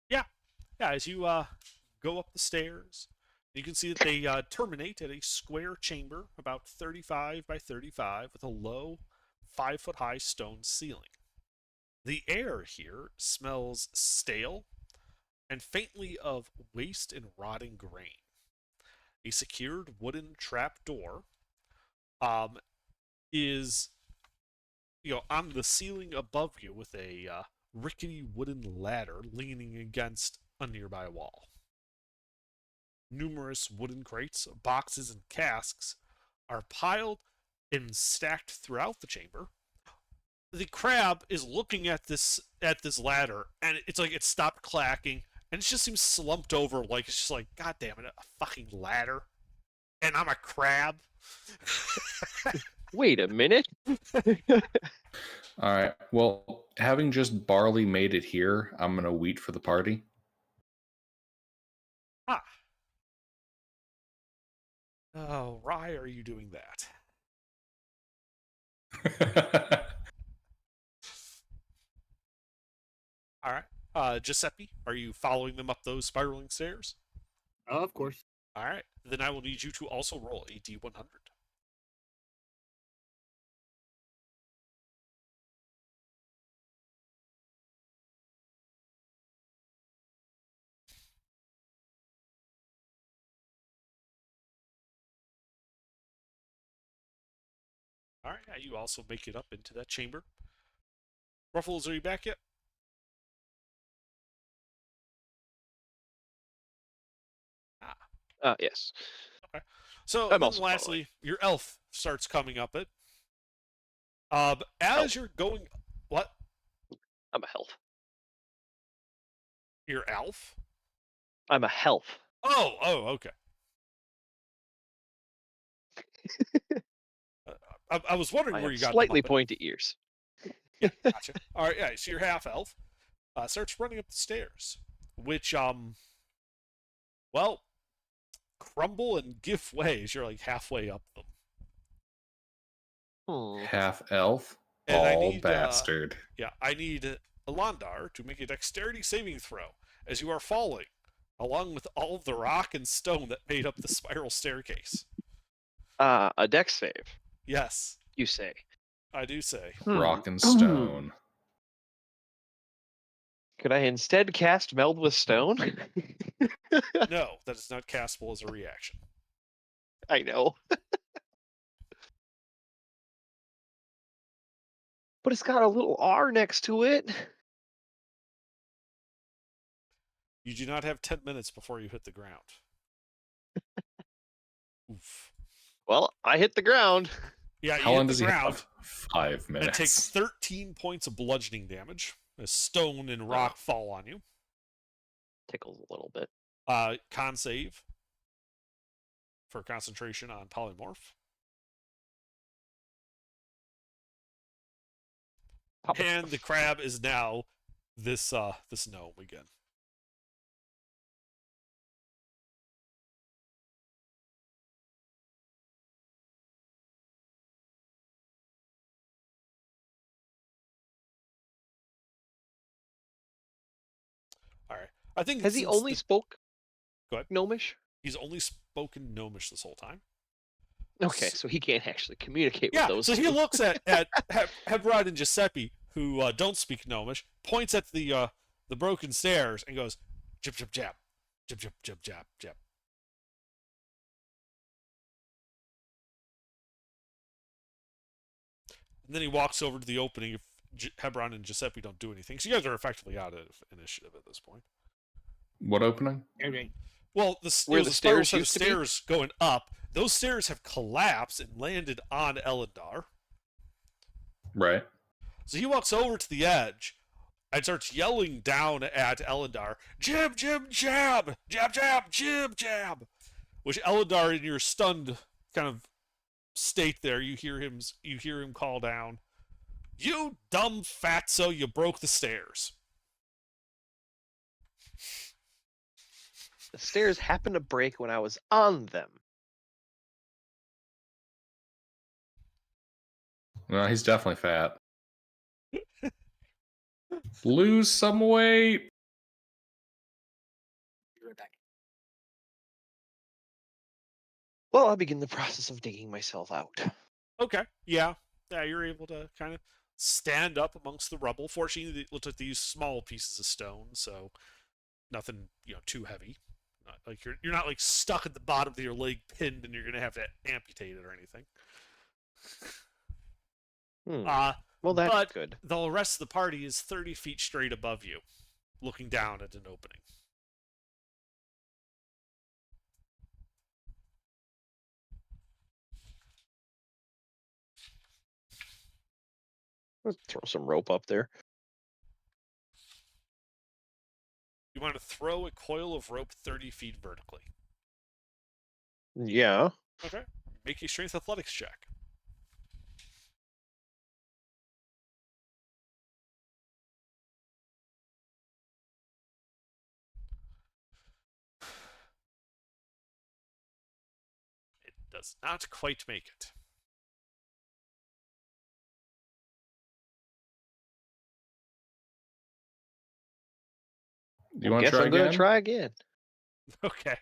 Yeah, as you go up the stairs, you can see that they terminate at a square chamber about 35 by 35 with a low 5-foot-high stone ceiling. The air here smells stale and faintly of waste and rotting grain. A secured wooden trap door is on the ceiling above you with a rickety wooden ladder leaning against a nearby wall. Numerous wooden crates, boxes, and casks are piled and stacked throughout the chamber. The crab is looking at this ladder, and it's like it stopped clacking, and it just seems slumped over, like it's just like, God damn it, a fucking ladder, and I'm a crab. Wait a minute. All right. Well, having just barely made it here, I'm going to wheat for the party. Oh, why are you doing that? All right. Giuseppe, are you following them up those spiraling stairs? Oh, of course. All right. Then I will need you to also roll a D100. All right. Yeah, you also make it up into that chamber. Ruffles, are you back yet? Yes. Okay. So I'm then also lastly, your elf starts coming up it. Elf. As you're going, what? I'm a health. Your elf? I'm a health. Oh, okay. I was wondering I where have you got slightly them up. pointy ears. Yeah, gotcha. All right, yeah. So your half elf starts running up the stairs, which well, crumble and give way as you're like halfway up them. Half elf. And I All need bastard. I need Alandar to make a dexterity saving throw as you are falling, along with all of the rock and stone that made up the spiral staircase. A dex save, Yes, you say? I do say. Rock and stone. Could I instead cast Meld with Stone? No, that is not castable as a reaction. I know. But it's got a little R next to it. You do not have 10 minutes before you hit the ground. Oof. Well, I hit the ground. Yeah, How you long hit does the he ground have? 5 minutes. and take 13 points of bludgeoning damage as stone and rock fall on you. Tickles a little bit. Con save for concentration on polymorph. And the crab is now this gnome again. All right. I think Has he since only spoke Go ahead. Gnomish? he's only spoken Gnomish this whole time. Okay, so he can't actually communicate Yeah, with those so two. he looks at Hebrod and Giuseppe, who don't speak Gnomish, points at the broken stairs, and goes, jib jib jab, jib jib jib jab jab. And then he walks over to the opening if Hebron and Giuseppe don't do anything. So you guys are effectively out of initiative at this point. What opening? Okay. Well, Where the the spiral stairs set of used to be? stairs going up, those stairs have collapsed and landed on Elendar. Right. So he walks over to the edge and starts yelling down at Elendar, jib, jib, jab, jab, jab, jib, jab. Which Elendar, in your stunned kind of state there, you hear him call down, you dumb fatso, you broke the stairs. The stairs happened to break when I was on them. No, he's definitely fat. Lose some weight. Well, I'll begin the process of digging myself out. Okay, yeah, you're able to kind of stand up amongst the rubble. Fortunately, it looks like these small pieces of stone, so nothing, too heavy. Not like you're not like stuck at the bottom of your leg pinned and you're gonna have to amputate it or anything. Well, that's but good. the rest of the party is 30 feet straight above you, looking down at an opening. Let's throw some rope up there. You want to throw a coil of rope 30 feet vertically. Yeah. Okay. Make a strength athletics check. It does not quite make it. You want to Guess try I'm again? gonna try again. Okay.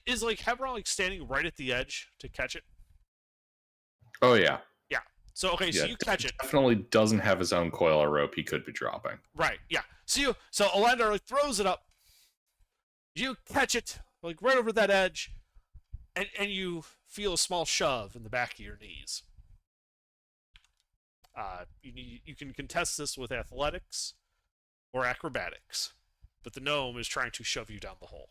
Is like Hebron like standing right at the edge to catch it? Oh yeah. Yeah. So okay, so Yeah, you catch it. Definitely doesn't have his own coil of rope he could be dropping. Right, yeah. So Elendar like throws it up. You catch it, like right over that edge, and you feel a small shove in the back of your knees. You can contest this with athletics or acrobatics, but the gnome is trying to shove you down the hole.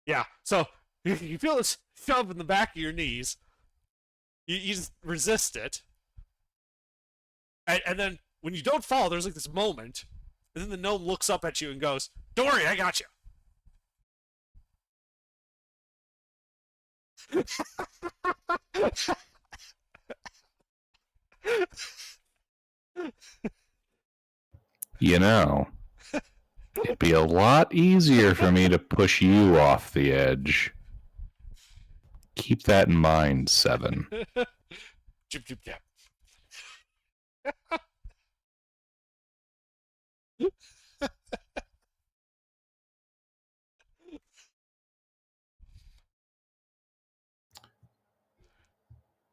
Yeah, so you feel this shove in the back of your knees. You just resist it. And then when you don't fall, there's like this moment, and then the gnome looks up at you and goes, "Don't worry, I got you." You know, it'd be a lot easier for me to push you off the edge. Keep that in mind, Seven. Jip, jip, jap.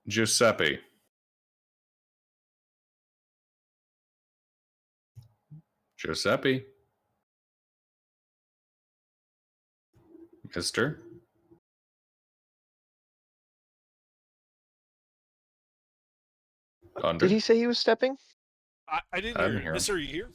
Giuseppe. Giuseppe. Mister. Under. Did he say he was stepping? I didn't I hear didn't it. hear Mister, are you here?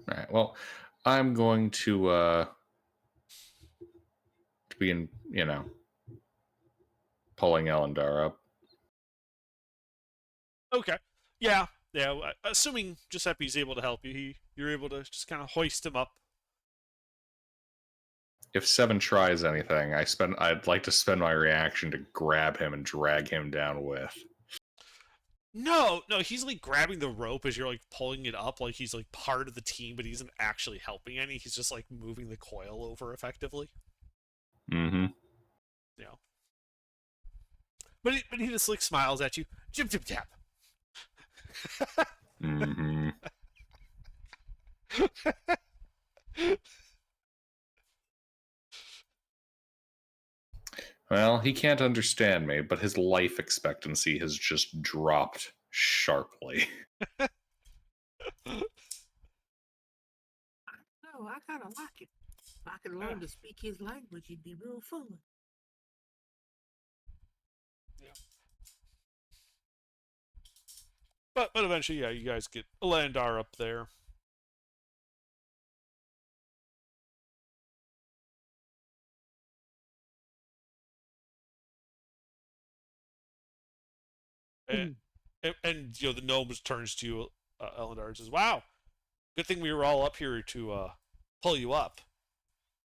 All right. Well, I'm going to begin, pulling Elendar up. Okay. Yeah. Assuming Giuseppe's able to help you, you're able to just kind of hoist him up. if Seven tries anything, I'd like to spend my reaction to grab him and drag him down with. No, he's like grabbing the rope as you're like pulling it up, like he's like part of the team, but he isn't actually helping any. He's just like moving the coil over effectively. Mm-hmm. You know. But he just like smiles at you. Jib jib jab. Mm-hmm. Well, he can't understand me, but his life expectancy has just dropped sharply. No, I kind of like it. If I could learn to speak his language, it'd be real fun. Yeah. But eventually, yeah, you guys get Elandar up there. And you know, the gnome turns to you, Elandar, and says, "Wow, good thing we were all up here to pull you up.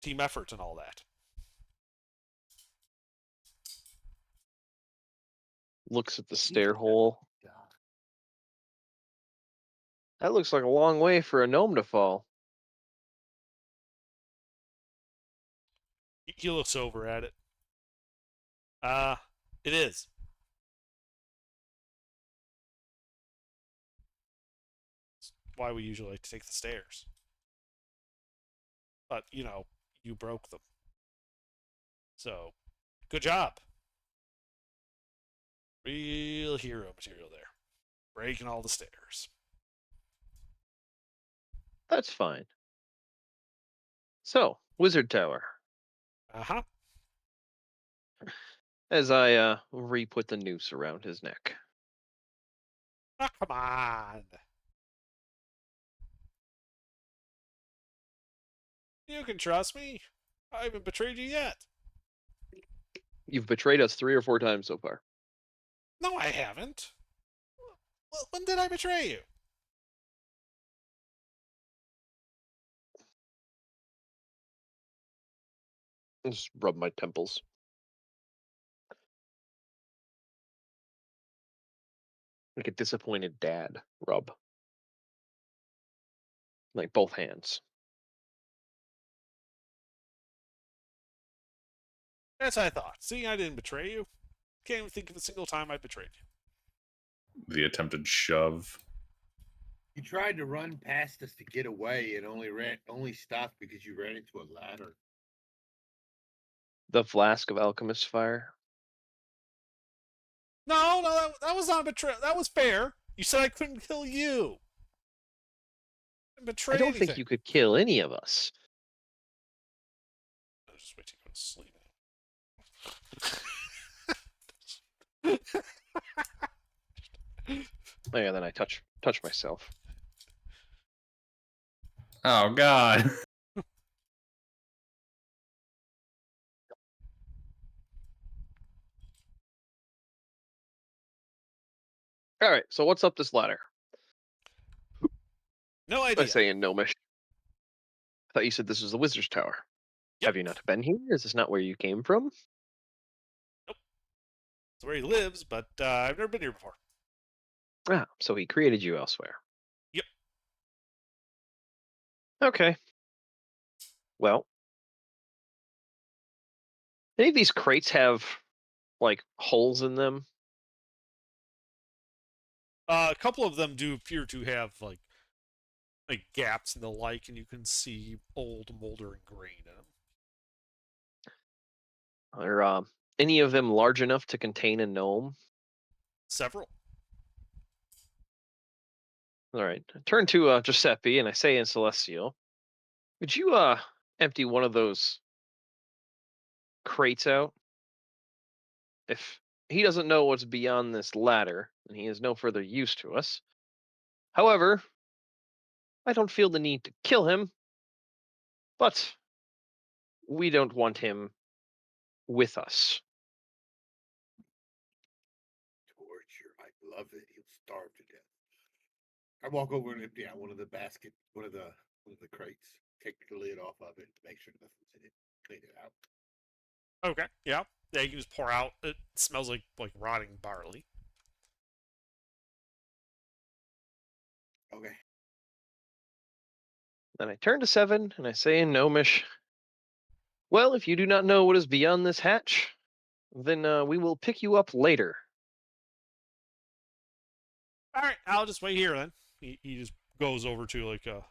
Team effort and all that." Looks at the stair hole. That looks like a long way for a gnome to fall. He looks over at it. It is. It's why we usually like to take the stairs. But, you know, you broke them. So, good job. Real hero material there. Breaking all the stairs. That's fine. So, Wizard Tower. Uh-huh. As I re-put the noose around his neck. Oh, come on. You can trust me. I haven't betrayed you yet. You've betrayed us 3 or 4 times so far. No, I haven't. Well, when did I betray you? Just rub my temples. Like a disappointed dad rub. Like both hands. That's what I thought. See, I didn't betray you. Can't even think of a single time I betrayed you. The attempted shove. You tried to run past us to get away and only stopped because you ran into a ladder. The flask of alchemist fire. No, that was not betrayal. That was fair. You said I couldn't kill you. I don't think you could kill any of us. I'll just wait till you go to sleep. Oh yeah, then I touch myself. Oh, God. All right, so what's up this ladder? No I idea. say in Gnomish. I thought you said this was the Wizard's Tower. Yep. Have you not been here? Is this not where you came from? Nope. It's where he lives, but I've never been here before. Ah, so he created you elsewhere. Yep. Okay. Well, any of these crates have like holes in them? A couple of them do appear to have like gaps and the like, and you can see old moldering grain in them. Are any of them large enough to contain a gnome? Several. All right. I turn to Giuseppe and I say in Celestial, would you empty one of those crates out? If he doesn't know what's beyond this ladder, then he is no further use to us. However, I don't feel the need to kill him, but we don't want him with us. Torture. I love it. He'll starve to death. I walk over and empty out one of the crates. Take the lid off of it. Make sure nothing's in it. clean it out. Okay, yeah. Yeah, you can just pour out. It smells like rotting barley. Okay. Then I turn to 7 and I say in Gnomish, well, if you do not know what is beyond this hatch, then we will pick you up later. All right, I'll just wait here then. He just goes over to like a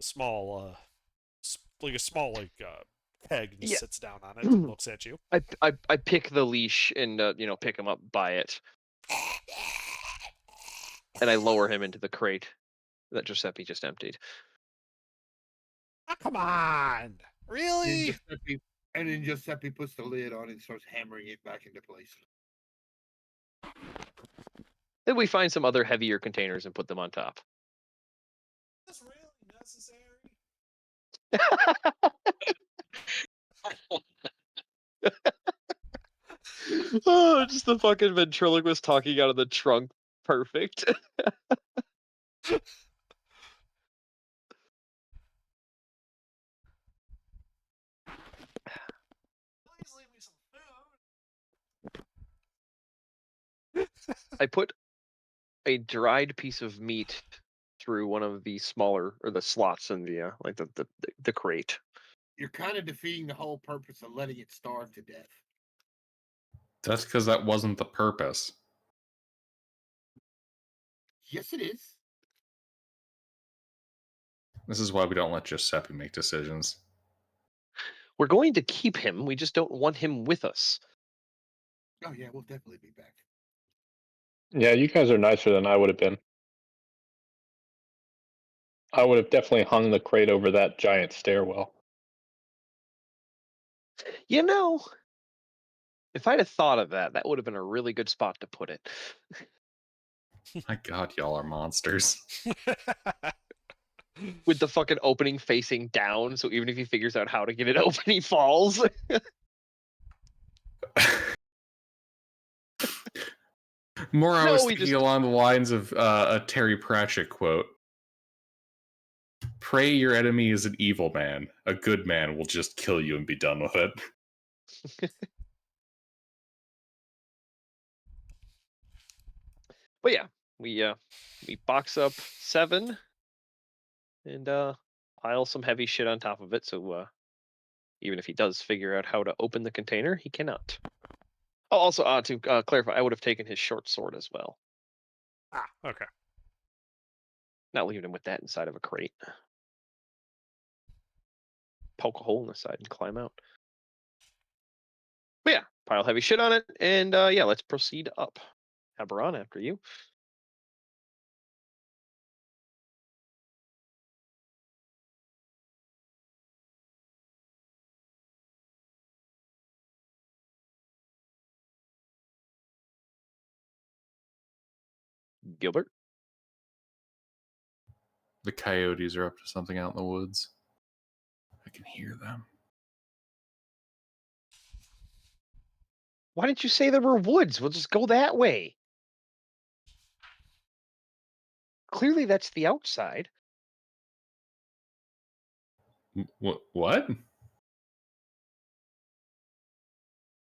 small keg and just Yeah. sits down on it and looks at you. I pick the leash and pick him up by it, and I lower him into the crate that Giuseppe just emptied. Oh, come on, And really? then Giuseppe puts the lid on and starts hammering it back into place. Then we find some other heavier containers and put them on top. Is this really necessary? Oh, just the fucking ventriloquist talking out of the trunk. Perfect. Please leave me some food. I put a dried piece of meat through one of the smaller or the slots in the the crate. You're kind of defeating the whole purpose of letting it starve to death. That's because that wasn't the purpose. Yes, it is. This is why we don't let Giuseppe make decisions. We're going to keep him. We just don't want him with us. Oh yeah, we'll definitely be back. Yeah, you guys are nicer than I would have been. I would have definitely hung the crate over that giant stairwell. You know, if I'd have thought of that, that would have been a really good spot to put it. My God, y'all are monsters. With the fucking opening facing down, so even if he figures out how to get it open, he falls. More, I No, was we thinking just- along the lines of a Terry Pratchett quote. Pray your enemy is an evil man. A good man will just kill you and be done with it. But yeah, we box up 7 and pile some heavy shit on top of it, so even if he does figure out how to open the container, he cannot. Oh, also, to clarify, I would have taken his short sword as well. Ah, okay. Not leaving him with that inside of a crate. Poke a hole in the side and climb out. But yeah, pile heavy shit on it, and yeah, let's proceed up. Haberon, after you. Gilbert. The coyotes are up to something out in the woods. I can hear them. Why didn't you say there were woods? We'll just go that way. Clearly, that's the outside. What? Well,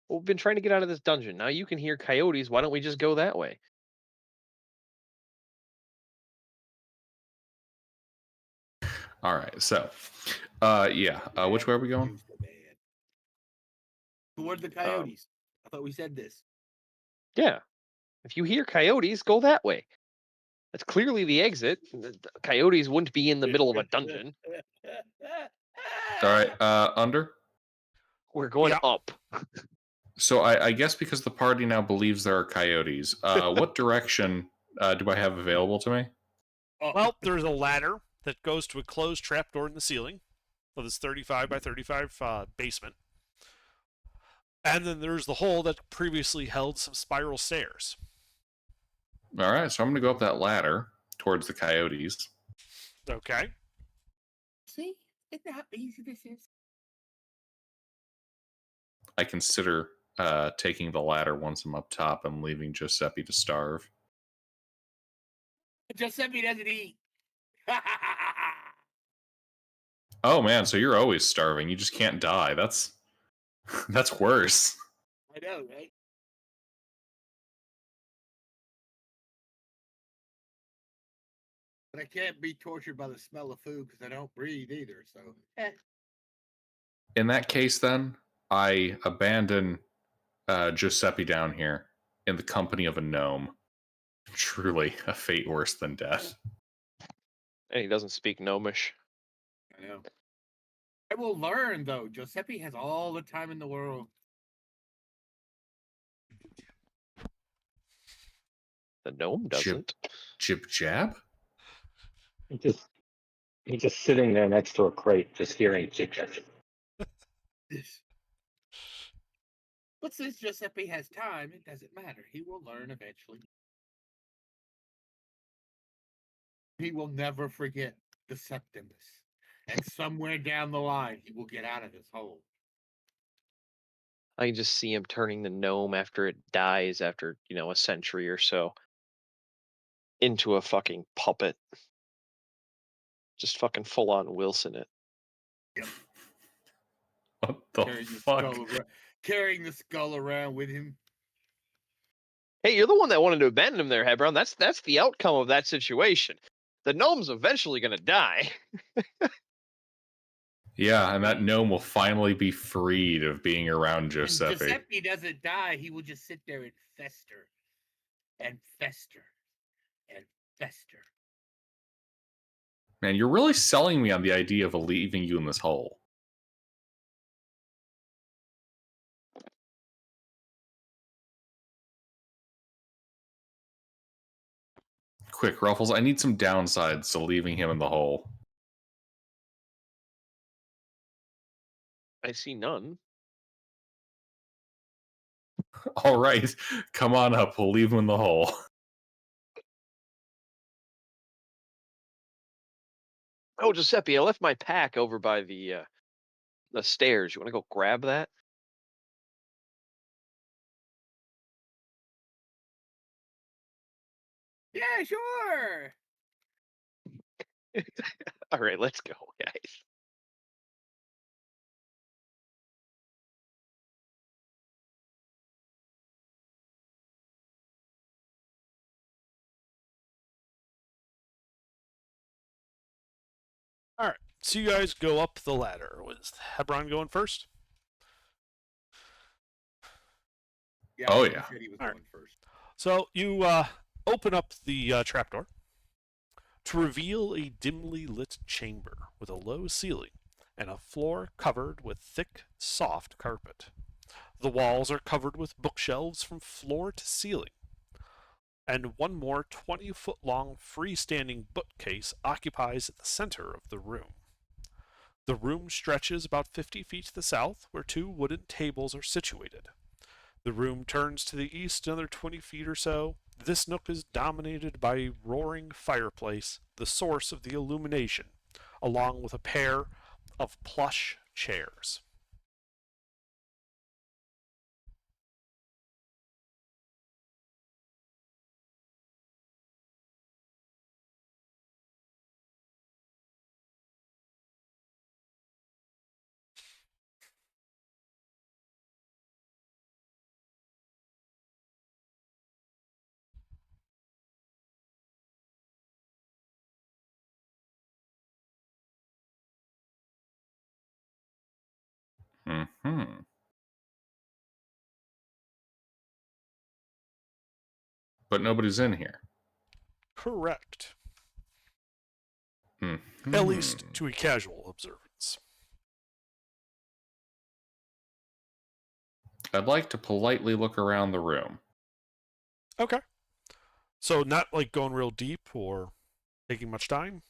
we've been trying to get out of this dungeon. Now you can hear coyotes. Why don't we just go that way? All right, so, yeah. Which way are we going? Use the man. Toward the coyotes. I thought we said this. Yeah. If you hear coyotes, go that way. That's clearly the exit. The coyotes wouldn't be in the middle of a dungeon. All right, under. We're going Yeah. up. So I guess because the party now believes there are coyotes, what direction do I have available to me? Oh, Well, there's a ladder that goes to a closed trapdoor in the ceiling of this 35 by 35 basement. And then there's the hole that previously held some spiral stairs. All right, so I'm going to go up that ladder towards the coyotes. Okay. see? Isn't that how easy this is? I consider taking the ladder once I'm up top and leaving Giuseppe to starve. Giuseppe doesn't eat. Oh man, so you're always starving. You just can't die. That's that's worse. I know, right? But I can't be tortured by the smell of food because I don't breathe either. So In that case, then I abandon Giuseppe down here in the company of a gnome. Truly a fate worse than death. And he doesn't speak gnomish. I know. I will learn though. Giuseppe has all the time in the world. The gnome doesn't. Jib jab? He's just sitting there next to a crate, just hearing chit-chat. This. But since Giuseppe has time, it doesn't matter. He will learn eventually. He will never forget the Septimus. And somewhere down the line, he will get out of this hole. I can just see him turning the gnome after it dies after, a century or so into a fucking puppet. Just fucking full on Wilson it. What the fuck? Carrying the skull around with him. Hey, you're the one that wanted to abandon him there, Hebron. That's the outcome of that situation. The gnome's eventually gonna die. Yeah, and that gnome will finally be freed of being around Giuseppe. And Giuseppe doesn't die. He will just sit there and fester. And fester. And fester. Man, you're really selling me on the idea of leaving you in this hole. Quick, Ruffles, I need some downsides to leaving him in the hole. I see none. All right, come on up. We'll leave him in the hole. Oh, Giuseppe, I left my pack over by the stairs. You want to go grab that? Yeah, sure. All right, let's go, guys. All right, so you guys go up the ladder. Was Hebron going first? Yeah, Oh, he yeah. said he was All going first. So you open up the trapdoor to reveal a dimly lit chamber with a low ceiling and a floor covered with thick, soft carpet. The walls are covered with bookshelves from floor to ceiling, and one more 20-foot long freestanding bookcase occupies the center of the room. The room stretches about 50 feet to the south, where two wooden tables are situated. The room turns to the east another 20 feet or so. This nook is dominated by a roaring fireplace, the source of the illumination, along with a pair of plush chairs. Mm-hmm. But nobody's in here. Correct. Mm-hmm. At least to a casual observance. I'd like to politely look around the room. Okay. So not like going real deep or taking much time?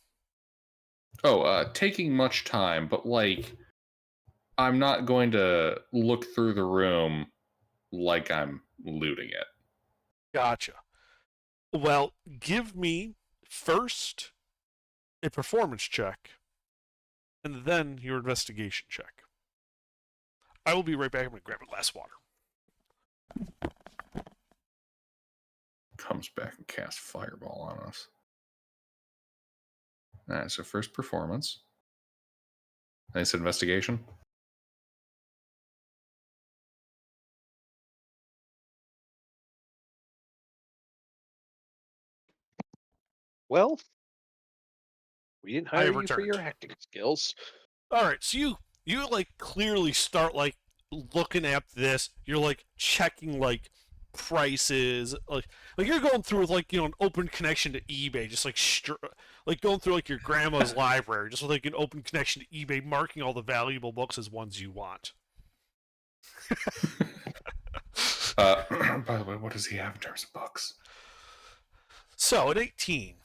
Oh, taking much time, but like, I'm not going to look through the room like I'm looting it. Gotcha. Well, give me first a performance check and then your investigation check. I will be right back. I'm going to grab a glass of water. Comes back and casts fireball on us. Alright, so first performance. Nice investigation. Well, we didn't I hire have you for your returned. acting skills. All right, so you like clearly start like looking at this. You're like checking like prices, like you're going through with like an open connection to eBay, just like like going through like your grandma's library, just with like an open connection to eBay, marking all the valuable books as ones you want. By the way, what does he have in terms of books? So at 18,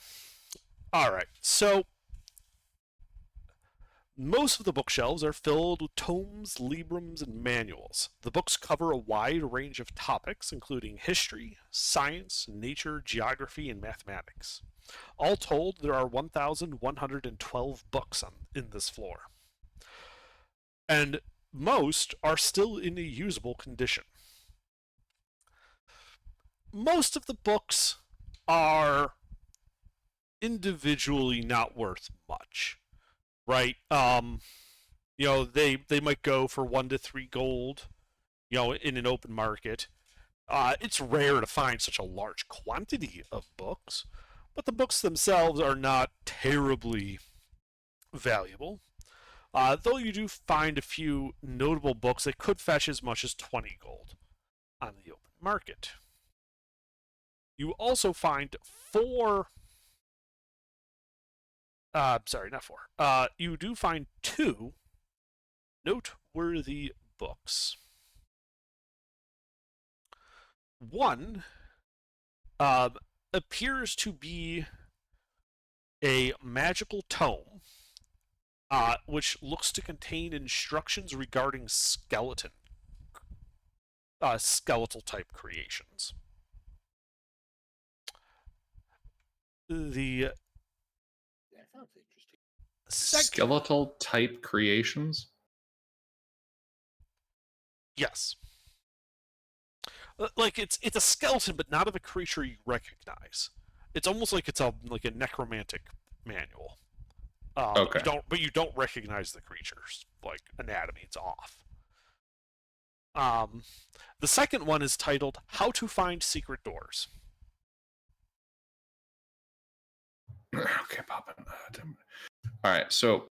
all right, so most of the bookshelves are filled with tomes, librams, and manuals. The books cover a wide range of topics, including history, science, nature, geography, and mathematics. All told, there are 1,112 books in this floor. And most are still in a usable condition. Most of the books are individually not worth much. Right. They might go for 1 to 3 gold, in an open market. It's rare to find such a large quantity of books, but the books themselves are not terribly valuable. Though you do find a few notable books that could fetch as much as 20 gold on the open market. You also find 4 sorry, not 4. You do find 2 noteworthy books. One appears to be a magical tome, which looks to contain instructions regarding skeletal type creations. The That sounds interesting. Skeletal type creations? Yes. Like it's a skeleton, but not of a creature you recognize. It's almost like it's a necromantic manual. Okay. You don't recognize the creature's like anatomy. It's off. The second one is titled "How to Find Secret Doors." Okay, popping. All right, so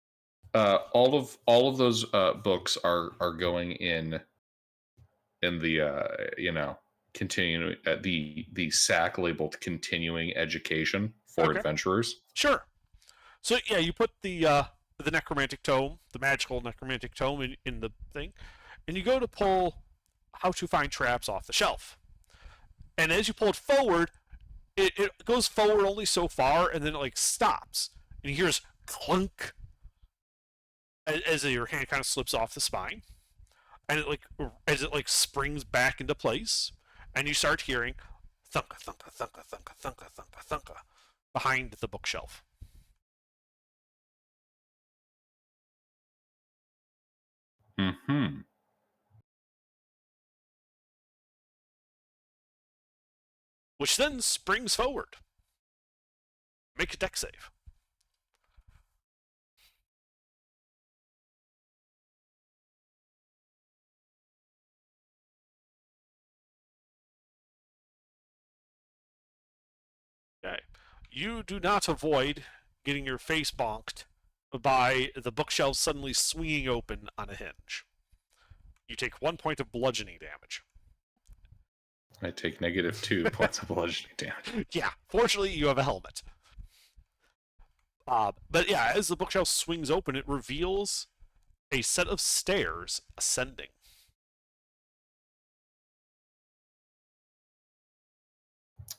all of those books are going in the continuing the sack labeled continuing education for adventurers. Sure. So yeah, you put the necromantic tome, the magical necromantic tome in the thing, and you go to pull How to Find Traps off the shelf. And as you pull it forward, it goes forward only so far, and then it like stops, and you hear this clunk as your hand kind of slips off the spine, and it springs back into place, and you start hearing thunka thunka thunka thunka thunka thunka thunka behind the bookshelf. Mm-hmm. Which then springs forward. Make a deck save. Okay. You do not avoid getting your face bonked by the bookshelf suddenly swinging open on a hinge. You take 1 point of bludgeoning damage. I take -2 points of bludgeoning damage. Yeah, fortunately you have a helmet. But yeah, as the bookshelf swings open, it reveals a set of stairs ascending.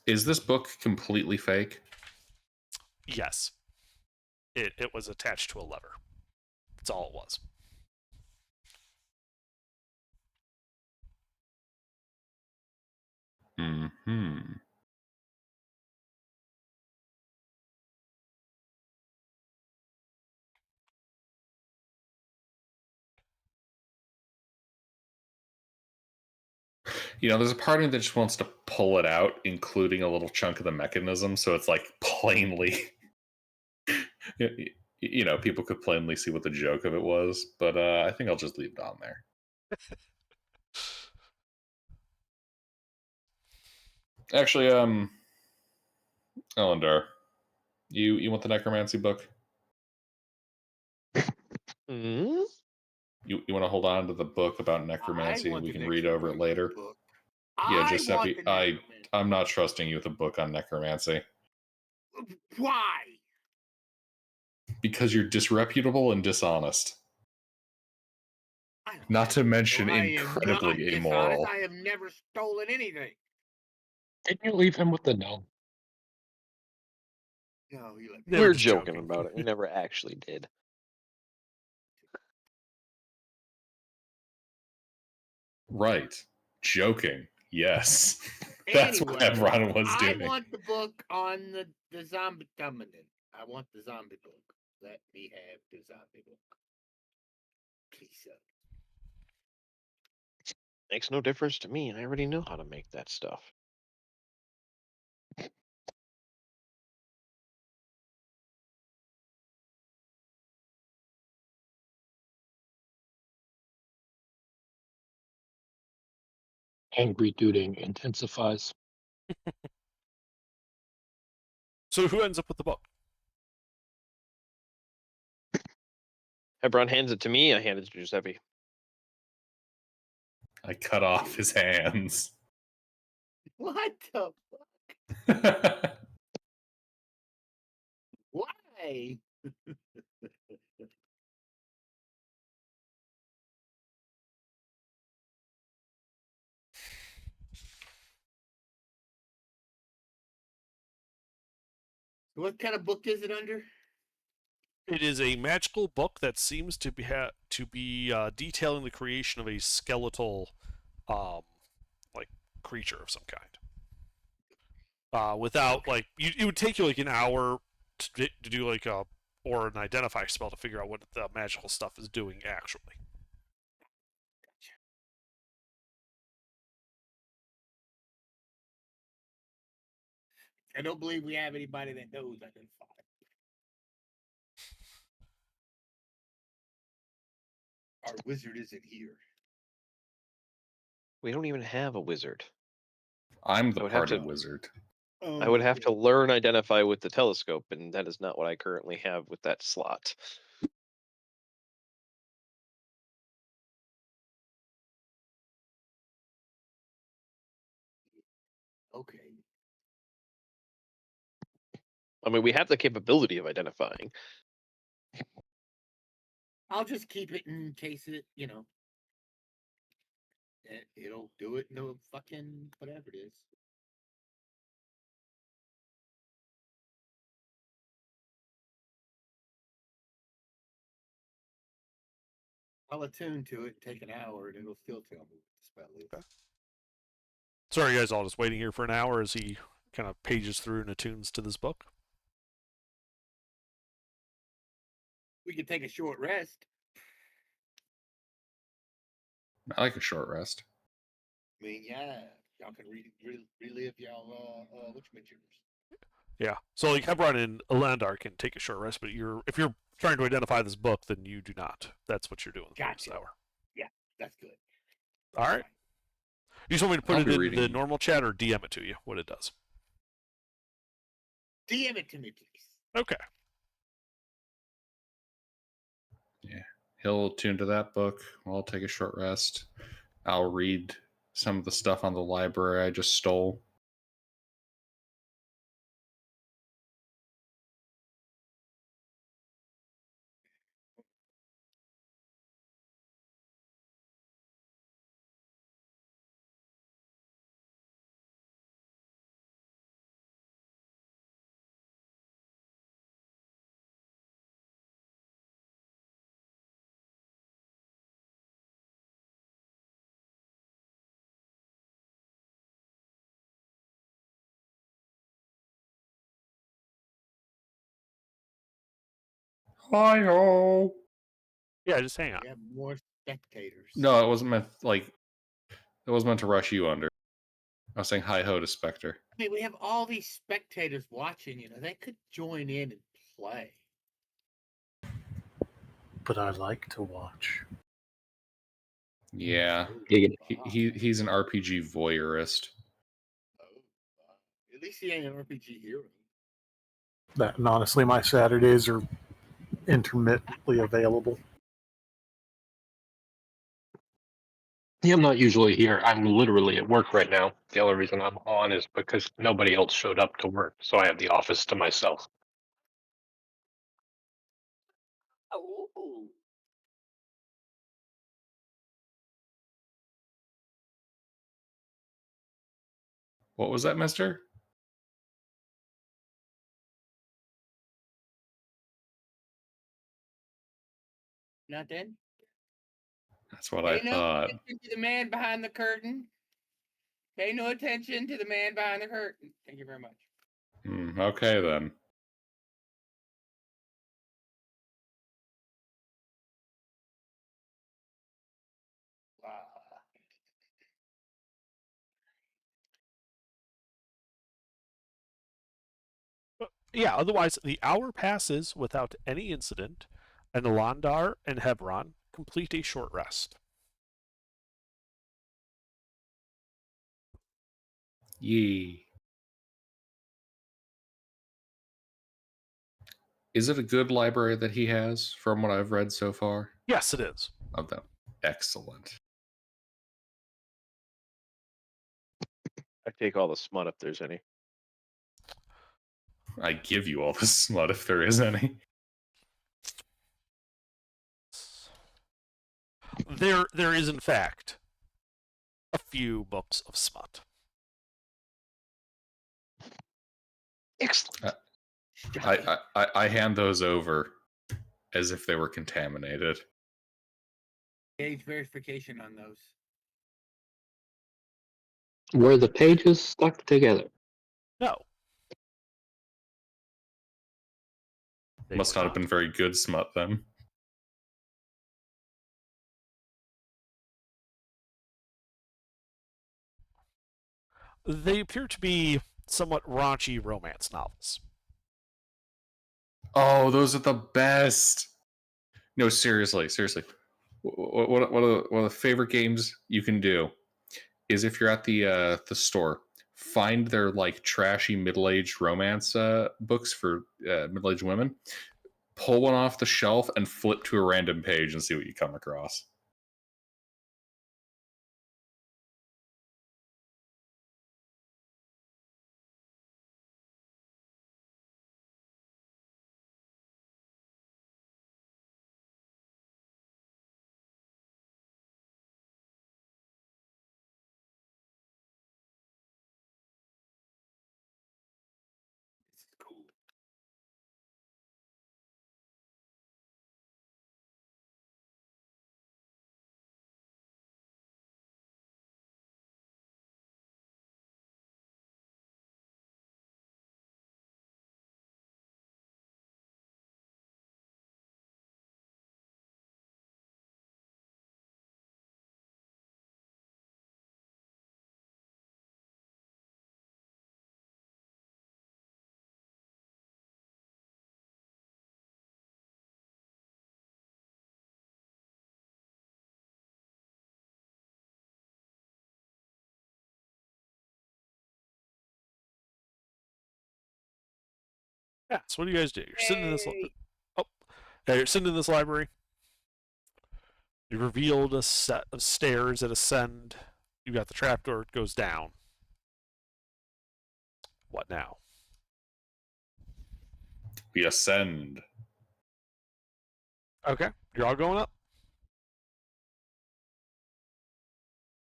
Is this book completely fake? Yes. It was attached to a lever. That's all it was. Mm-hmm. There's a part of me that just wants to pull it out, including a little chunk of the mechanism, so it's like plainly, you know, people could plainly see what the joke of it was, but I think I'll just leave it on there. Actually, Elendar, you want the necromancy book? Hmm? You want to hold on to the book about necromancy and want we the can read over it necromancy later? book. Yeah, I want Giuseppe, the necromancy. I'm not trusting you with a book on necromancy Why? because you're disreputable and dishonest. I don't Not to think so. mention I am not incredibly dishonest. immoral. I have never stolen anything. Didn't you leave him with the gnome? No, you let me. They were We're just joking joking. about it. We never actually did. Right. Joking. Yes. That's what Hebron was doing. I want the book on the zombie dominant. I want the zombie book. Let me have the zombie book. Please, sir. Makes no difference to me. I already know how to make that stuff. Angry duding intensifies. So who ends up with the book? Hebron hands it to me. I hand it to Giuseppe. I cut off his hands. What the why? What kind of book is it under? It is a magical book that seems to be detailing the creation of a skeletal, like creature of some kind. Without like, it would take you like an hour to do like a or an identify spell to figure out what the magical stuff is doing actually. I don't believe we have anybody that knows identify. Our wizard isn't here. We don't even have a wizard. I'm I the would have party to- wizard. I would have to learn identify with the telescope, and that is not what I currently have with that slot. Okay. I mean, we have the capability of identifying. I'll just keep it in case it'll do it in the fucking whatever it is. I'll attune to it, take an hour, and it'll still tell me what the spell is. Okay. Sorry, guys, all just waiting here for an hour as he kind of pages through and attunes to this book. We can take a short rest. I like a short rest. I mean, yeah, y'all can relive y'all whatchamajigers. Yeah. So like Hebron and Elandar can take a short rest, but if you're trying to identify this book, then you do not. That's what you're doing for this Gotcha. hour. Yeah, that's good. All right. You just want me to put I'll it be in the reading. normal chat or DM it to you, what it does? DM it to me, please. Okay. He'll tune to that book. I'll take a short rest. I'll read some of the stuff on the library I just stole. Hi-ho! Yeah, just hang on. We have more spectators. No, it wasn't meant to rush you under. I was saying hi-ho to Spectre. I mean, we have all these spectators watching, they could join in and play. but I like to watch. Yeah, Giggity. he's an RPG voyeurist. At least he ain't an RPG hero. That, and honestly, my Saturdays are intermittently available. Yeah, I'm not usually here. I'm literally at work right now. The only reason I'm on is because nobody else showed up to work, so I have the office to myself. Oh. What was that, mister? Nothing. That's what Pay I no thought. attention to the man behind the curtain. Pay no attention to the man behind the curtain. Thank you very much. Okay, then. Yeah, otherwise, the hour passes without any incident, and Alandar and Hebron complete a short rest. Yee. Is it a good library that he has, from what I've read so far? Yes, it is. Of them. Excellent. I take all the smut if there's any. I give you all the smut if there is any. There is, in fact, a few books of smut. Excellent. I hand those over as if they were contaminated. Age verification on those. Were the pages stuck together? No. They Must were not have been very good smut then. They appear to be somewhat raunchy romance novels. Oh, those are the best. No, seriously. One of the favorite games you can do is if you're at the store, find their like trashy middle-aged romance books for middle-aged women, pull one off the shelf and flip to a random page and see what you come across. This is cool. Yeah, so what do you guys do? You're sitting in this. Yay! You're sitting in this library. You revealed a set of stairs that ascend. You got the trapdoor. It goes down. What now? We ascend. Okay, you're all going up.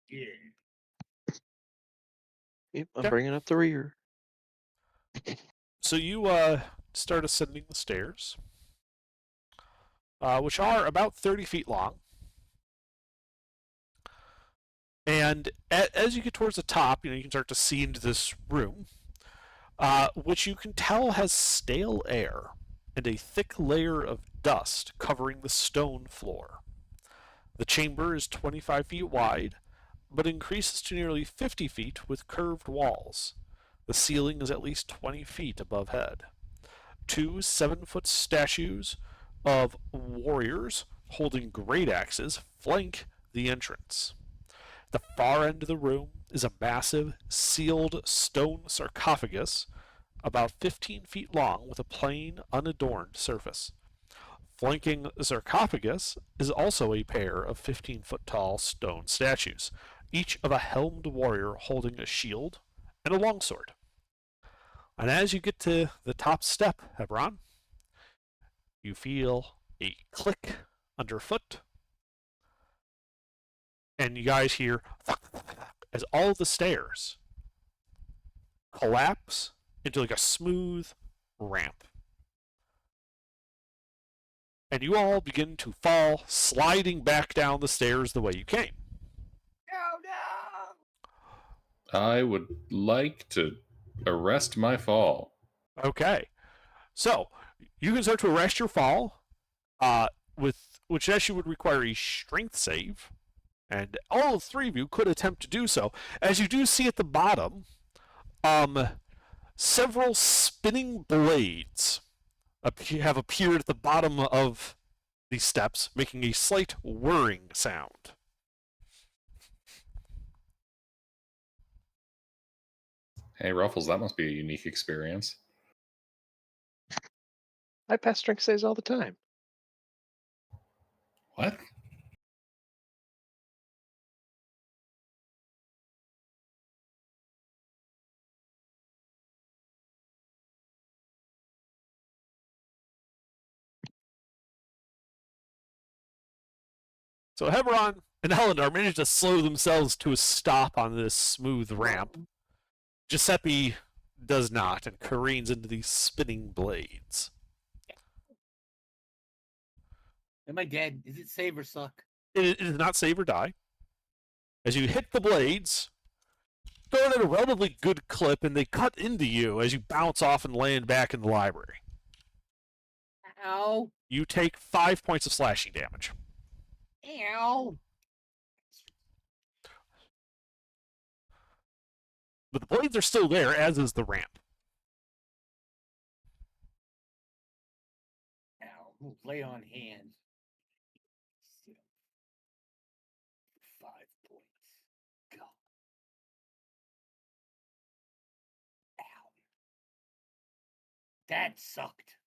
Yeah. Yep, I'm Okay. bringing up the rear. So you start ascending the stairs, which are about 30 feet long. And as you get towards the top, you can start to see into this room, which you can tell has stale air and a thick layer of dust covering the stone floor. The chamber is 25 feet wide, but increases to nearly 50 feet with curved walls. The ceiling is at least 20 feet above head. Two 7-foot statues of warriors holding great axes flank the entrance. At the far end of the room is a massive, sealed stone sarcophagus about 15 feet long with a plain, unadorned surface. Flanking the sarcophagus is also a pair of 15-foot tall stone statues, each of a helmed warrior holding a shield and a longsword. And as you get to the top step, Hebron, you feel a click underfoot, and you guys hear as all the stairs collapse into like a smooth ramp. And you all begin to fall, sliding back down the stairs the way you came. I would like to arrest my fall. Okay. So, you can start to arrest your fall, with which actually would require a strength save. And all three of you could attempt to do so. As you do see at the bottom, several spinning blades have appeared at the bottom of the steps, making a slight whirring sound. Hey, Ruffles, that must be a unique experience. I pass strength saves all the time. What? So Hebron and Eleanor manage to slow themselves to a stop on this smooth ramp. Giuseppe does not and careens into these spinning blades. Am I dead? Is it save or suck? It is not save or die. As you hit the blades, going at a relatively good clip, and they cut into you as you bounce off and land back in the library. Ow. You take 5 points of slashing damage. Ow. But the blades are still there, as is the ramp. Ow. Ooh, lay on hands. 5 points. Go. Ow. That sucked.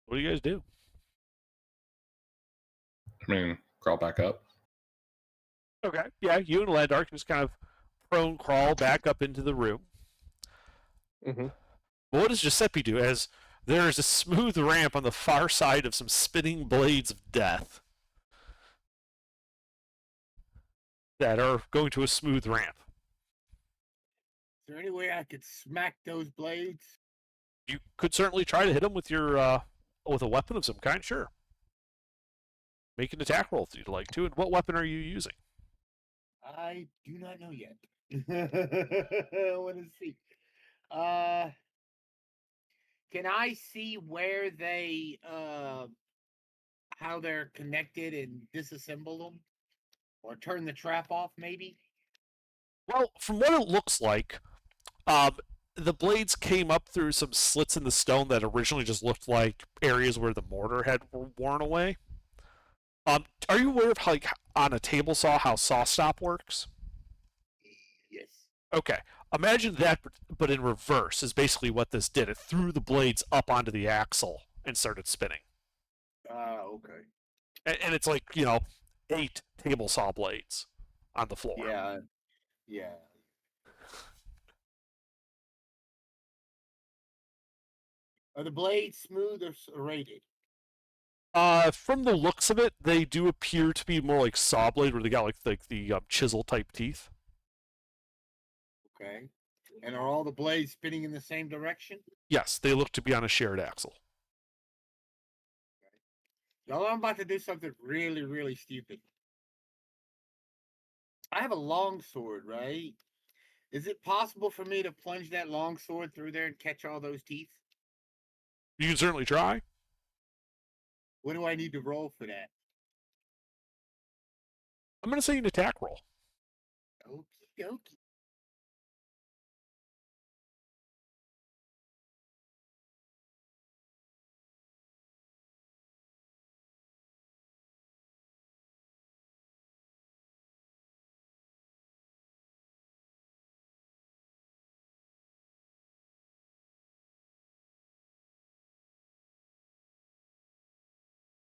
What do you guys do? I mean, crawl back up. Okay. Yeah, you and Landark just kind of prone crawl back up into the room. Mm-hmm. But what does Giuseppe do? As there is a smooth ramp on the far side of some spinning blades of death that are going to a smooth ramp. Is there any way I could smack those blades? You could certainly try to hit them with your with a weapon of some kind. Sure. Make an attack roll if you'd like to. And what weapon are you using? I do not know yet. I want to see. Can I see where they, how they're connected and disassemble them, or turn the trap off? Maybe. Well, from what it looks like, the blades came up through some slits in the stone that originally just looked like areas where the mortar had worn away. Are you aware of how, like, on a table saw, how saw stop works? Yes. Okay. Imagine that, but in reverse, is basically what this did. It threw the blades up onto the axle and started spinning. Okay. And it's like, 8 table saw blades on the floor. Yeah. Yeah. Are the blades smooth or serrated? From the looks of it, they do appear to be more like saw blade, where they got like the chisel type teeth. Okay. And are all the blades spinning in the same direction? Yes, they look to be on a shared axle. Y'all, I'm about to do something really, really stupid. I have a long sword, right? Is it possible for me to plunge that long sword through there and catch all those teeth? You can certainly try. What do I need to roll for that? I'm going to say an attack roll. Okie dokie.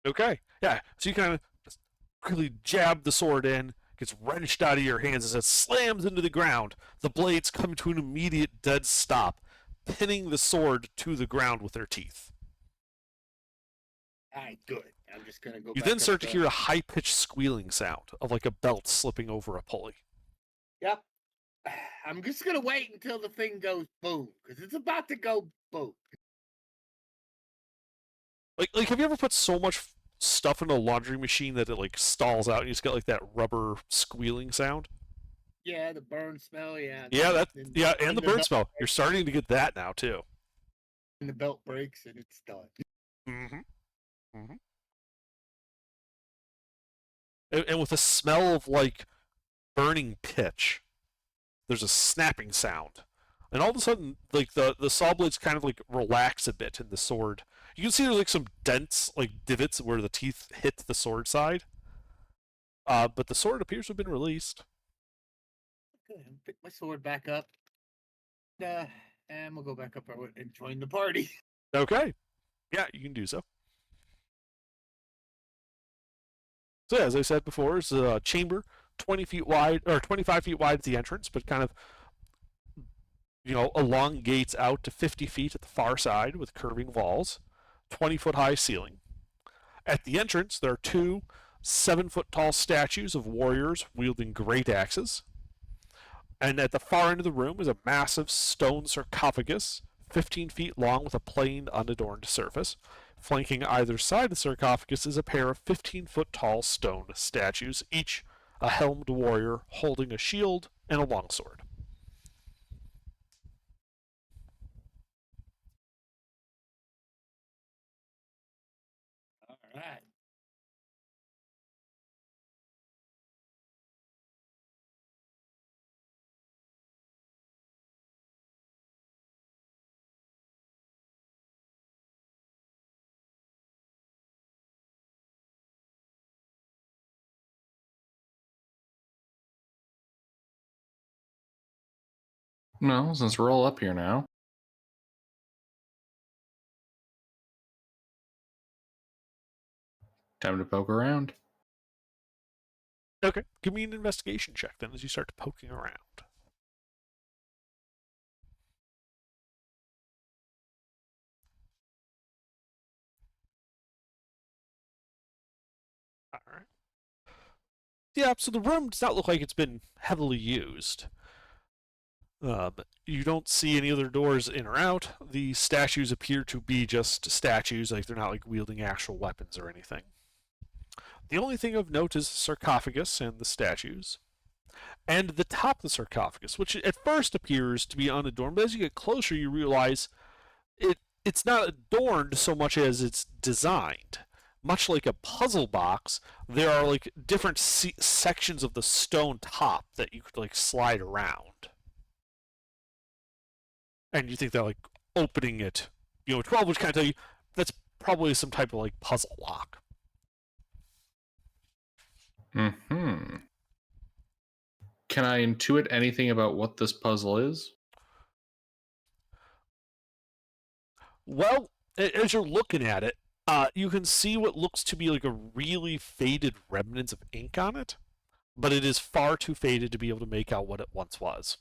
Okay. Yeah. So you kind of quickly jab the sword in, gets wrenched out of your hands as it slams into the ground. The blades come to an immediate dead stop, pinning the sword to the ground with their teeth. All right, good. I'm just gonna go. You back then up start to the- hear a high-pitched squealing sound of like a belt slipping over a pulley. Yep. I'm just gonna wait until the thing goes boom, because it's about to go boom. Like, have you ever put so much stuff in a laundry machine that it like stalls out and you just get like that rubber squealing sound? Yeah, the burn smell. Yeah. Yeah, and and the bird belt smell. You're starting to get that now too. And the belt breaks and it's done. Mm-hmm. Mm-hmm. And with a smell of like burning pitch, there's a snapping sound, and all of a sudden, like the saw blades kind of like relax a bit in the sword. You can see there's like some dents, like divots where the teeth hit the sword side. But the sword appears to have been released. Good. I'll pick my sword back up. And we'll go back up and join the party. Okay. Yeah, you can do so. So as I said before, it's a chamber 20 feet wide, or 25 feet wide at the entrance, but kind of, elongates out to 50 feet at the far side with curving walls, 20-foot high ceiling. At the entrance, there are two 7-foot tall statues of warriors wielding great axes. And at the far end of the room is a massive stone sarcophagus, 15 feet long with a plain, unadorned surface. Flanking either side of the sarcophagus is a pair of 15-foot tall stone statues, each a helmed warrior holding a shield and a longsword. All right. Well, since we're all up here now, time to poke around. Okay, give me an investigation check then as you start poking around. Alright. Yeah, so the room does not look like it's been heavily used. You don't see any other doors in or out. The statues appear to be just statues, like they're not like wielding actual weapons or anything. The only thing of note is the sarcophagus and the statues. And the top of the sarcophagus, which at first appears to be unadorned, but as you get closer you realize it's not adorned so much as it's designed. Much like a puzzle box, there are like different sections of the stone top that you could like slide around. And you think that like opening it, 12 would kind of tell you that's probably some type of like puzzle lock. Mm-hmm. Can I intuit anything about what this puzzle is? Well, as you're looking at it, you can see what looks to be like a really faded remnants of ink on it, but it is far too faded to be able to make out what it once was.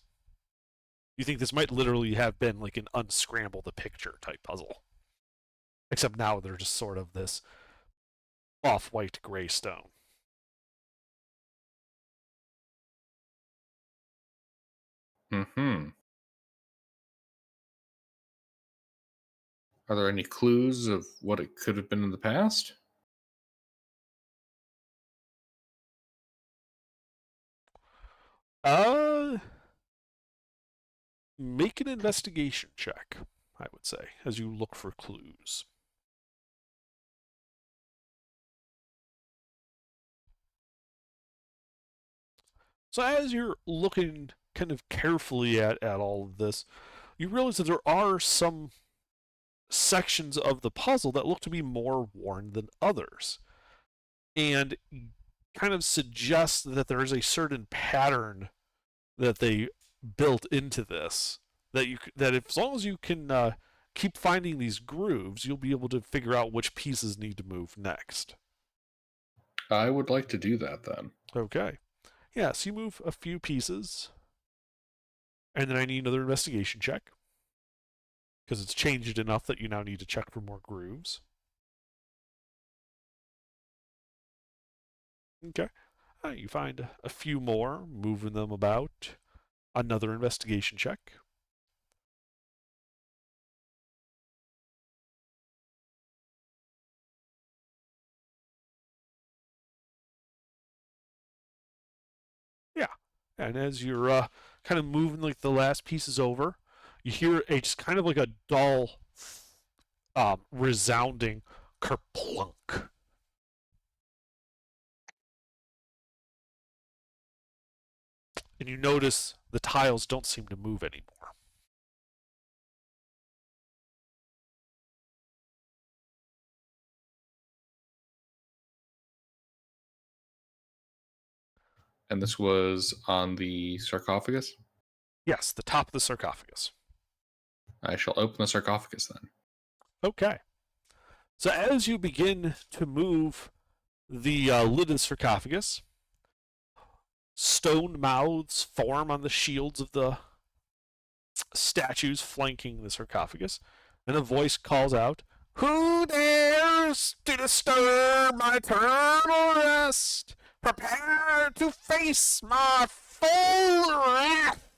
You think this might literally have been like an unscramble the picture type puzzle. Except now they're just sort of this off-white gray stone. Mm-hmm. Are there any clues of what it could have been in the past? Make an investigation check, I would say, as you look for clues. So as you're looking kind of carefully at all of this, you realize that there are some sections of the puzzle that look to be more worn than others. And kind of suggests that there is a certain pattern that they built into this, that if, as long as you can keep finding these grooves, you'll be able to figure out which pieces need to move next. I would like to do that then. Okay. Yeah, so you move a few pieces, and then I need another investigation check, because it's changed enough that you now need to check for more grooves. Okay. You find a few more, moving them about. Another investigation check. Yeah. And as you're kind of moving like the last pieces over, you hear a just kind of like a dull, resounding kerplunk. And you notice the tiles don't seem to move anymore. And this was on the sarcophagus? Yes, the top of the sarcophagus. I shall open the sarcophagus then. Okay. So as you begin to move the lid of the sarcophagus, stone mouths form on the shields of the statues flanking the sarcophagus, and a voice calls out, "Who dares to disturb my eternal rest? Prepare to face my full wrath!"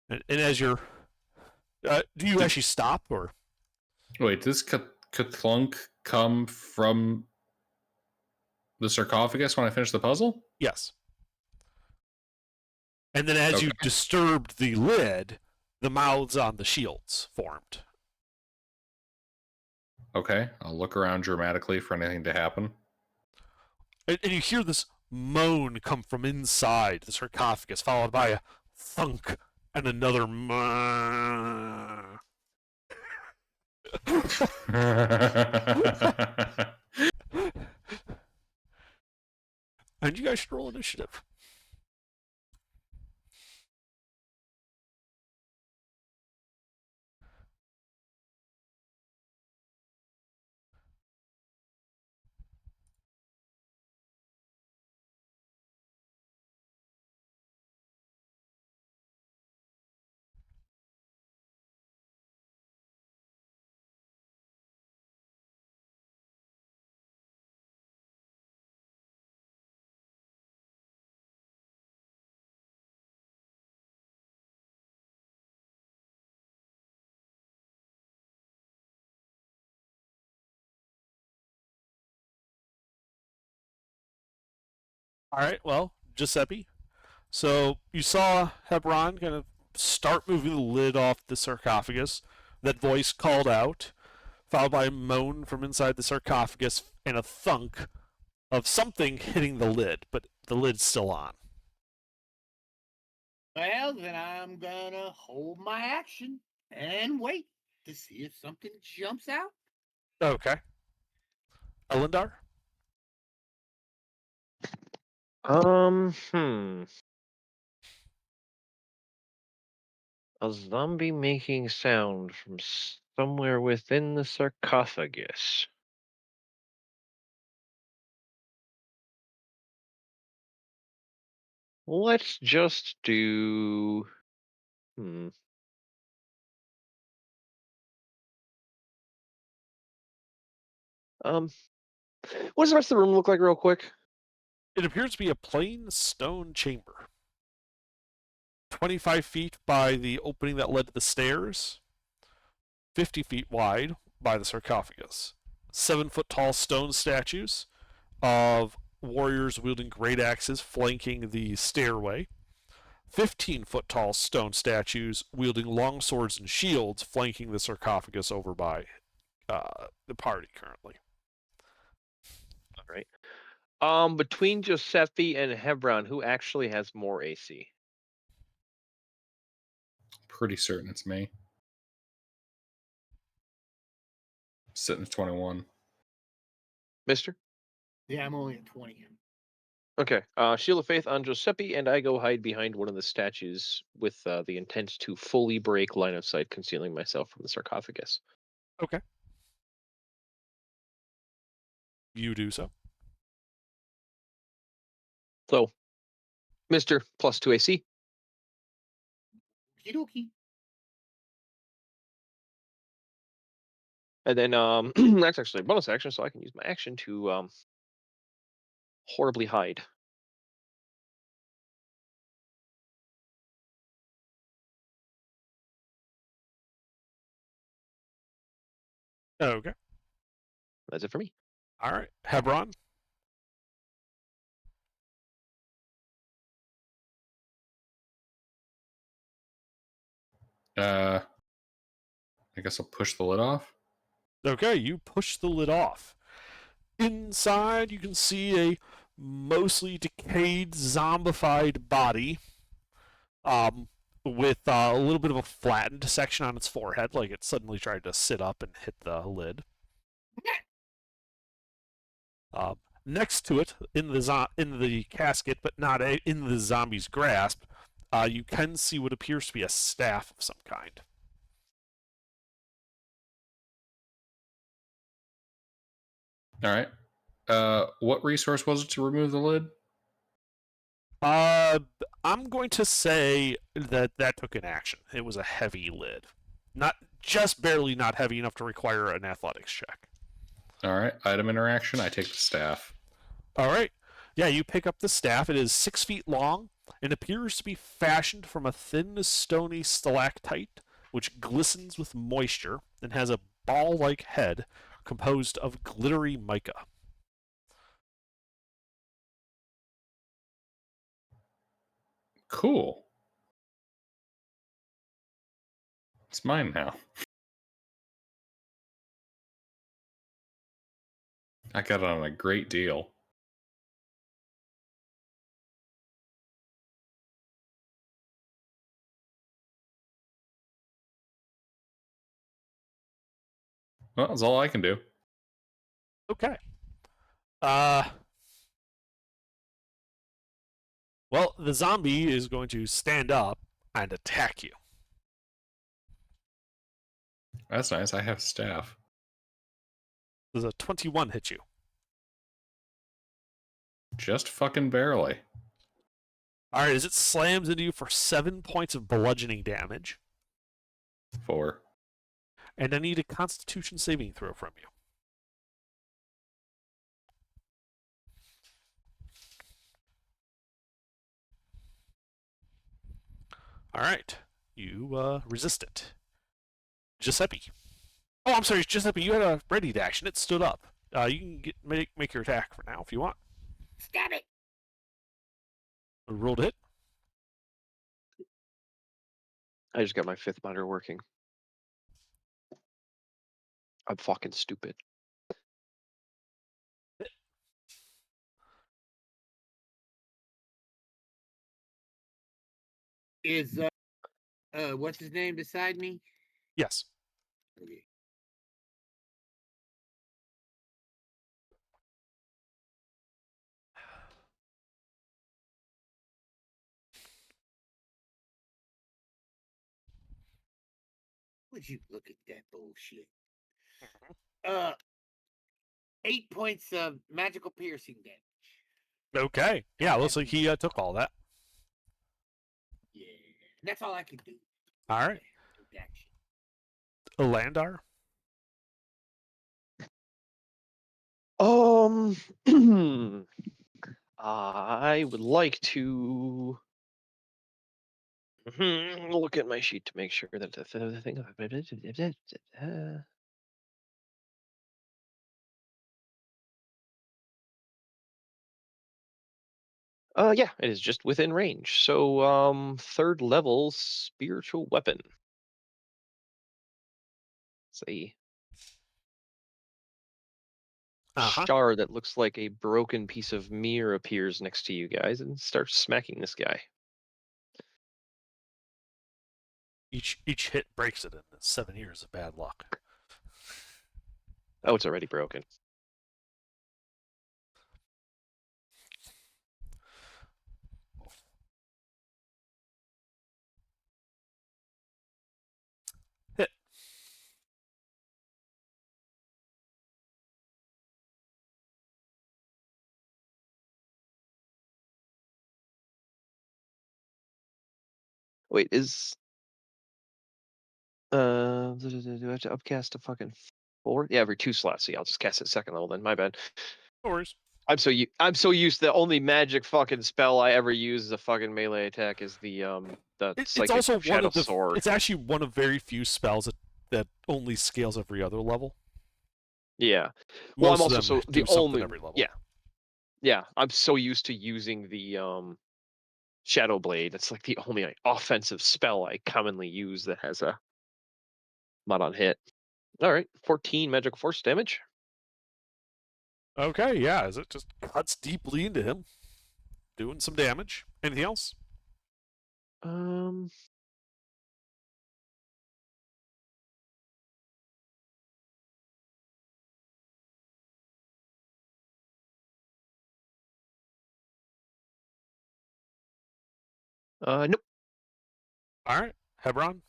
And as you're... do you actually stop, or... Wait, does Cthulhu come from the sarcophagus when I finish the puzzle? Yes. And then as you disturbed the lid, the mouths on the shields formed. Okay, I'll look around dramatically for anything to happen. And you hear this moan come from inside the sarcophagus, followed by a thunk and another And you guys should roll initiative. All right, well, Giuseppe. So you saw Hebron kind of start moving the lid off the sarcophagus. That voice called out, followed by a moan from inside the sarcophagus and a thunk of something hitting the lid, but the lid's still on. Well, then I'm gonna hold my action and wait to see if something jumps out. Okay. Elendar? A zombie making sound from somewhere within the sarcophagus. Let's just do... What does the rest of the room look like real quick? It appears to be a plain stone chamber. 25 feet by the opening that led to the stairs, 50 feet wide by the sarcophagus. 7-foot tall stone statues of warriors wielding great axes flanking the stairway. 15-foot tall stone statues wielding long swords and shields flanking the sarcophagus over by the party currently. All right. Between Giuseppe and Hebron, who actually has more AC? Pretty certain it's me. Sitting at 21. Mister? Yeah, I'm only at 20. Okay. Shield of Faith on Giuseppe, and I go hide behind one of the statues with the intent to fully break line of sight, concealing myself from the sarcophagus. Okay. You do so. So, Mister plus 2 AC. Okie dokie. And then that's actually a bonus action, so I can use my action to horribly hide. Okay. That's it for me. All right. Hebron. I guess I'll push the lid off. Okay, you push the lid off. Inside, you can see a mostly decayed, zombified body with a little bit of a flattened section on its forehead, like it suddenly tried to sit up and hit the lid. Next to it, in the casket, but not in the zombie's grasp, you can see what appears to be a staff of some kind. All right. What resource was it to remove the lid? I'm going to say that took an action. It was a heavy lid. Not just barely not heavy enough to require an athletics check. All right. Item interaction. I take the staff. All right. Yeah, you pick up the staff. It is 6 feet long and appears to be fashioned from a thin, stony stalactite, which glistens with moisture and has a ball-like head composed of glittery mica. Cool. It's mine now. I got it on a great deal. Well, that's all I can do. Okay. Well, the zombie is going to stand up and attack you. That's nice. I have staff. Does a 21 hit you? Just fucking barely. All right, as it slams into you for 7 points of bludgeoning damage. 4. And I need a Constitution saving throw from you. All right, you resist it. Giuseppe. Oh, I'm sorry, Giuseppe. You had a ready to action. It stood up. You can make your attack for now if you want. Stab it. Roll to hit. I just got my 5th monitor working. I'm fucking stupid. Is what's his name beside me? Yes. Okay. Would you look at that bullshit? 8 points of magical piercing damage. Okay. Yeah, looks like he took all that. Yeah, that's all I can do. All right. Landar. I would like to Look at my sheet to make sure that the thing. Yeah, it is just within range. So, third level spiritual weapon. It's a Uh-huh. shard that looks like a broken piece of mirror appears next to you guys and starts smacking this guy. Each hit breaks it in 7 years of bad luck. Oh, it's already broken. Hit. Wait, is do I have to upcast a fucking 4? Yeah, every 2 slots. So yeah, I'll just cast it second level then. My bad. No worries. I'm so used to the only magic fucking spell I ever use as a fucking melee attack is the It's psychic also one shadow of the. sword. It's actually one of very few spells that only scales every other level. Yeah. Well, Most I'm of also them so do the something only every level. yeah. I'm so used to using the Shadow Blade. It's like the only offensive spell I commonly use that has a mod on hit. All right, 14 magical force damage. Okay, yeah, as it just cuts deeply into him, doing some damage. Anything else? Nope. All right, Hebron.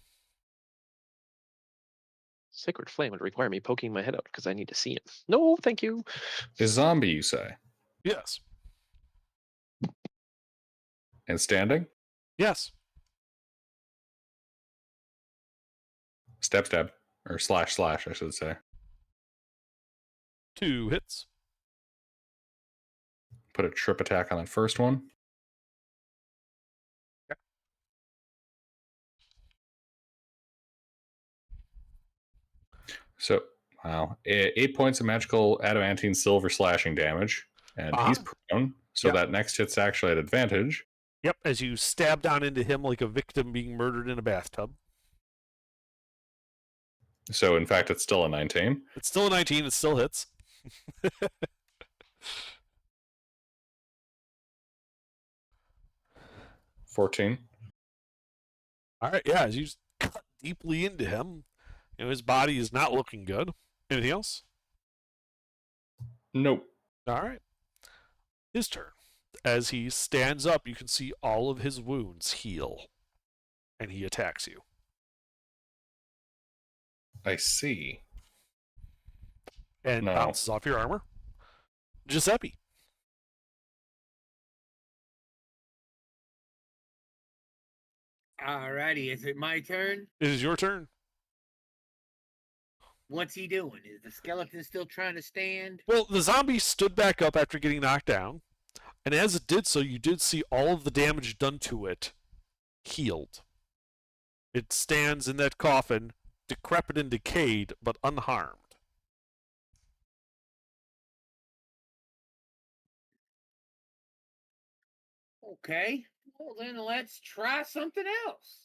Sacred Flame would require me poking my head out because I need to see him. No, thank you. A zombie, you say? Yes. And standing? Yes. Stab, stab. Or slash, slash, I should say. 2 hits. Put a trip attack on that first one. Okay. So, wow. 8 points of magical adamantine silver slashing damage. And he's prone, so that next hit's actually at advantage. Yep, as you stab down into him like a victim being murdered in a bathtub. So, in fact, it's still a 19. It's still a 19. It still hits. 14. All right, yeah, as you cut deeply into him, his body is not looking good. Anything else? Nope. All right. His turn. As he stands up, you can see all of his wounds heal. And he attacks you. I see. And bounces off your armor. Giuseppe. Alrighty, is it my turn? It is your turn. What's he doing? Is the skeleton still trying to stand? Well, the zombie stood back up after getting knocked down. And as it did so, you did see all of the damage done to it healed. It stands in that coffin, decrepit and decayed, but unharmed. Okay, well then let's try something else.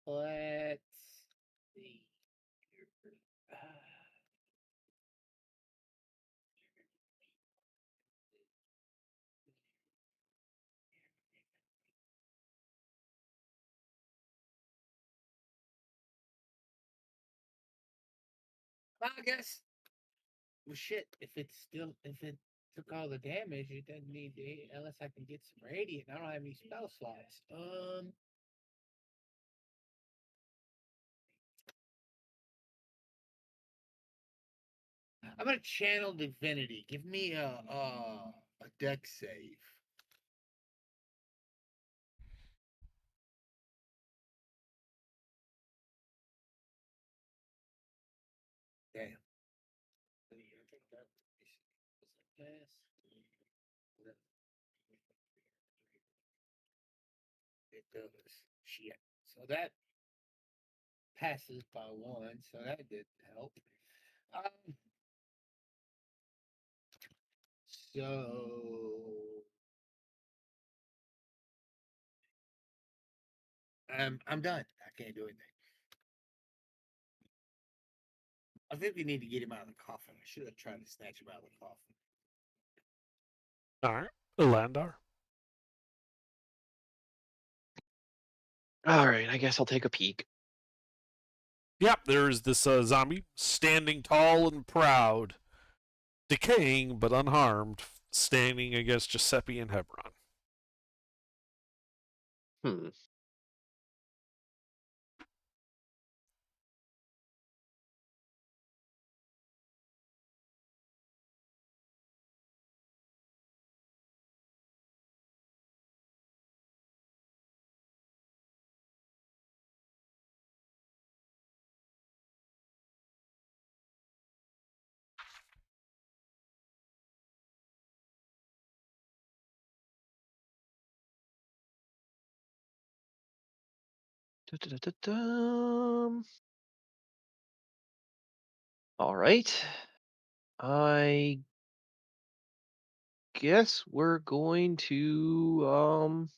Let's see. I guess. Well, shit. If it took all the damage, it doesn't need to, unless I can get some radiant. I don't have any spell slots. I'm gonna channel divinity. Give me a deck save. It does. Shit. So that passes by 1, so that didn't help. So I'm done. I can't do anything. I think we need to get him out of the coffin. I should have tried to snatch him out of the coffin. All right, Elandar. All right, I guess I'll take a peek. Yep, there's this zombie standing tall and proud, decaying but unharmed, standing against Giuseppe and Hebron. Hmm. Da-da-da-da-dum. All right. I guess we're going to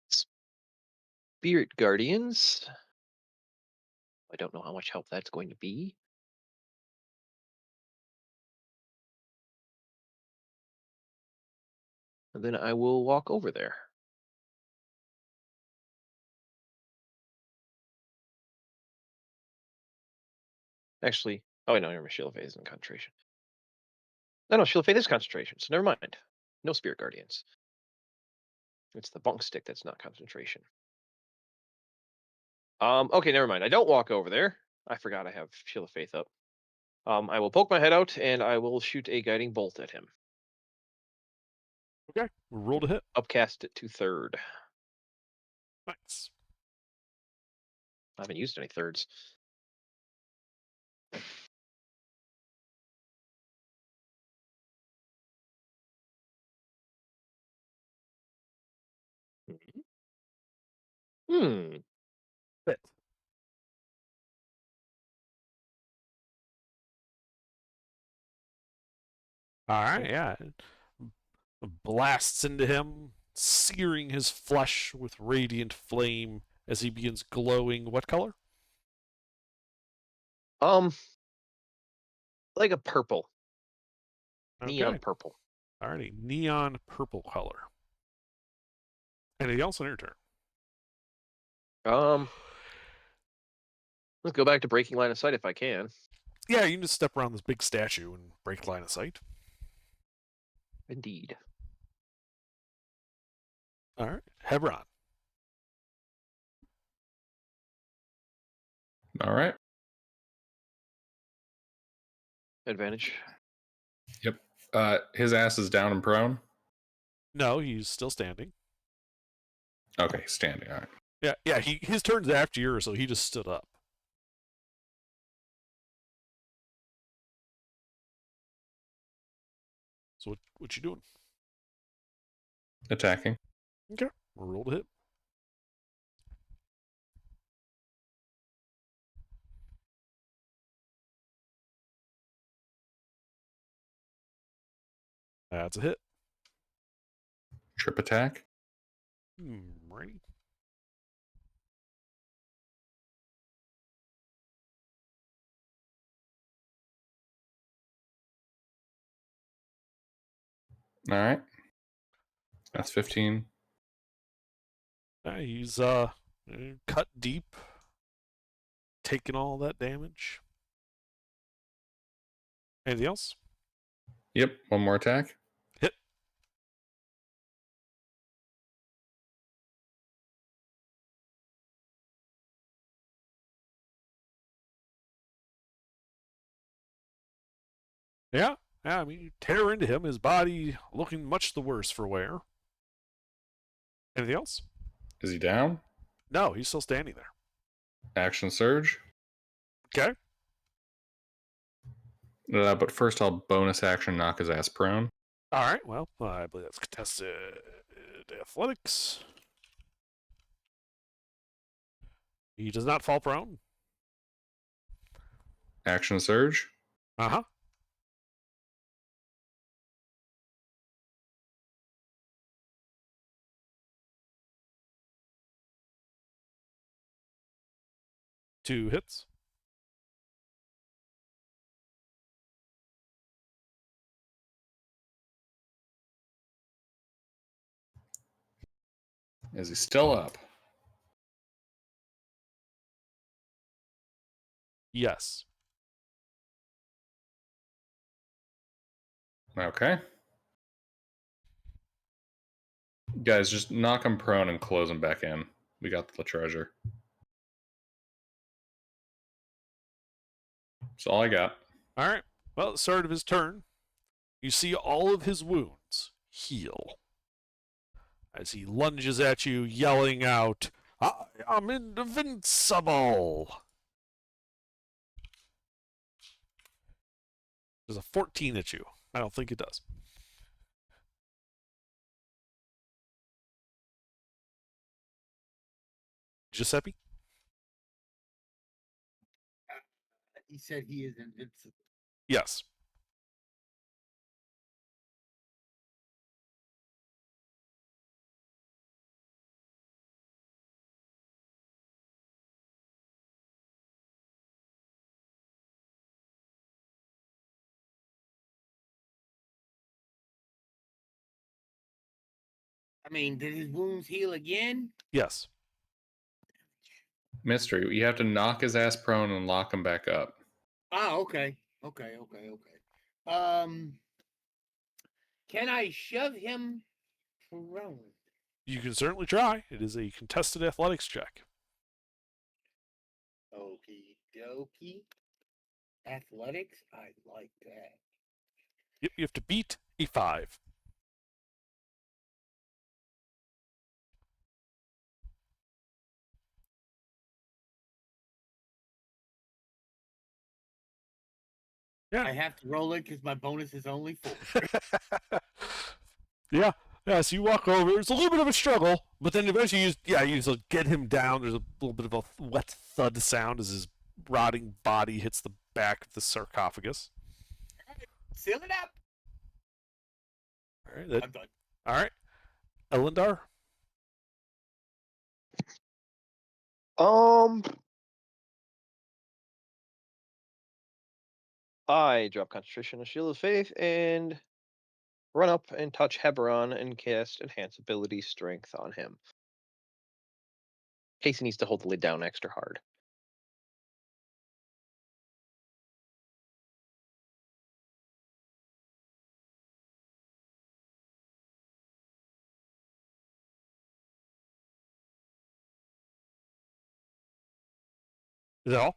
Spirit Guardians. I don't know how much help that's going to be. And then I will walk over there. Actually, oh, no, never mind. Shield of Faith isn't concentration. No, Shield of Faith is concentration, so never mind. No Spirit Guardians. It's the bunk stick that's not concentration. Okay, never mind. I don't walk over there. I forgot I have Shield of Faith up. I will poke my head out and I will shoot a guiding bolt at him. Okay, roll to hit. Upcast it to 3rd. Nice. I haven't used any 3rds. Hmm. Hit. All right, yeah. Blasts into him, searing his flesh with radiant flame as he begins glowing. What color? Like a purple. Neon Okay. purple. Alrighty, neon purple color. Anything else on your turn? Let's go back to breaking line of sight if I can. Yeah, you can just step around this big statue and break line of sight. Indeed. All right, Hebron. All right. Advantage. Yep. His ass is down and prone. No, he's still standing. Okay, standing. All right. Yeah. His turn's after yours, so he just stood up. So what you doing? Attacking. Okay, roll to hit. That's a hit. Trip attack. Ready. All right. That's 15. He's cut deep, taking all that damage. Anything else? Yep. One more attack. Hit. Yeah. I mean, you tear into him, his body looking much the worse for wear. Anything else? Is he down? No, he's still standing there. Action surge. Okay. But first, I'll bonus action knock his ass prone. All right. Well, I believe that's contested athletics. He does not fall prone. Action surge. Uh huh. Two hits. Is he still up? Yes. Okay. Guys, just knock him prone and close him back in. We got the treasure. That's all I got. All right. Well, at the start of his turn, you see all of his wounds heal as he lunges at you, yelling out, "I am invincible!" There's a 14 at you. I don't think it does. Giuseppe? He said he is invincible. Yes. I mean, did his wounds heal again? Yes. Mystery, you have to knock his ass prone and lock him back up. Oh, okay. Okay. Can I shove him prone? You can certainly try. It is a contested athletics check. Okie dokie. Athletics? I like that. Yep, you have to beat a 5. Yeah. I have to roll it because my bonus is only 4. Yeah. Yeah, so you walk over. It's a little bit of a struggle, but then eventually you get him down. There's a little bit of a wet thud sound as his rotting body hits the back of the sarcophagus. Seal it up. All right. I'm done. All right. Elendar? I drop concentration of Shield of Faith and run up and touch Hebron and cast Enhance Ability Strength on him. In case he needs to hold the lid down extra hard. Is that all?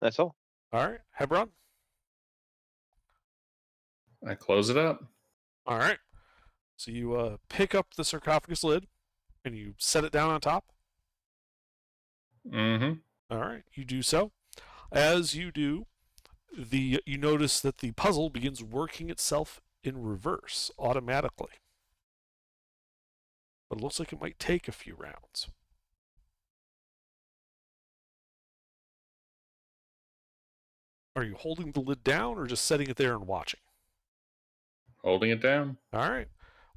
That's all. All right. Hebron? I close it up. All right. So you pick up the sarcophagus lid and you set it down on top. Mm-hmm. All right. You do so. As you do, you notice that the puzzle begins working itself in reverse automatically. But it looks like it might take a few rounds. Are you holding the lid down or just setting it there and watching? Holding it down. All right.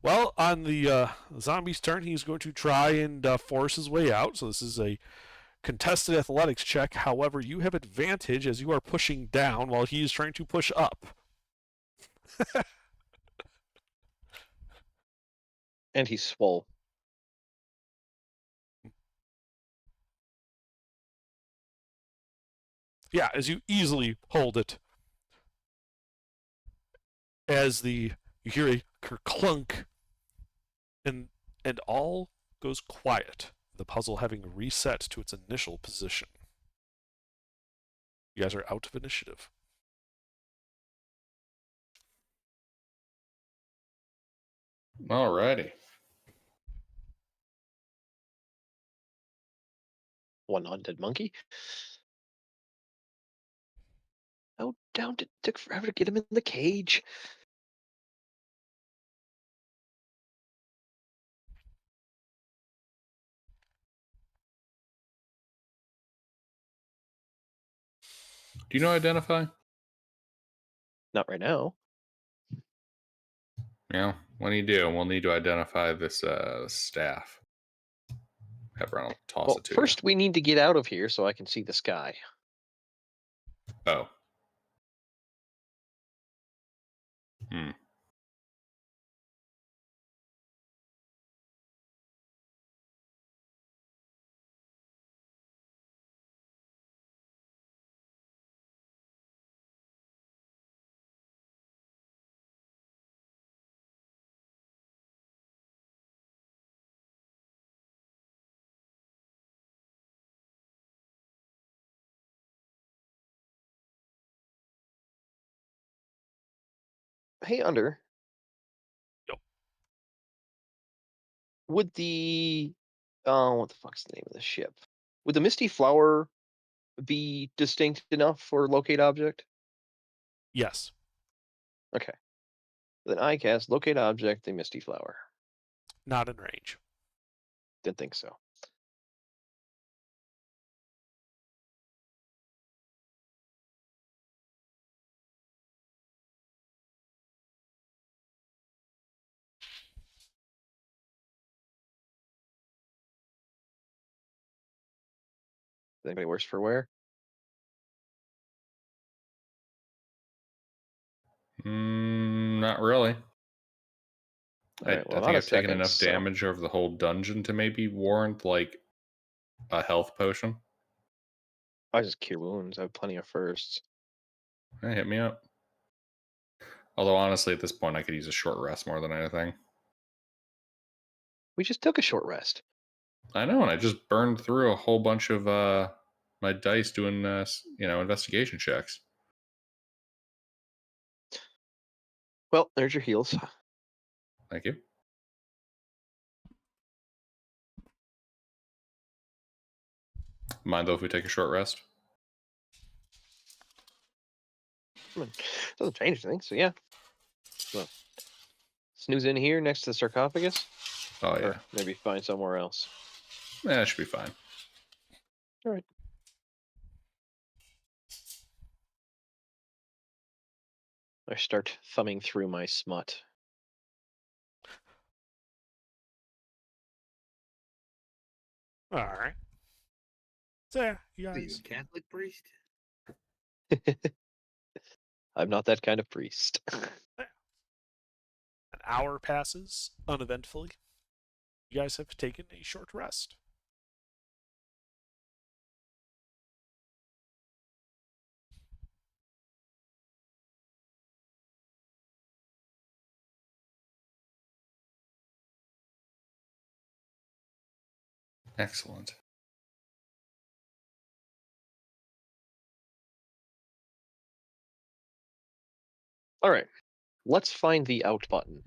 Well, on the zombie's turn, he's going to try and force his way out. So this is a contested athletics check. However, you have advantage as you are pushing down while he is trying to push up. And he's swole. Yeah, as you easily hold it. As you hear a kerclunk, and all goes quiet, the puzzle having reset to its initial position. You guys are out of initiative. Alrighty. One undead monkey. How down. It took forever to get him in the cage. Do you know identify? Not right now. Yeah. What do you do? We'll need to identify this staff. Hebron will toss Well, it to first we need to get out of here so I can see the sky. you. Oh. Hmm. Hey, Under. Yep. Would the what the fuck's the name of the ship? Would the Misty Flower be distinct enough for locate object? Yes. Okay. Then I cast locate object, the Misty Flower. Not in range. Didn't think so. Is anybody worse for wear? Not really. All right, well, I not think a I've taken second, enough so- damage over the whole dungeon to maybe warrant like a health potion. I just cure wounds. I have plenty of firsts. Hey, hit me up. Although honestly, at this point, I could use a short rest more than anything. We just took a short rest. I know, and I just burned through a whole bunch of my dice doing investigation checks. Well, there's your heals. Thank you. Mind though if we take a short rest? Doesn't change anything, so yeah. Well, snooze in here next to the sarcophagus. Oh yeah. Or maybe find somewhere else. That should be fine. All right. I start thumbing through my smut. All right. So yeah, you Are you guys. a Catholic priest? I'm not that kind of priest. An hour passes uneventfully. You guys have taken a short rest. Excellent. All right. Let's find the out button.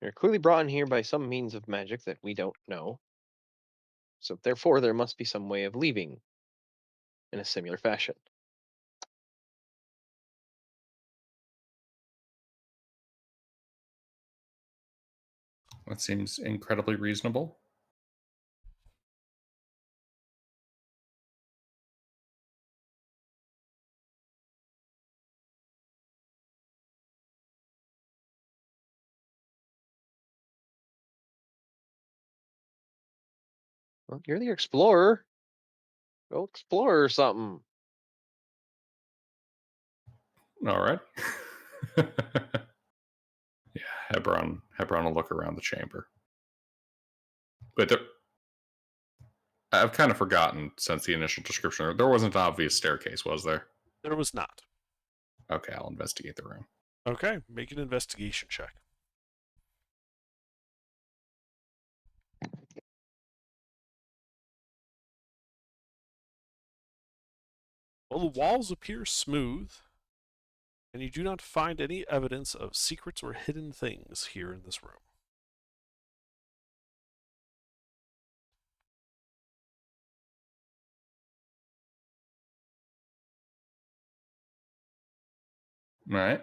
They're clearly brought in here by some means of magic that we don't know. So therefore, there must be some way of leaving in a similar fashion. That seems incredibly reasonable. Well, you're the explorer. Go explore or something. All right. Yeah, Hebron will look around the chamber. But I've kind of forgotten since the initial description. There wasn't an obvious staircase, was there? There was not. Okay, I'll investigate the room. Okay, make an investigation check. Well, the walls appear smooth, and you do not find any evidence of secrets or hidden things here in this room. All right.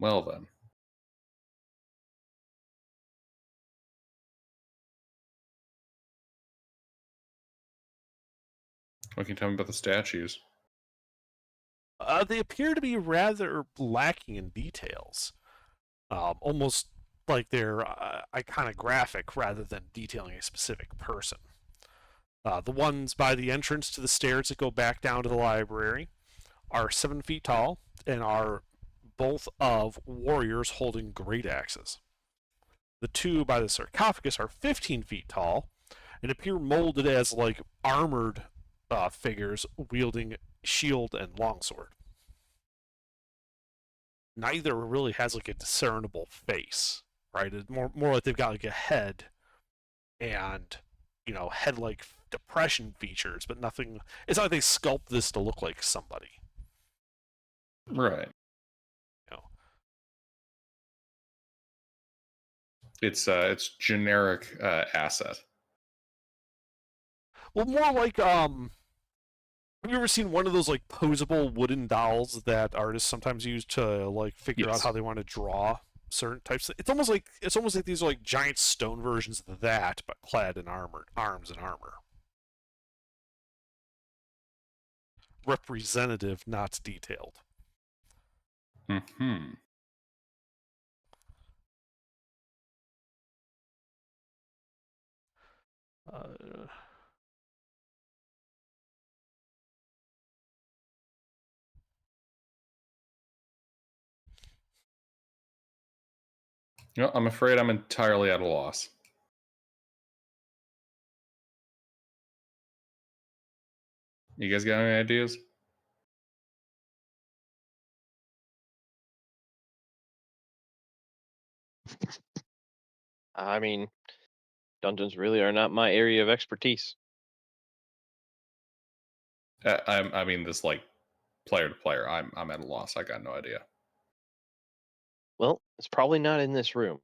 Well then. What can you tell me about the statues? They appear to be rather lacking in details, almost like they're iconographic rather than detailing a specific person. The ones by the entrance to the stairs that go back down to the library are 7 feet tall and are both of warriors holding great axes. The two by the sarcophagus are 15 feet tall and appear molded as like armored figures wielding shield and longsword. Neither really has like a discernible face, right? It's more like they've got like a head and head like depression features, but nothing. It's not like they sculpt this to look like somebody. Right. It's generic asset. Well, more like have you ever seen one of those like posable wooden dolls that artists sometimes use to like figure out how they want to draw certain types? It's almost like these are like giant stone versions of that, but clad in arms and armor. Representative, not detailed. Hmm. I'm afraid I'm entirely at a loss. You guys got any ideas? I mean, dungeons really are not my area of expertise. I mean, this like player to player. I'm at a loss. I got no idea. Well, it's probably not in this room.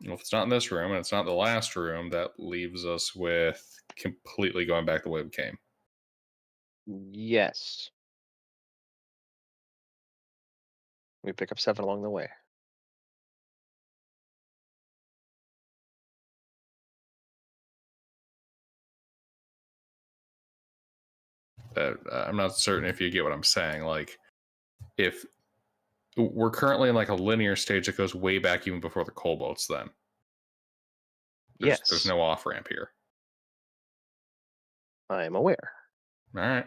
Well, if it's not in this room and it's not the last room, that leaves us with completely going back the way we came. Yes. We pick up 7 along the way. I'm not certain if you get what I'm saying. Like, if we're currently in like a linear stage that goes way back even before the coal boats, then there's no off ramp here. I am aware. All right.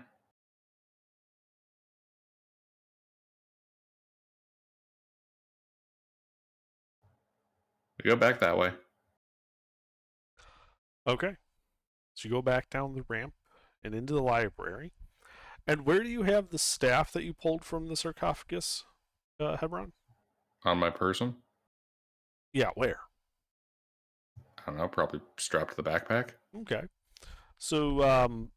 We go back that way. Okay. So you go back down the ramp and into the library. And where do you have the staff that you pulled from the sarcophagus, Hebron? On my person? Yeah, where? I don't know, probably strapped to the backpack. Okay. So,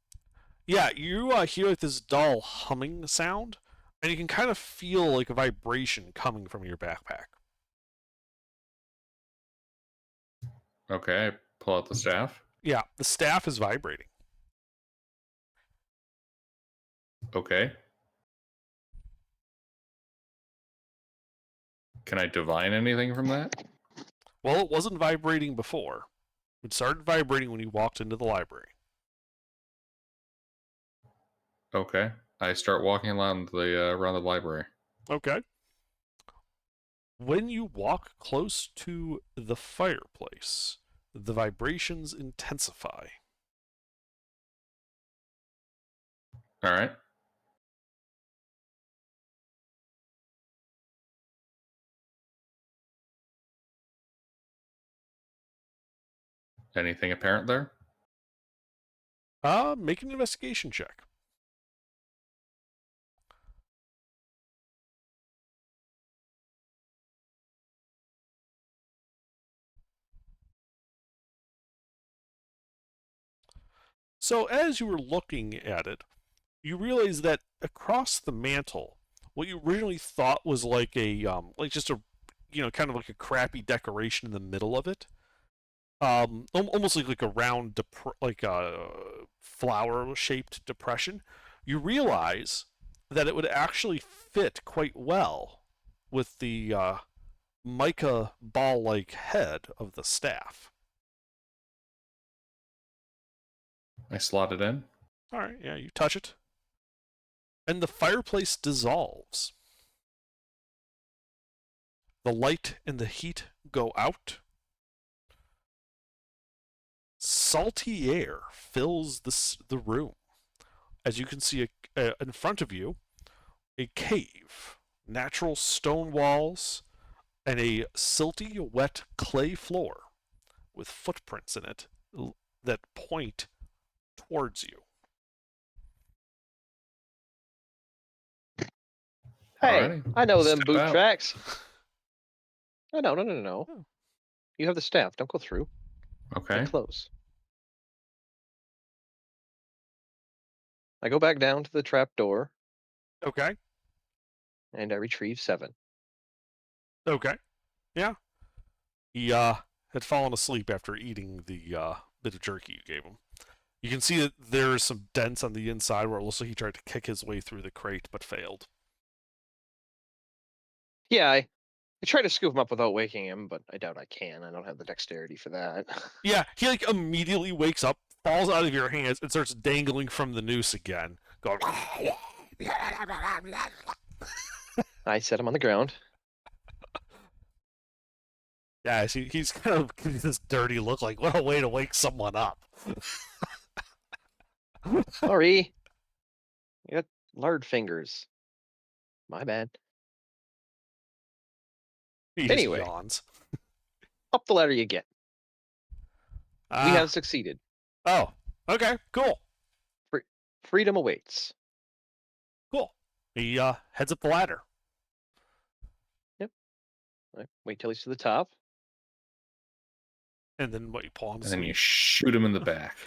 yeah, you hear like this dull humming sound, and you can kind of feel like a vibration coming from your backpack. Okay, pull out the staff. Yeah, the staff is vibrating. Okay. Can I divine anything from that? Well, it wasn't vibrating before. It started vibrating when you walked into the library. Okay. I start walking around the library. Okay. When you walk close to the fireplace, the vibrations intensify. All right. Anything apparent there? Make an investigation check. So as you were looking at it, you realize that across the mantle, what you originally thought was like a like just a kind of like a crappy decoration in the middle of it, almost like a round like a flower shaped depression. You realize that it would actually fit quite well with the mica ball like head of the staff. I slot it in. All right, yeah, you touch it, and the fireplace dissolves. The light and the heat go out. Salty air fills the room. As you can see in front of you, a cave, natural stone walls, and a silty, wet clay floor with footprints in it that point towards you. Hey, Alrighty. I know them Step boot out. tracks. Oh, no. Oh. You have the staff. Don't go through. Okay. Get close. I go back down to the trap door Okay. and I retrieve 7. Okay. Yeah. He had fallen asleep after eating the bit of jerky you gave him. You can see that there's some dents on the inside where it looks like he tried to kick his way through the crate but failed. Yeah, I try to scoop him up without waking him, but I doubt I can. I don't have the dexterity for that. Yeah, he like immediately wakes up, falls out of your hands, and starts dangling from the noose again, going. I set him on the ground. Yeah, he's kind of giving this dirty look, like what a way to wake someone up. Sorry. You got lard fingers. My bad. He Anyway. just yawns. Up the ladder you get. We have succeeded. Oh, okay, cool. Freedom awaits. Cool. He heads up the ladder. Yep. I wait till he's to the top. And then what, you pull on his And then you sleeve? shoot him in the back.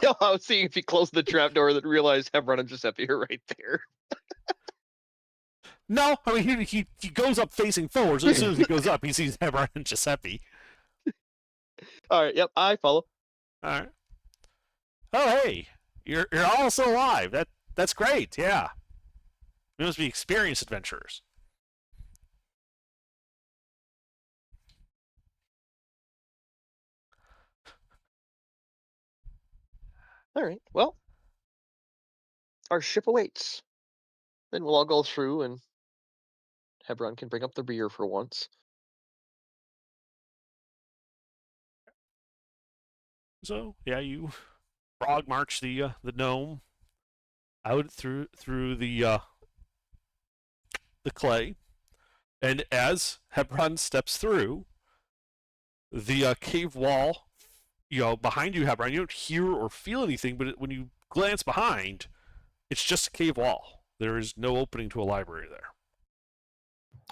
No, I was seeing if he closed the trap door, then realized Hebron and Giuseppe are right there. No, I mean he goes up facing forward, so as soon as he goes up, he sees Hebron and Giuseppe. All right, yep, I follow. All right. Oh, hey, you're all still alive. That's great. Yeah, you must be experienced adventurers. All right, well, our ship awaits. Then we'll all go through and Hebron can bring up the rear for once. So yeah, you frog march the gnome out through the clay, and as Hebron steps through the cave wall, behind you, Hebron, you don't hear or feel anything, but when you glance behind, it's just a cave wall. There is no opening to a library there.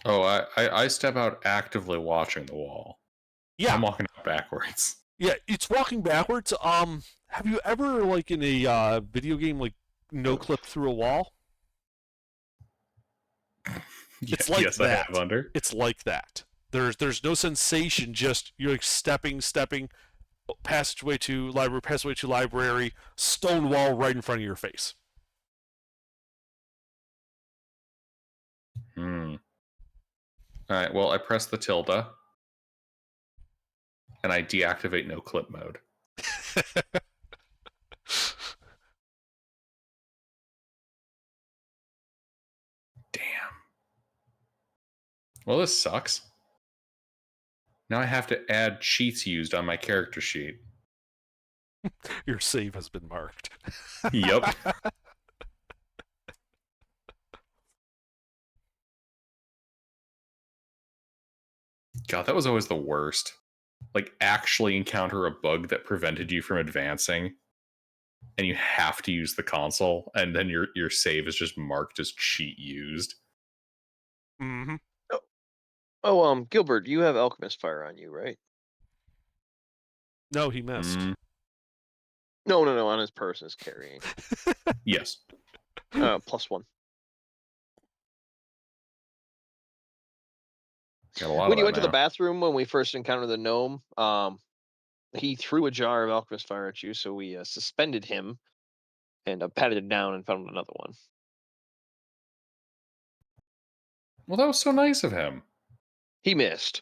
Oh, I step out actively watching the wall. Yeah, I'm walking out backwards. yeah, it's walking backwards. Have you ever, like in a video game, like no clip through a wall? It's like yes, that. I have under. It's like that. There's no sensation. Just you're like stepping, passageway to library, stone wall right in front of your face. All right. Well, I press the tilde, and I deactivate no clip mode. Damn. Well, this sucks. Now I have to add cheats used on my character sheet. Your save has been marked. Yep. God, that was always the worst. Like, actually encounter a bug that prevented you from advancing, and you have to use the console, and then your save is just marked as cheat used. Mm-hmm. Oh, Gilbert, you have Alchemist Fire on you, right? No, he missed. No, on his person is carrying. Yes. +1. Got a lot When of you that went to the now. bathroom when we first encountered the gnome, he threw a jar of alchemist fire at you, so we suspended him and patted him down and found another one. Well, that was so nice of him. He missed.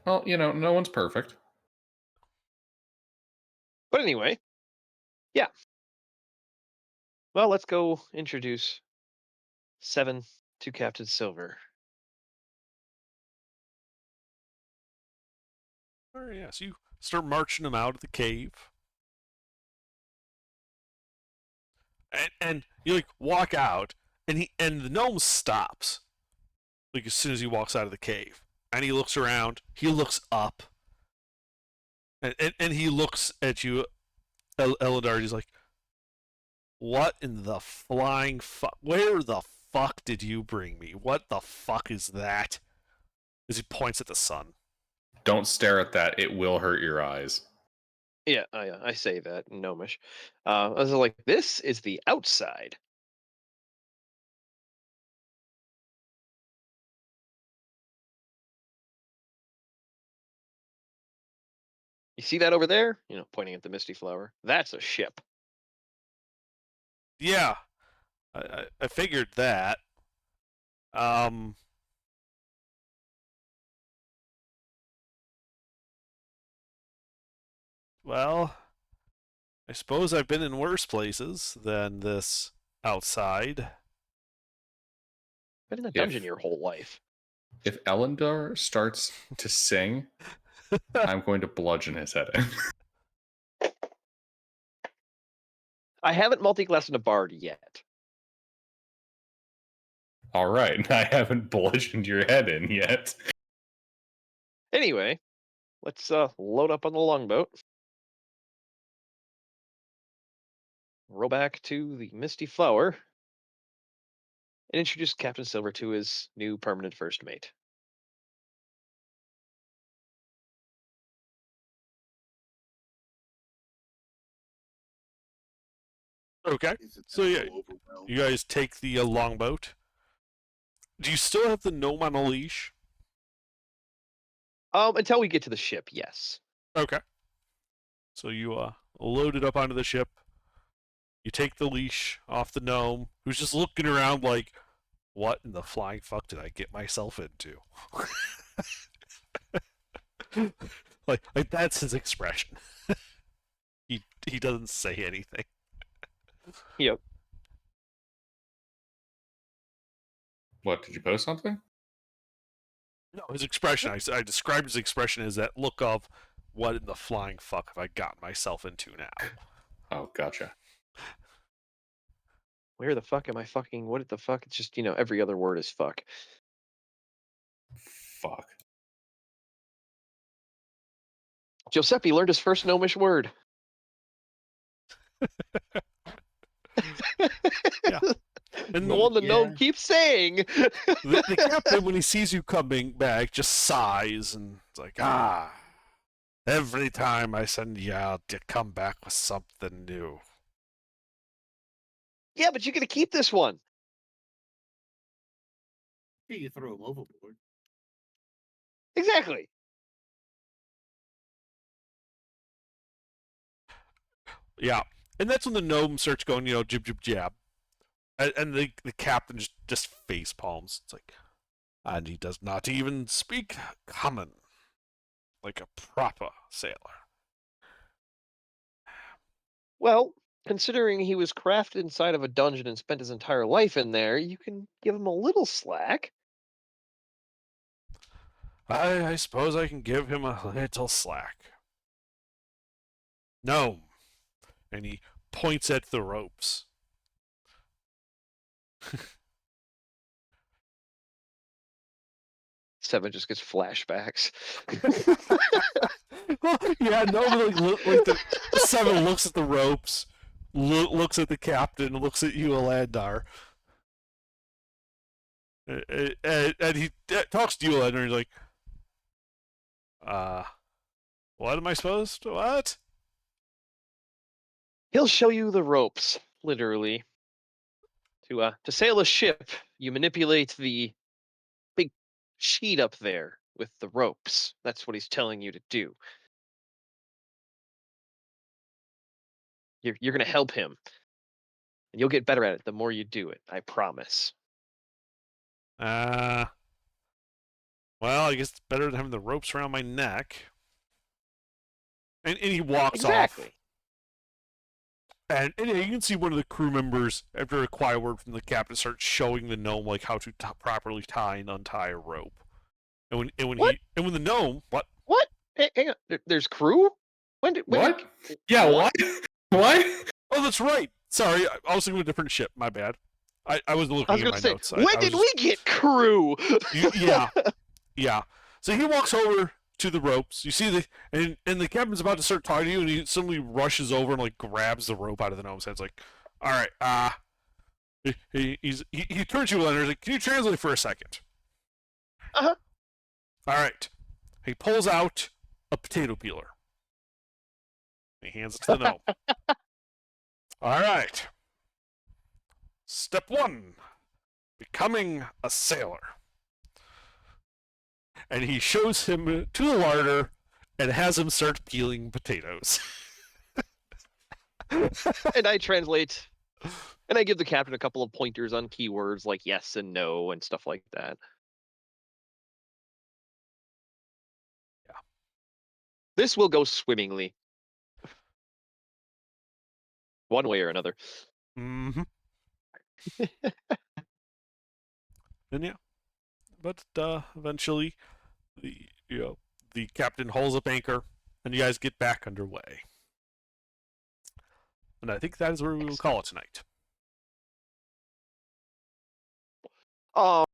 Well, no one's perfect. But anyway, yeah. Well, let's go introduce 7 to Captain Silver. All right, yeah, so you start marching him out of the cave. And you like walk out, and the gnome stops. Like as soon as he walks out of the cave. And he looks around, he looks up. And he looks at you, Eldar, he's like, what in the flying fuck? Where the fuck did you bring me? What the fuck is that? As he points at the sun. Don't stare at that. It will hurt your eyes. Yeah, I say that in gnomish. I was like, this is the outside. You see that over there? Pointing at the Misty Flower. That's a ship. Yeah. I figured that. Well, I suppose I've been in worse places than this outside. Been in a dungeon your whole life. If Elendar starts to sing, I'm going to bludgeon his head in. I haven't multi-classed in a bard yet. All right, I haven't bludgeoned your head in yet. Anyway, let's load up on the longboat. Row back to the Misty Flower. And introduce Captain Silver to his new permanent first mate. Okay. So yeah, you guys take the longboat. Do you still have the gnome on a leash? Until we get to the ship, yes. Okay. So you load it up onto the ship. You take the leash off the gnome, who's just looking around like, what in the flying fuck did I get myself into? like that's his expression. he doesn't say anything. Yep. What, did you post something? No, his expression, I described his expression as that look of, what in the flying fuck have I gotten myself into now? Oh, gotcha. Where the fuck am I fucking? What the fuck? It's just, every other word is fuck. Fuck. Giuseppe learned his first gnomish word. Yeah. And the one the gnome keeps saying. The captain, when he sees you coming back, just sighs and it's like, every time I send you out, you come back with something new. Yeah, but you're gonna keep this one. You throw him overboard. Exactly. Yeah. And that's when the gnome starts going, jib jib jab. And the captain just face palms. It's like, and he does not even speak common, like a proper sailor. Well, considering he was crafted inside of a dungeon and spent his entire life in there, you can give him a little slack. I suppose I can give him a little slack. Gnome. And he points at the ropes. Seven just gets flashbacks. Well, yeah, no, like the Seven looks at the ropes, looks at the captain, looks at you, Elandar. And he talks to you, Elandar, and he's like, What am I supposed to? What? He'll show you the ropes, literally. To sail a ship, you manipulate the big sheet up there with the ropes. That's what he's telling you to do. You're gonna help him. And you'll get better at it the more you do it, I promise. Well, I guess it's better than having the ropes around my neck. And he walks off. Exactly. And you can see one of the crew members, after a quiet word from the captain, starts showing the gnome like how to properly tie and untie a rope. And when the gnome, what? Hang on. There's crew? What? Yeah, what? What? Oh, that's right. Sorry, I was thinking of a different ship. My bad. I wasn't looking I was at gonna my say, notes. when did we get crew? Yeah. So he walks over to the ropes. You see and the captain's about to start talking to you, and he suddenly rushes over and like grabs the rope out of the gnome's head. It's like, all right, he turns to you, Leonard. He's like, can you translate for a second? Uh-huh. All right. He pulls out a potato peeler. He hands it to the gnome. All right. Step 1, becoming a sailor. And he shows him to the larder and has him start peeling potatoes. And I translate, and I give the captain a couple of pointers on keywords like yes and no and stuff like that. Yeah. This will go swimmingly. One way or another. Mm-hmm. And yeah. But eventually the captain hauls up anchor and you guys get back underway. And I think that is where we will call it tonight.